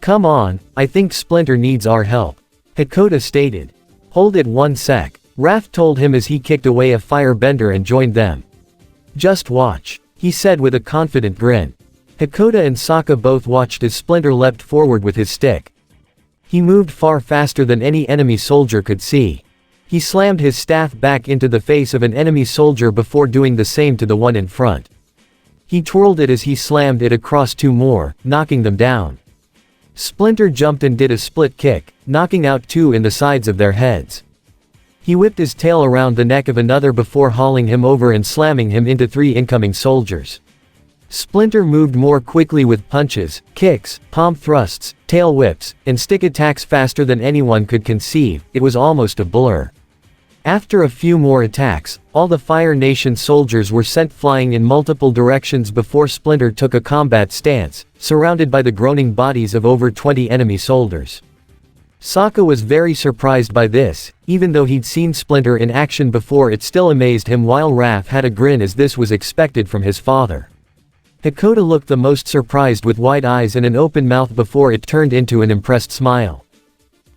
"Come on, I think Splinter needs our help," Hakoda stated. "Hold it one sec," Raph told him as he kicked away a firebender and joined them. "Just watch," he said with a confident grin. Hakoda and Sokka both watched as Splinter leapt forward with his stick. He moved far faster than any enemy soldier could see. He slammed his staff back into the face of an enemy soldier before doing the same to the one in front. He twirled it as he slammed it across 2 more, knocking them down. Splinter jumped and did a split kick, knocking out 2 in the sides of their heads. He whipped his tail around the neck of another before hauling him over and slamming him into 3 incoming soldiers. Splinter moved more quickly with punches, kicks, palm thrusts, tail whips, and stick attacks faster than anyone could conceive. It was almost a blur. After a few more attacks, all the Fire Nation soldiers were sent flying in multiple directions before Splinter took a combat stance, surrounded by the groaning bodies of over 20 enemy soldiers. Sokka was very surprised by this. Even though he'd seen Splinter in action before, it still amazed him, while Raph had a grin as this was expected from his father. Hakoda looked the most surprised with wide eyes and an open mouth before it turned into an impressed smile.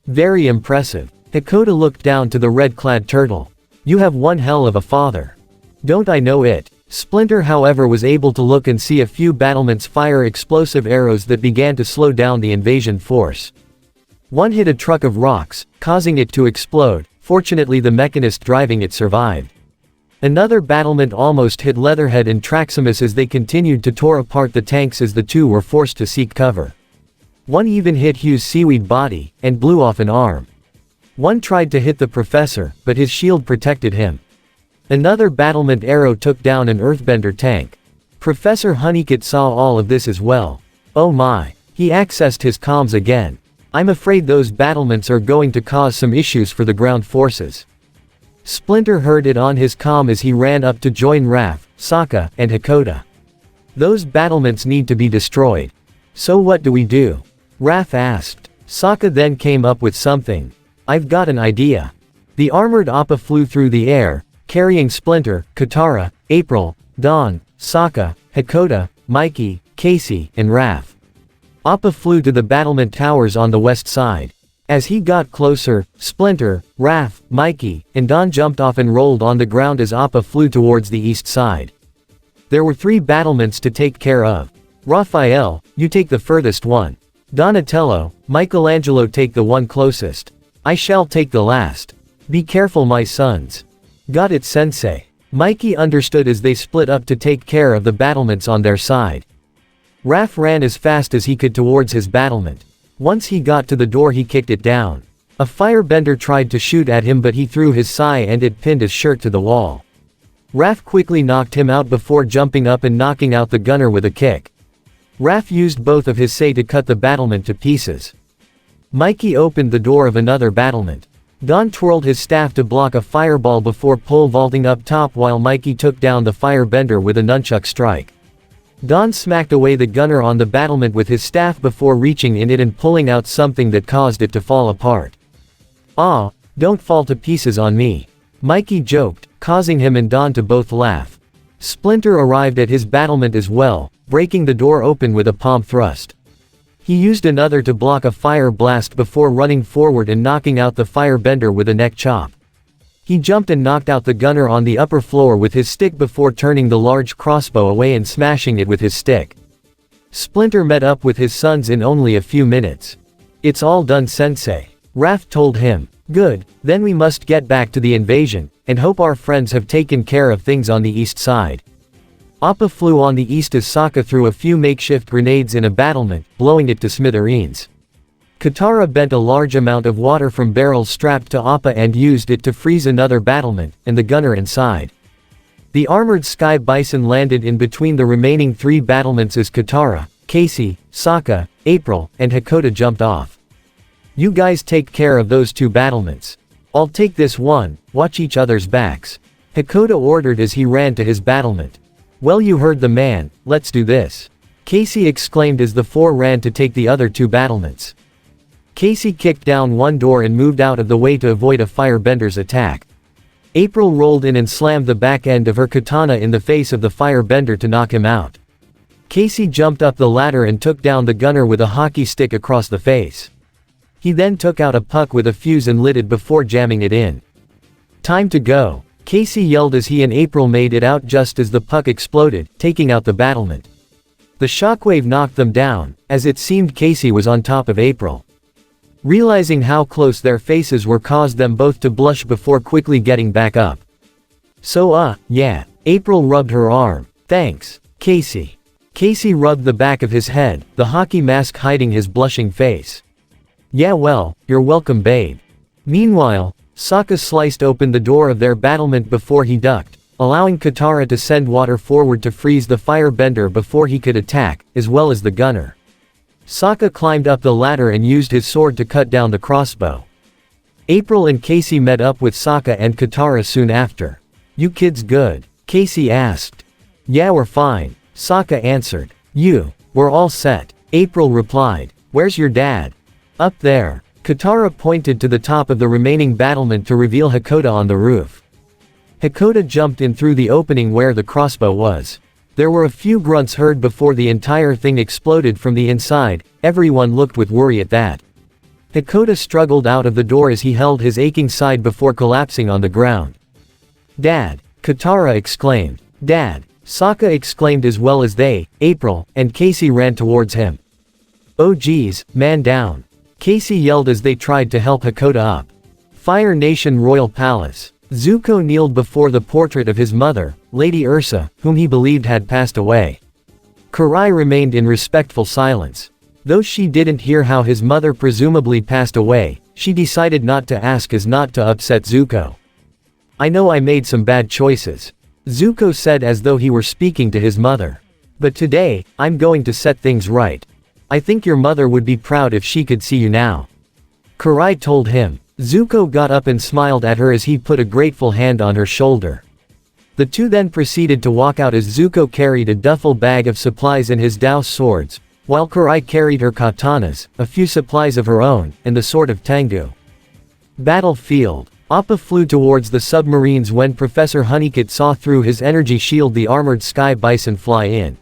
"Very impressive." Hakoda looked down to the red-clad turtle. "You have one hell of a father. Don't I know it?" Splinter, however, was able to look and see a few battlements fire explosive arrows that began to slow down the invasion force. One hit a truck of rocks, causing it to explode. Fortunately, the mechanist driving it survived. Another battlement almost hit Leatherhead and Traximus as they continued to tore apart the tanks as the 2 were forced to seek cover. One even hit Hugh's seaweed body, and blew off an arm. One tried to hit the professor, but his shield protected him. Another battlement arrow took down an earthbender tank. Professor Honeycutt saw all of this as well. Oh my. He accessed his comms again. "I'm afraid those battlements are going to cause some issues for the ground forces." Splinter heard it on his comm as he ran up to join Raph, Sokka, and Hakoda. "Those battlements need to be destroyed. So what do we do?" Raph asked. Sokka then came up with something. I've got an idea. The armored Appa flew through the air, carrying Splinter, Katara, April, Dawn, Sokka, Hakoda, Mikey, Casey, and Raph. Appa flew to the battlement towers on the west side. As he got closer, Splinter, Raph, Mikey, and Dawn jumped off and rolled on the ground as Appa flew towards the east side. There were 3 battlements to take care of. Raphael, you take the furthest one. Donatello, Michelangelo take the one closest. I shall take the last. Be careful my sons. Got it sensei. Mikey understood as they split up to take care of the battlements on their side. Raph ran as fast as he could towards his battlement. Once he got to the door he kicked it down. A firebender tried to shoot at him but he threw his sai and it pinned his shirt to the wall. Raph quickly knocked him out before jumping up and knocking out the gunner with a kick. Raph used both of his sai to cut the battlement to pieces. Mikey opened the door of another battlement. Don twirled his staff to block a fireball before pole vaulting up top while Mikey took down the firebender with a nunchuck strike. Don smacked away the gunner on the battlement with his staff before reaching in it and pulling out something that caused it to fall apart. "Ah, don't fall to pieces on me," Mikey joked, causing him and Don to both laugh. Splinter arrived at his battlement as well, breaking the door open with a palm thrust. He used another to block a fire blast before running forward and knocking out the firebender with a neck chop. He jumped and knocked out the gunner on the upper floor with his stick before turning the large crossbow away and smashing it with his stick. Splinter met up with his sons in only a few minutes. "It's all done sensei," Raph told him. "Good, then we must get back to the invasion, and hope our friends have taken care of things on the east side." Appa flew on the east as Sokka threw a few makeshift grenades in a battlement, blowing it to smithereens. Katara bent a large amount of water from barrels strapped to Appa and used it to freeze another battlement, and the gunner inside. The armored sky bison landed in between the remaining 3 battlements as Katara, Casey, Sokka, April, and Hakoda jumped off. "You guys take care of those 2 battlements. I'll take this one, watch each other's backs," Hakoda ordered as he ran to his battlement. "Well, you heard the man, let's do this," Casey exclaimed as the 4 ran to take the other 2 battlements. Casey kicked down one door and moved out of the way to avoid a firebender's attack. April rolled in and slammed the back end of her katana in the face of the firebender to knock him out. Casey jumped up the ladder and took down the gunner with a hockey stick across the face. He then took out a puck with a fuse and lit it before jamming it in. "Time to go," Casey yelled as he and April made it out just as the puck exploded, taking out the battlement. The shockwave knocked them down, as it seemed Casey was on top of April. Realizing how close their faces were caused them both to blush before quickly getting back up. "So yeah," April rubbed her arm. "Thanks, Casey." Casey rubbed the back of his head, the hockey mask hiding his blushing face. "Yeah well, you're welcome babe." Meanwhile, Sokka sliced open the door of their battlement before he ducked, allowing Katara to send water forward to freeze the firebender before he could attack, as well as the gunner. Sokka climbed up the ladder and used his sword to cut down the crossbow. April and Casey met up with Sokka and Katara soon after. "You kids good?" Casey asked. "Yeah we're fine," Sokka answered. We're all set," April replied. "Where's your dad?" "Up there." Katara pointed to the top of the remaining battlement to reveal Hakoda on the roof. Hakoda jumped in through the opening where the crossbow was. There were a few grunts heard before the entire thing exploded from the inside. Everyone looked with worry at that. Hakoda struggled out of the door as he held his aching side before collapsing on the ground. "Dad!" Katara exclaimed. "Dad!" Sokka exclaimed as well as they, April, and Casey ran towards him. "Oh geez, man down!" Casey yelled as they tried to help Hakoda up. Fire Nation Royal Palace. Zuko kneeled before the portrait of his mother, Lady Ursa, whom he believed had passed away. Karai remained in respectful silence. Though she didn't hear how his mother presumably passed away, she decided not to ask as not to upset Zuko. "I know I made some bad choices," Zuko said as though he were speaking to his mother. "But today, I'm going to set things right. I think your mother would be proud if she could see you now," Karai told him. Zuko got up and smiled at her as he put a grateful hand on her shoulder. The two then proceeded to walk out as Zuko carried a duffel bag of supplies and his Dao swords, while Kurai carried her katanas, a few supplies of her own, and the sword of Tengu. Battlefield. Appa flew towards the submarines when Professor Honeycutt saw through his energy shield the armored sky bison fly in.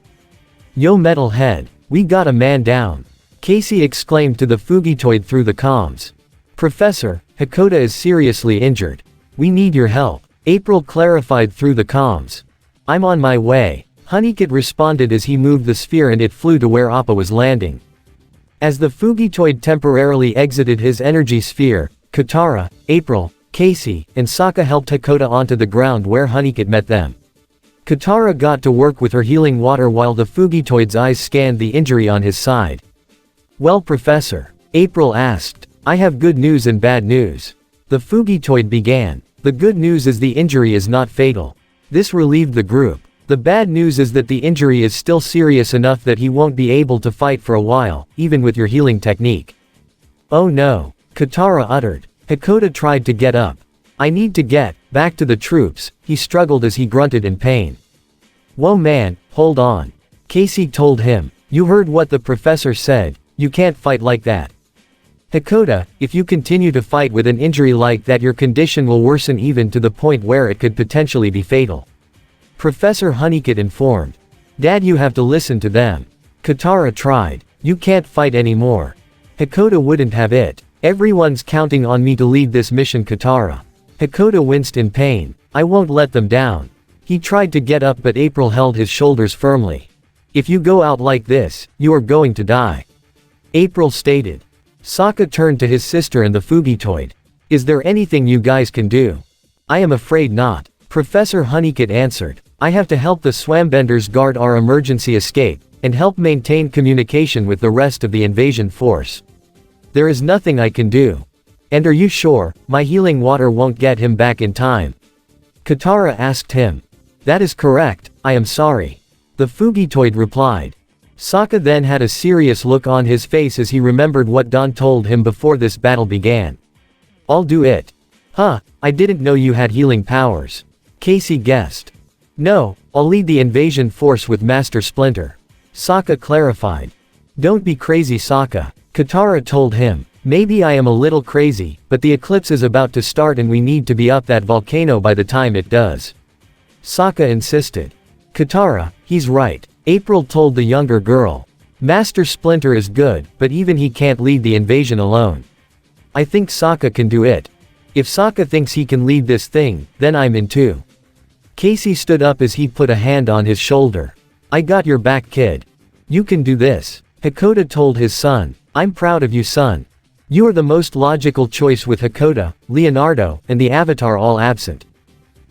"Yo metalhead, we got a man down," Casey exclaimed to the Fugitoid through the comms. "Professor, Hakoda is seriously injured. We need your help," April clarified through the comms. "I'm on my way," Honeycutt responded as he moved the sphere and it flew to where Appa was landing. As the Fugitoid temporarily exited his energy sphere, Katara, April, Casey, and Sokka helped Hakoda onto the ground where Honeycutt met them. Katara got to work with her healing water while the Fugitoid's eyes scanned the injury on his side. "Well, Professor?" April asked. "I have good news and bad news." The Fugitoid began. "The good news is the injury is not fatal." This relieved the group. "The bad news is that the injury is still serious enough that he won't be able to fight for a while, even with your healing technique." "Oh no," Katara uttered. Hakoda tried to get up. "I need to get back to the troops," he struggled as he grunted in pain. "Whoa man, hold on," Casey told him. "You heard what the professor said, you can't fight like that. Hakoda, if you continue to fight with an injury like that your condition will worsen even to the point where it could potentially be fatal," Professor Honeycutt informed. "Dad, you have to listen to them." Katara tried. "You can't fight anymore." Hakoda wouldn't have it. "Everyone's counting on me to lead this mission, Katara." Hakoda winced in pain. "I won't let them down." He tried to get up but April held his shoulders firmly. "If you go out like this, you are going to die," April stated. Sokka turned to his sister and the Fugitoid. "Is there anything you guys can do?" "I am afraid not," Professor Honeycutt answered. "I have to help the Swambenders guard our emergency escape, and help maintain communication with the rest of the invasion force. There is nothing I can do." "And are you sure my healing water won't get him back in time?" Katara asked him. "That is correct, I am sorry," the Fugitoid replied. Sokka then had a serious look on his face as he remembered what Don told him before this battle began. "I'll do it." "Huh, I didn't know you had healing powers," Casey guessed. "No, I'll lead the invasion force with Master Splinter," Sokka clarified. "Don't be crazy, Sokka," Katara told him. "Maybe I am a little crazy, but the eclipse is about to start and we need to be up that volcano by the time it does," Sokka insisted. "Katara, he's right," April told the younger girl. "Master Splinter is good, but even he can't lead the invasion alone. I think Sokka can do it. If Sokka thinks he can lead this thing, then I'm in too." Casey stood up as he put a hand on his shoulder. "I got your back, kid. You can do this," Hakoda told his son. "I'm proud of you, son. You are the most logical choice with Hakoda, Leonardo, and the Avatar all absent."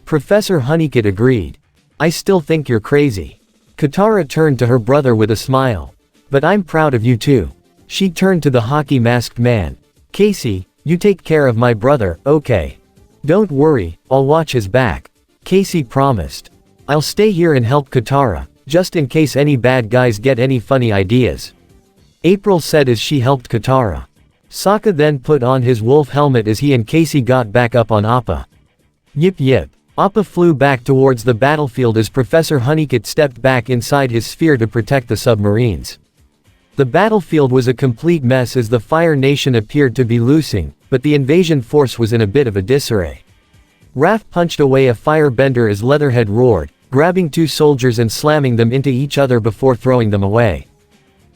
Professor Honeycutt agreed. "I still think you're crazy." Katara turned to her brother with a smile. "But I'm proud of you too." She turned to the hockey-masked man. "Casey, you take care of my brother, okay? Don't worry, I'll watch his back," Casey promised. "I'll stay here and help Katara, just in case any bad guys get any funny ideas," April said as she helped Katara. Sokka then put on his wolf helmet as he and Casey got back up on Appa. Yip yip. Appa flew back towards the battlefield as Professor Honeycutt stepped back inside his sphere to protect the submarines. The battlefield was a complete mess as the Fire Nation appeared to be losing, but the invasion force was in a bit of a disarray. Raph punched away a firebender as Leatherhead roared, grabbing two soldiers and slamming them into each other before throwing them away.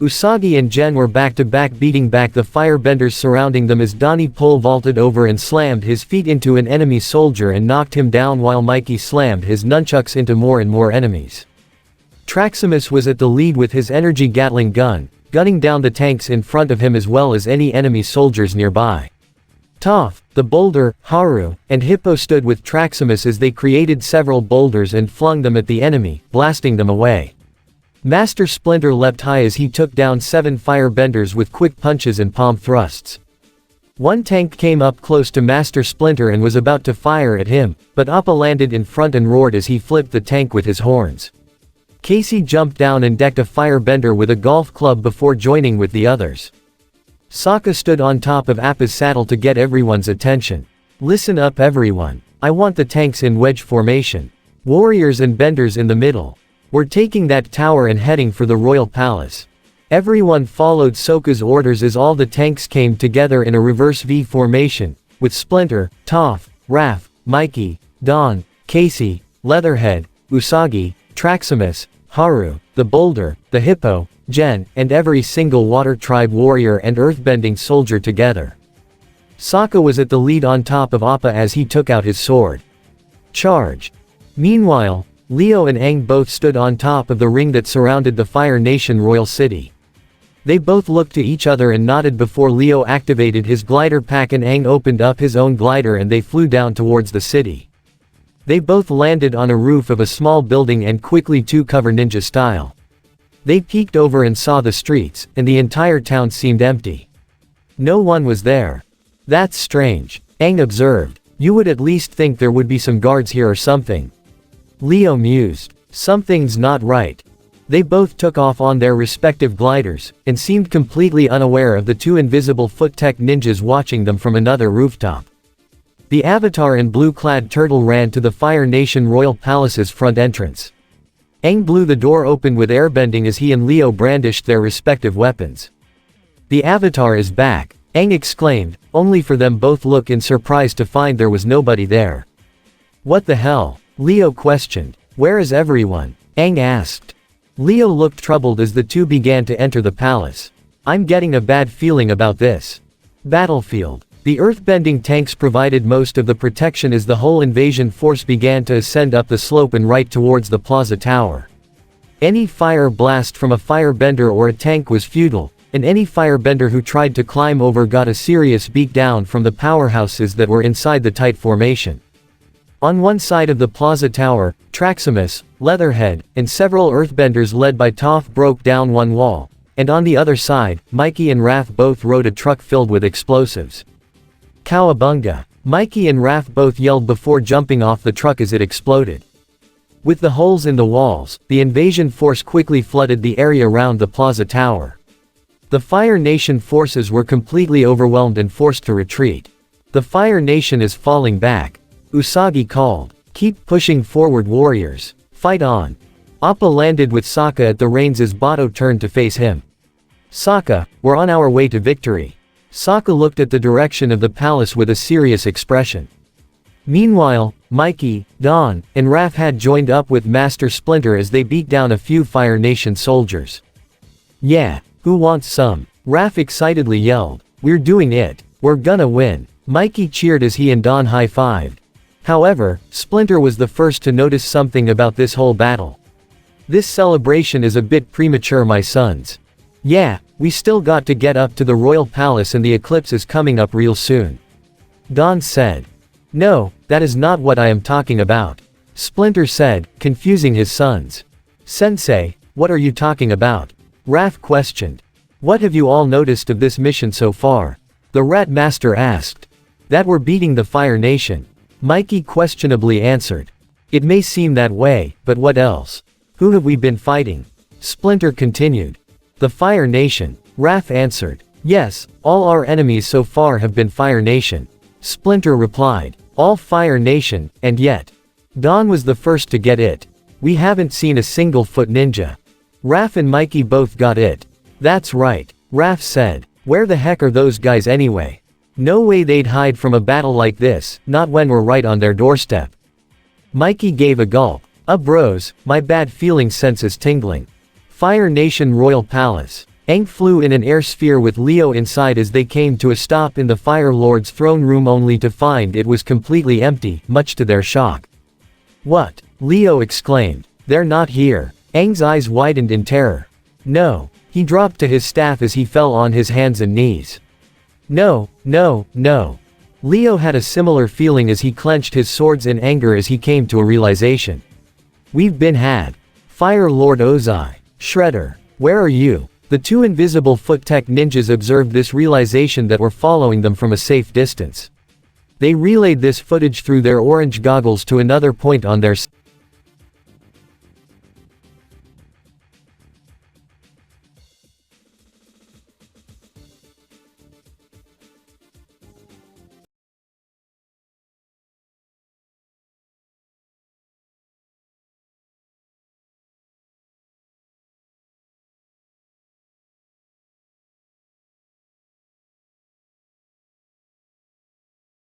Usagi and Jen were back-to-back beating back the firebenders surrounding them as Donnie pole vaulted over and slammed his feet into an enemy soldier and knocked him down while Mikey slammed his nunchucks into more and more enemies. Traximus was at the lead with his energy Gatling gun, gunning down the tanks in front of him as well as any enemy soldiers nearby. Toph, the Boulder, Haru, and Hippo stood with Traximus as they created several boulders and flung them at the enemy, blasting them away. Master Splinter leapt high as he took down 7 firebenders with quick punches and palm thrusts. One tank came up close to Master Splinter and was about to fire at him, but Appa landed in front and roared as he flipped the tank with his horns. Casey jumped down and decked a firebender with a golf club before joining with the others. Sokka stood on top of Appa's saddle to get everyone's attention. "Listen up everyone. I want the tanks in wedge formation. Warriors and benders in the middle. We're taking that tower and heading for the royal palace." Everyone followed Sokka's orders as all the tanks came together in a reverse V formation, with Splinter, Toph, Raph, Mikey, Don, Casey, Leatherhead, Usagi, Traximus, Haru, the Boulder, the Hippo, Jen, and every single Water Tribe warrior and earthbending soldier together. Sokka was at the lead on top of Appa as he took out his sword. Charge! Meanwhile, Leo and Aang both stood on top of the ring that surrounded the Fire Nation royal city. They both looked to each other and nodded before Leo activated his glider pack and Aang opened up his own glider and they flew down towards the city. They both landed on a roof of a small building and quickly took cover ninja style. They peeked over and saw the streets, and the entire town seemed empty. No one was there. That's strange, Aang observed. You would at least think there would be some guards here or something. Leo mused. Something's not right. They both took off on their respective gliders, and seemed completely unaware of the two invisible foot tech ninjas watching them from another rooftop. The Avatar and blue-clad turtle ran to the Fire Nation Royal Palace's front entrance. Aang blew the door open with airbending as he and Leo brandished their respective weapons. The Avatar is back, Aang exclaimed, only for them both look in surprise to find there was nobody there. What the hell? Leo questioned. Where is everyone? Aang asked. Leo looked troubled as the two began to enter the palace. I'm getting a bad feeling about this. Battlefield. The earthbending tanks provided most of the protection as the whole invasion force began to ascend up the slope and right towards the plaza tower. Any fire blast from a firebender or a tank was futile, and any firebender who tried to climb over got a serious beatdown from the powerhouses that were inside the tight formation. On one side of the plaza tower, Traximus, Leatherhead, and several earthbenders led by Toph broke down one wall, and on the other side, Mikey and Raph both rode a truck filled with explosives. Cowabunga! Mikey and Raph both yelled before jumping off the truck as it exploded. With the holes in the walls, the invasion force quickly flooded the area around the plaza tower. The Fire Nation forces were completely overwhelmed and forced to retreat. The Fire Nation is falling back. Usagi called. Keep pushing forward warriors. Fight on. Appa landed with Sokka at the reins as Bato turned to face him. Sokka, we're on our way to victory. Sokka looked at the direction of the palace with a serious expression. Meanwhile, Mikey, Don, and Raph had joined up with Master Splinter as they beat down a few Fire Nation soldiers. Yeah, who wants some? Raph excitedly yelled. We're doing it. We're gonna win. Mikey cheered as he and Don high-fived. However, Splinter was the first to notice something about this whole battle. This celebration is a bit premature, my sons. Yeah, we still got to get up to the royal palace and the eclipse is coming up real soon. Don said. No, that is not what I am talking about. Splinter said, confusing his sons. Sensei, what are you talking about? Raph questioned. What have you all noticed of this mission so far? The Rat Master asked. That we're beating the Fire Nation. Mikey questionably answered. It may seem that way, but what else? Who have we been fighting? Splinter continued. The Fire Nation. Raph answered. Yes, all our enemies so far have been Fire Nation. Splinter replied. All Fire Nation, and yet. Don was the first to get it. We haven't seen a single foot ninja. Raph and Mikey both got it. That's right, Raph said. Where the heck are those guys anyway? No way they'd hide from a battle like this, not when we're right on their doorstep. Mikey gave a gulp. Bros, my bad feeling sense is tingling. Fire Nation Royal Palace. Aang flew in an air sphere with Leo inside as they came to a stop in the Fire Lord's throne room only to find it was completely empty, much to their shock. What? Leo exclaimed. They're not here. Aang's eyes widened in terror. No. He dropped to his staff as he fell on his hands and knees. No, no, no. Leo had a similar feeling as he clenched his swords in anger as he came to a realization. We've been had. Fire Lord Ozai. Shredder. Where are you? The two invisible foot tech ninjas observed this realization that were following them from a safe distance. They relayed this footage through their orange goggles to another point on their